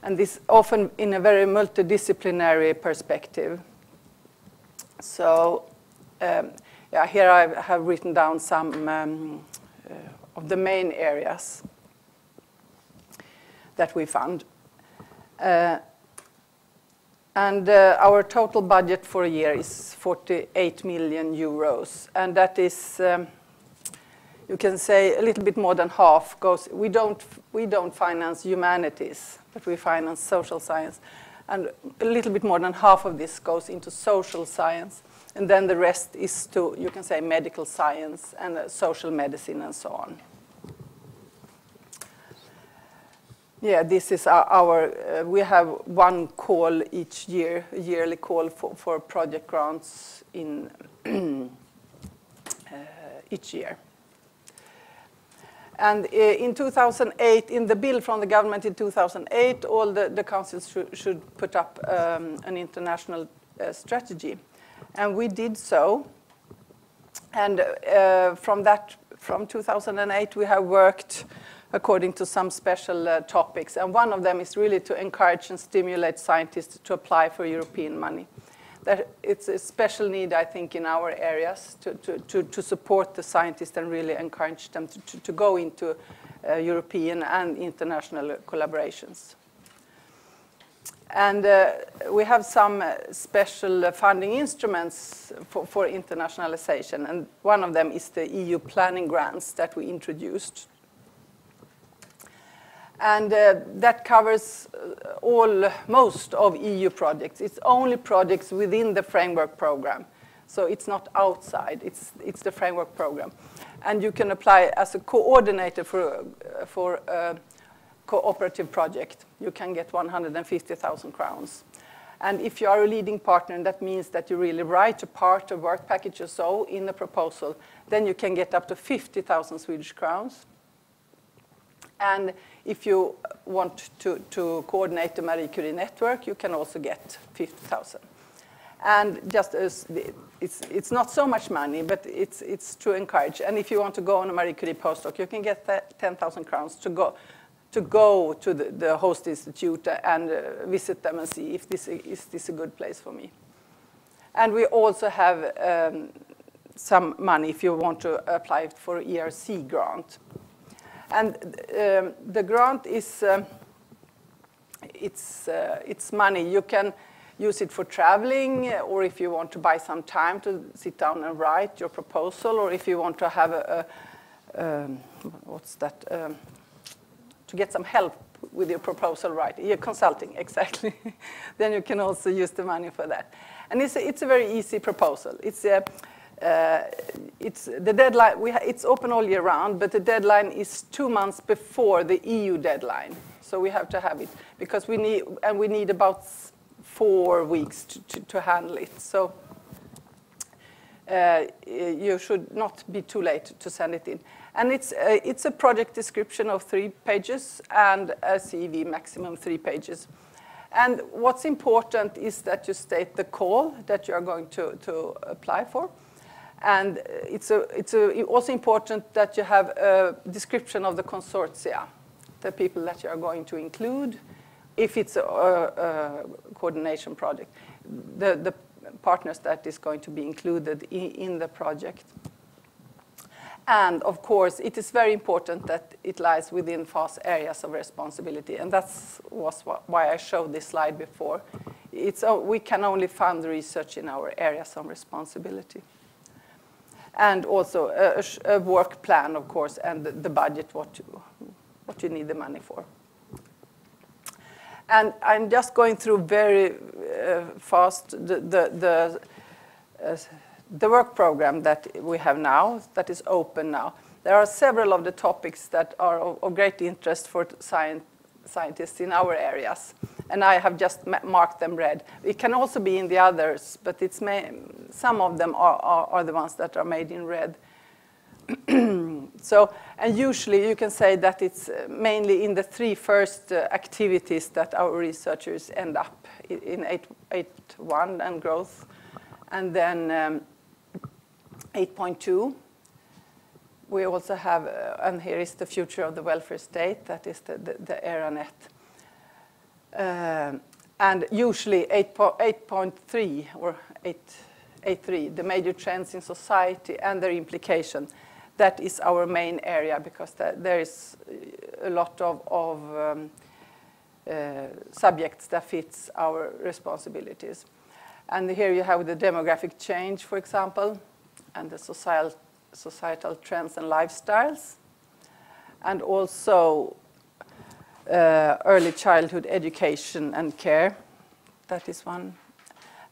and this often in a very multidisciplinary perspective. So yeah, here I have written down some of the main areas that we fund. And our total budget for a year is 48 million euros. And that is, you can say, a little bit more than half goes. We don't finance humanities, but we finance social science. And a little bit more than half of this goes into social science. And then the rest is to, you can say, medical science and social medicine and so on. Yeah, this is we have one call each year, a yearly call for project grants in each year. And in 2008, in the bill from the government in 2008, all the councils should put up an international strategy. And we did so. And from 2008, we have worked according to some special topics. And one of them is really to encourage and stimulate scientists to apply for European money. That it's a special need, I think, in our areas to support the scientists and really encourage them to go into European and international collaborations. And we have some special funding instruments for internationalization. And one of them is the EU planning grants that we introduced. And that covers most of EU projects. It's only projects within the framework program. So it's not outside, it's the framework program. And you can apply as a coordinator for a cooperative project. You can get 150,000 crowns. And if you are a leading partner, that means that you really write a part, a work package or so in the proposal, then you can get up to 50,000 Swedish crowns. And if you want to coordinate the Marie Curie network, you can also get 50,000. And just as it's not so much money, but it's to encourage. And if you want to go on a Marie Curie postdoc, you can get 10,000 crowns to go to the host institute and visit them and see if is this a good place for me. And we also have some money if you want to apply for an ERC grant. And the grant is it's money. You can use it for traveling, or if you want to buy some time to sit down and write your proposal, or if you want to have to get some help with your proposal writing, your consulting, exactly. Then you can also use the money for that. And it's a very easy proposal. It's the deadline. It's open all year round, but the deadline is 2 months before the EU deadline. So we have to have it because we need about 4 weeks to handle it. So you should not be too late to send it in. And it's a project description of 3 pages and a CV, maximum 3 pages. And what's important is that you state the call that you are going to apply for. And it's also important that you have a description of the consortia, the people that you are going to include, if it's a coordination project, the partners that is going to be included in the project. And of course, it is very important that it lies within FAS areas of responsibility, and that's why I showed this slide before. We can only fund research in our areas of responsibility. And also a work plan, of course, and the budget, what you need the money for. And I'm just going through very fast the work program that we have now, that is open now. There are several of the topics that are of great interest for scientists in our areas, and I have just marked them red. It can also be in the others, but some of them are the ones that are made in red. So, and usually you can say that it's mainly in the 3 first activities that our researchers end up in 8.1 and growth, and then 8.2. We also have, and here is the future of the welfare state, that is the ERANET. And usually 8.3 or 8.3, the major trends in society and their implication. That is our main area, because there is a lot of subjects that fits our responsibilities. And here you have the demographic change, for example, and the societal trends and lifestyles, and also early childhood education and care. That is one.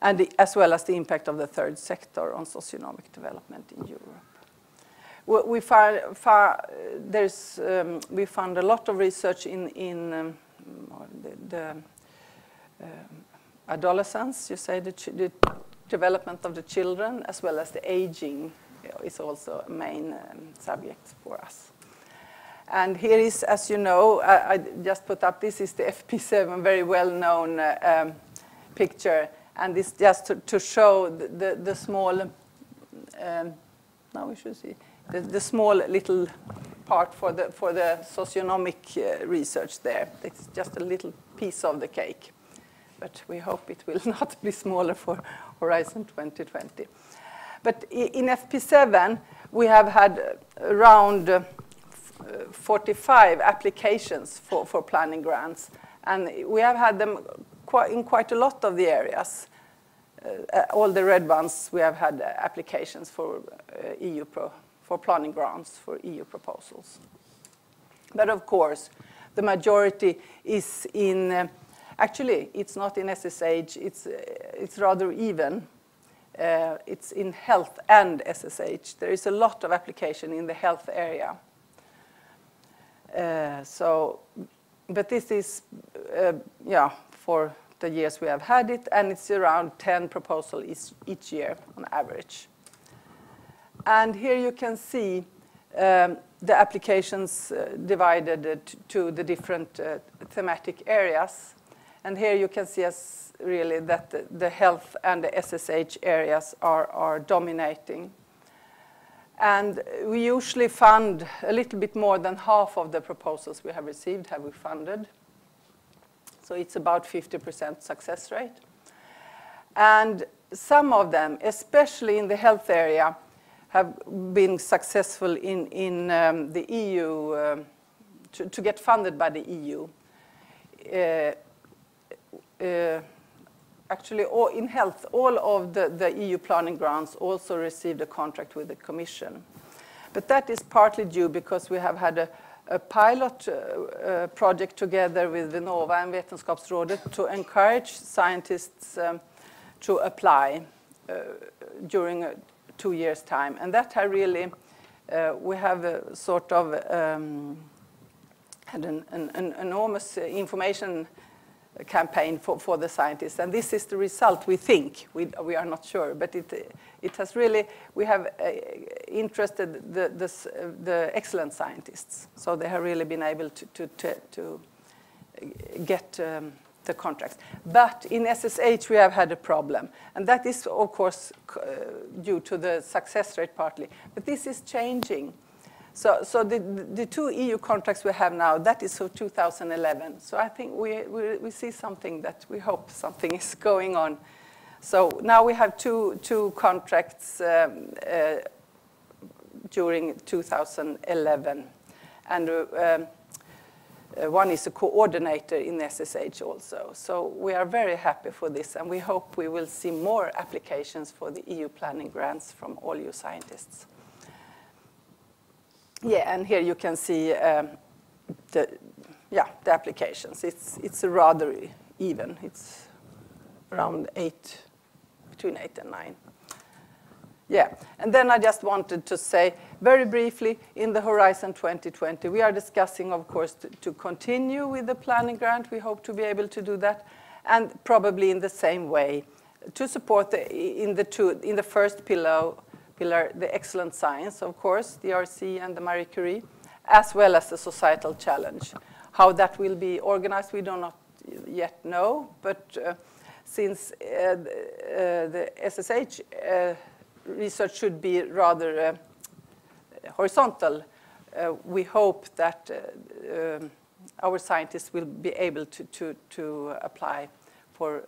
And as well as the impact of the third sector on socioeconomic development in Europe. We found a lot of research in the adolescence, you say, the development of the children, as well as the aging is also a main subject for us. And here is, as you know, I just put up, this is the FP7, very well-known picture, and this just to show the small, now we should see, the small little part for the socioeconomic research there. It's just a little piece of the cake. But we hope it will not be smaller for Horizon 2020. But in FP7, we have had around 45 applications for planning grants. And we have had them in quite a lot of the areas. All the red ones, we have had applications for for planning grants for EU proposals. But of course, the majority is in, actually, it's not in SSH, it's rather even. It's in health and SSH. There is a lot of application in the health area. But this is, for the years we have had it, and it's around 10 proposals each year on average. And here you can see the applications divided to the different thematic areas. And here you can see really that the health and the SSH areas are dominating. And we usually fund a little bit more than half of the proposals we have received have we funded. So it's about 50% success rate. And some of them, especially in the health area, have been successful in the EU, to get funded by the EU. Actually, in health, all of the EU planning grants also received a contract with the Commission. But that is partly due because we have had a pilot project together with VINNOVA and Vetenskapsrådet to encourage scientists to apply during 2 years' time. And that had really, we have a sort of had an enormous information campaign for the scientists. And this is the result, we think. We are not sure, but it has really, we have interested the excellent scientists. So they have really been able to get the contracts. But in SSH, we have had a problem. And that is, of course, due to the success rate partly. But this is changing. So the 2 EU contracts we have now, that is for 2011. So I think we see something that we hope something is going on. So now we have two contracts during 2011. And one is a coordinator in SSH also. So we are very happy for this, and we hope we will see more applications for the EU planning grants from all you scientists. Yeah, and here you can see the applications. It's rather even. It's around 8, between 8 and 9. Yeah, and then I just wanted to say very briefly, in the Horizon 2020, we are discussing, of course, to continue with the planning grant. We hope to be able to do that, and probably in the same way to support in the first pillar, the excellent science, of course, the RC and the Marie Curie, as well as the societal challenge. How that will be organized, we do not yet know, but since the SSH research should be rather horizontal, we hope that our scientists will be able to apply for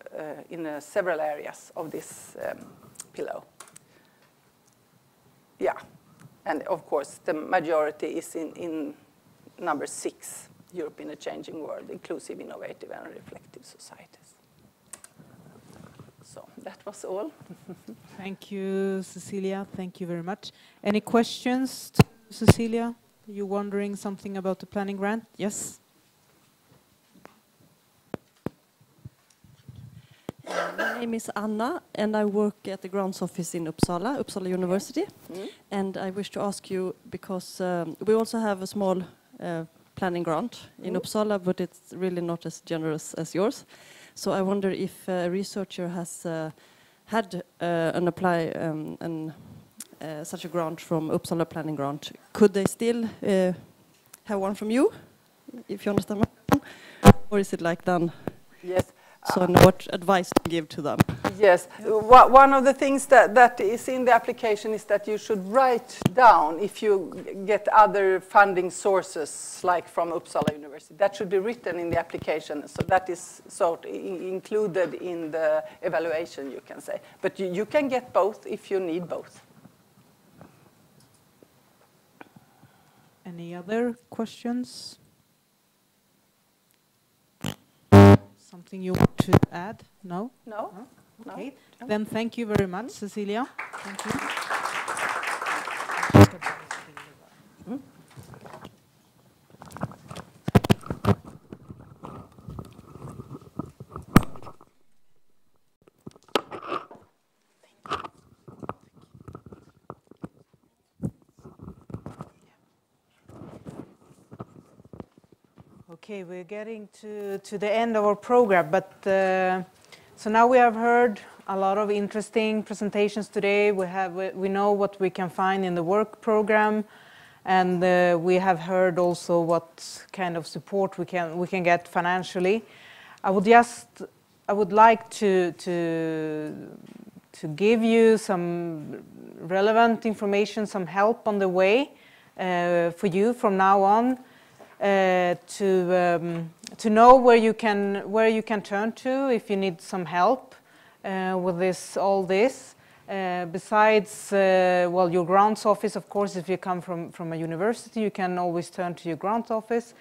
in several areas of this pillar. Yeah, and of course the majority is in number 6, Europe in a Changing World, Inclusive, Innovative and Reflective Societies. So that was all. Thank you, Cecilia. Thank you very much. Any questions to Cecilia? Are you wondering something about the planning grant? Yes? My name is Anna, and I work at the grants office in Uppsala University. Mm-hmm. And I wish to ask you, because we also have a small planning grant in Uppsala, but it's really not as generous as yours. So I wonder if a researcher has had such a grant from Uppsala planning grant. Could they still have one from you, if you understand my question? Or is it like done? Yes. So I know what advice to give to them. Yes, one of the things that is in the application is that you should write down if you get other funding sources, like from Uppsala University. That should be written in the application, so that is included in the evaluation, you can say. But you can get both if you need both. Any other questions? Something you want to add? No? No. Okay. No. Then thank you very much, Cecilia. Thank you. Okay, we're getting to the end of our program, but so now we have heard a lot of interesting presentations today. We know what we can find in the work program, and we have heard also what kind of support we can get financially. I would like to give you some relevant information, some help on the way for you from now on. To know where you can turn to if you need some help with all this. Besides, well, your grants office, of course, if you come from a university, you can always turn to your grants office.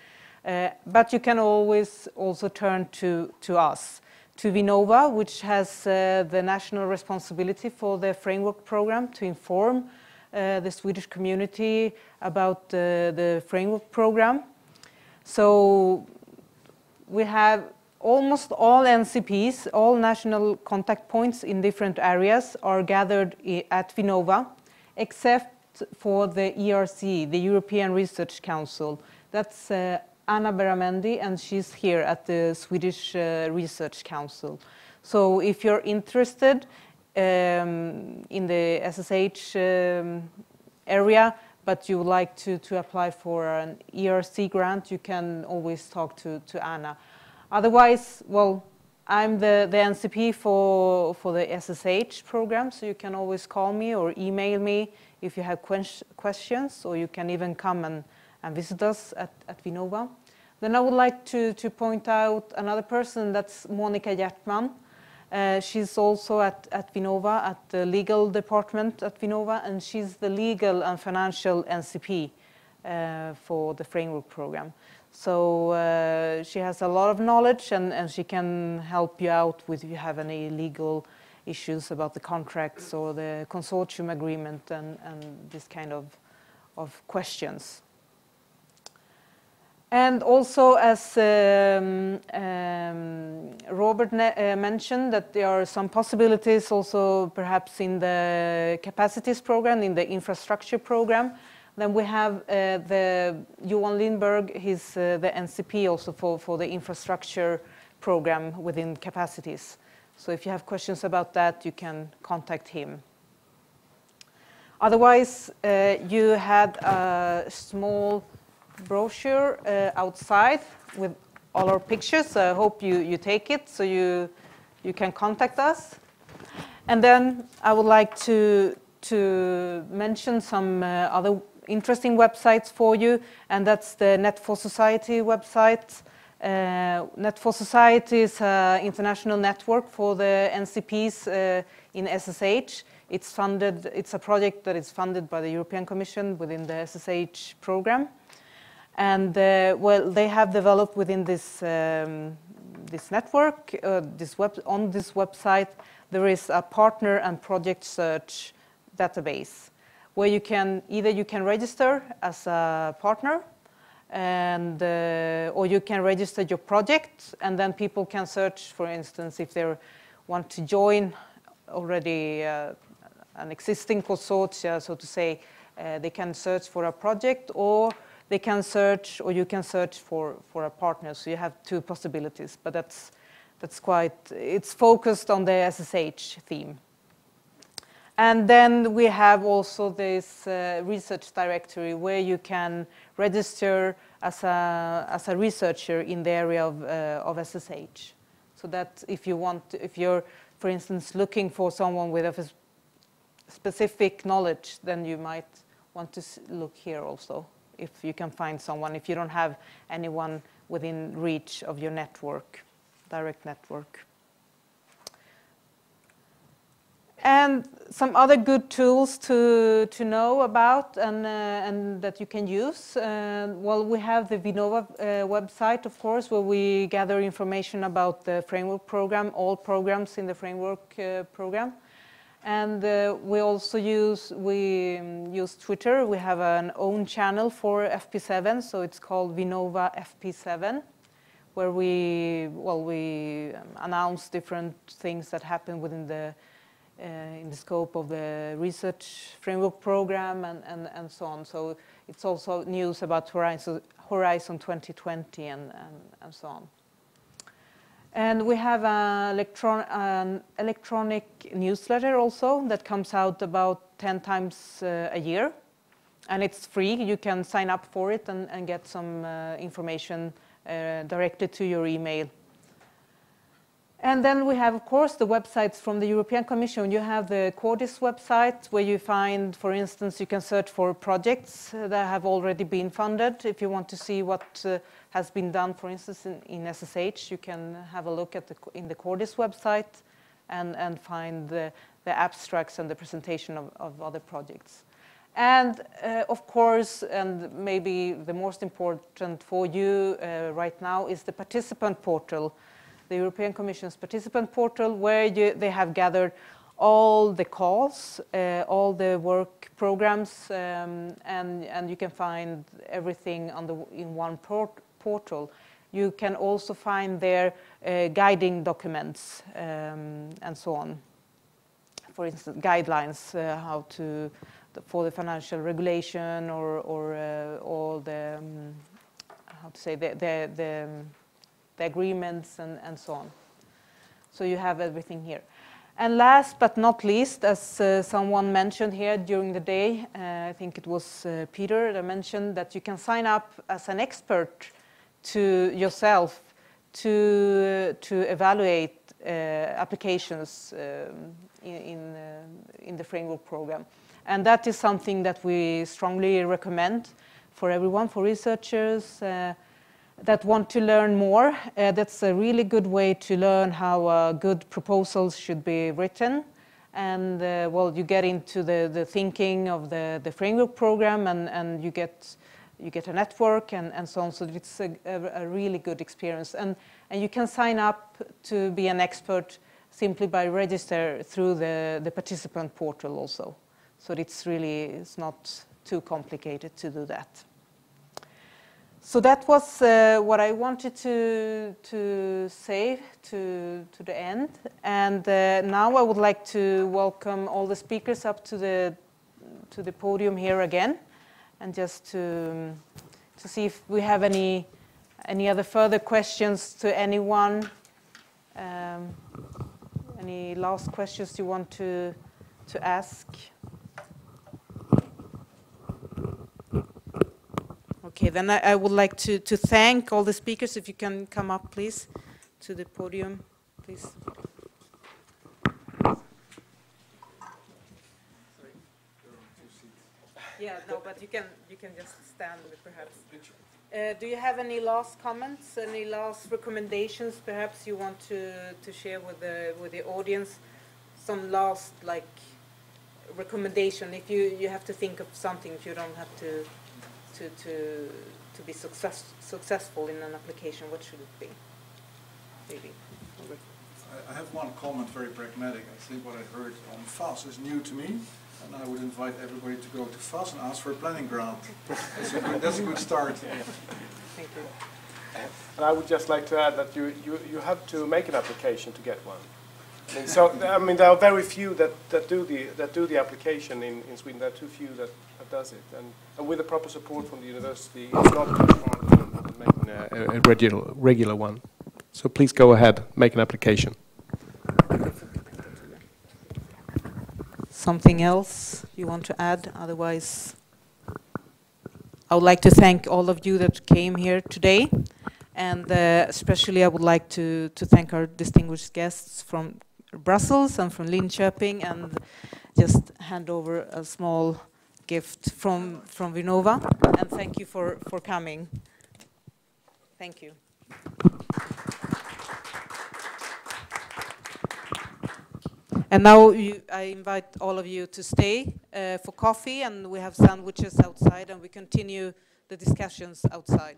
But you can always also turn to us, to VINNOVA, which has the national responsibility for the framework program to inform the Swedish community about the framework program. So we have almost all NCPs, all national contact points in different areas are gathered at VINNOVA, except for the ERC, the European Research Council. That's Anna Beramendi, and she's here at the Swedish Research Council. So if you're interested in the SSH area, but you would like to apply for an ERC grant, you can always talk to Anna. Otherwise, well, I'm the NCP for the SSH program, so you can always call me or email me if you have questions, or you can even come and visit us at VINNOVA. Then I would like to point out another person, that's Monica Hjertman. She's also at VINNOVA, at the legal department at VINNOVA, and she's the legal and financial NCP for the framework program. So she has a lot of knowledge, and she can help you out with if you have any legal issues about the contracts or the consortium agreement and this kind of questions. And also, as Robert mentioned, that there are some possibilities also perhaps in the capacities program, in the infrastructure program. Then we have the Johan Lindberg, he's the NCP also for the infrastructure program within capacities. So if you have questions about that, you can contact him. Otherwise, you had a small brochure outside with all our pictures. I hope you take it so you can contact us. And then I would like to mention some other interesting websites for you, and that's the Net for Society website. Net for Society is an international network for the NCPs in SSH. It's a project that is funded by the European Commission within the SSH program. And well, they have developed within this this network, on this website, there is a partner and project search database where you can register as a partner, and or you can register your project, and then people can search, for instance, if they want to join already an existing consortia, so to say, they can search for a project, or they can search, or you can search for a partner. So you have two possibilities, but that's quite, it's focused on the SSH theme. And then we have also this research directory where you can register as a researcher in the area of SSH. So that if you're, for instance, looking for someone with a specific knowledge, then you might want to look here also, if you can find someone, if you don't have anyone within reach of your network, direct network. And some other good tools to know about and that you can use. Well, we have the VINNOVA website, of course, where we gather information about the framework program, all programs in the framework program. And we also use Twitter. We have an own channel for FP7, so it's called VINNOVA FP7, where we announce different things that happen within in the scope of the research framework program and so on. So it's also news about Horizon 2020 and so on. And we have an electronic newsletter also that comes out about 10 times a year. And it's free. You can sign up for it and get some information directly to your email. And then we have, of course, the websites from the European Commission. You have the Cordis website, where you find, for instance, you can search for projects that have already been funded. If you want to see what has been done, for instance, in SSH, you can have a look at in the Cordis website and find the abstracts and the presentation of other projects. And of course, and maybe the most important for you right now, is the participant portal, the European Commission's participant portal, where they have gathered all the calls, all the work programs, and you can find everything in one portal. You can also find their guiding documents and so on. For instance, guidelines how to for the financial regulation or all the how to say the agreements and so on. So you have everything here. And last but not least, as someone mentioned here during the day, I think it was Peter that mentioned that you can sign up as an expert to yourself to evaluate applications in the framework program. And that is something that we strongly recommend for everyone, for researchers that want to learn more. That's a really good way to learn how good proposals should be written. And well, you get into the thinking of the framework program, and you get a network and so on. So it's a really good experience. And you can sign up to be an expert simply by register through the participant portal also. So it's not too complicated to do that. So that was what I wanted to say to the end. And now I would like to welcome all the speakers up to the podium here again, and just to see if we have any other further questions to anyone. Any last questions you want to ask? Okay, then I would like to thank all the speakers. If you can come up, please, to the podium, please. Yeah, no, but you can just stand, perhaps. Do you have any last comments, any last recommendations, perhaps you want to share with the audience? Some last recommendation, if you have to think of something, if you don't have to be successful in an application, what should it be? Maybe. I have one comment, very pragmatic. I think what I heard on FAS is new to me, and I would invite everybody to go to FAS and ask for a planning grant. That's a good start. Thank you. And I would just like to add that you have to make an application to get one. I mean, there are very few that do the application in Sweden. There are too few that does it, and with the proper support from the university, it's not much harder than making a regular one. So please go ahead, make an application. Something else you want to add? Otherwise, I would like to thank all of you that came here today, and especially I would like to thank our distinguished guests from Brussels and from Linköping, and just hand over a small gift from VINNOVA, and thank you for coming. Thank you. And now I invite all of you to stay for coffee, and we have sandwiches outside, and we continue the discussions outside.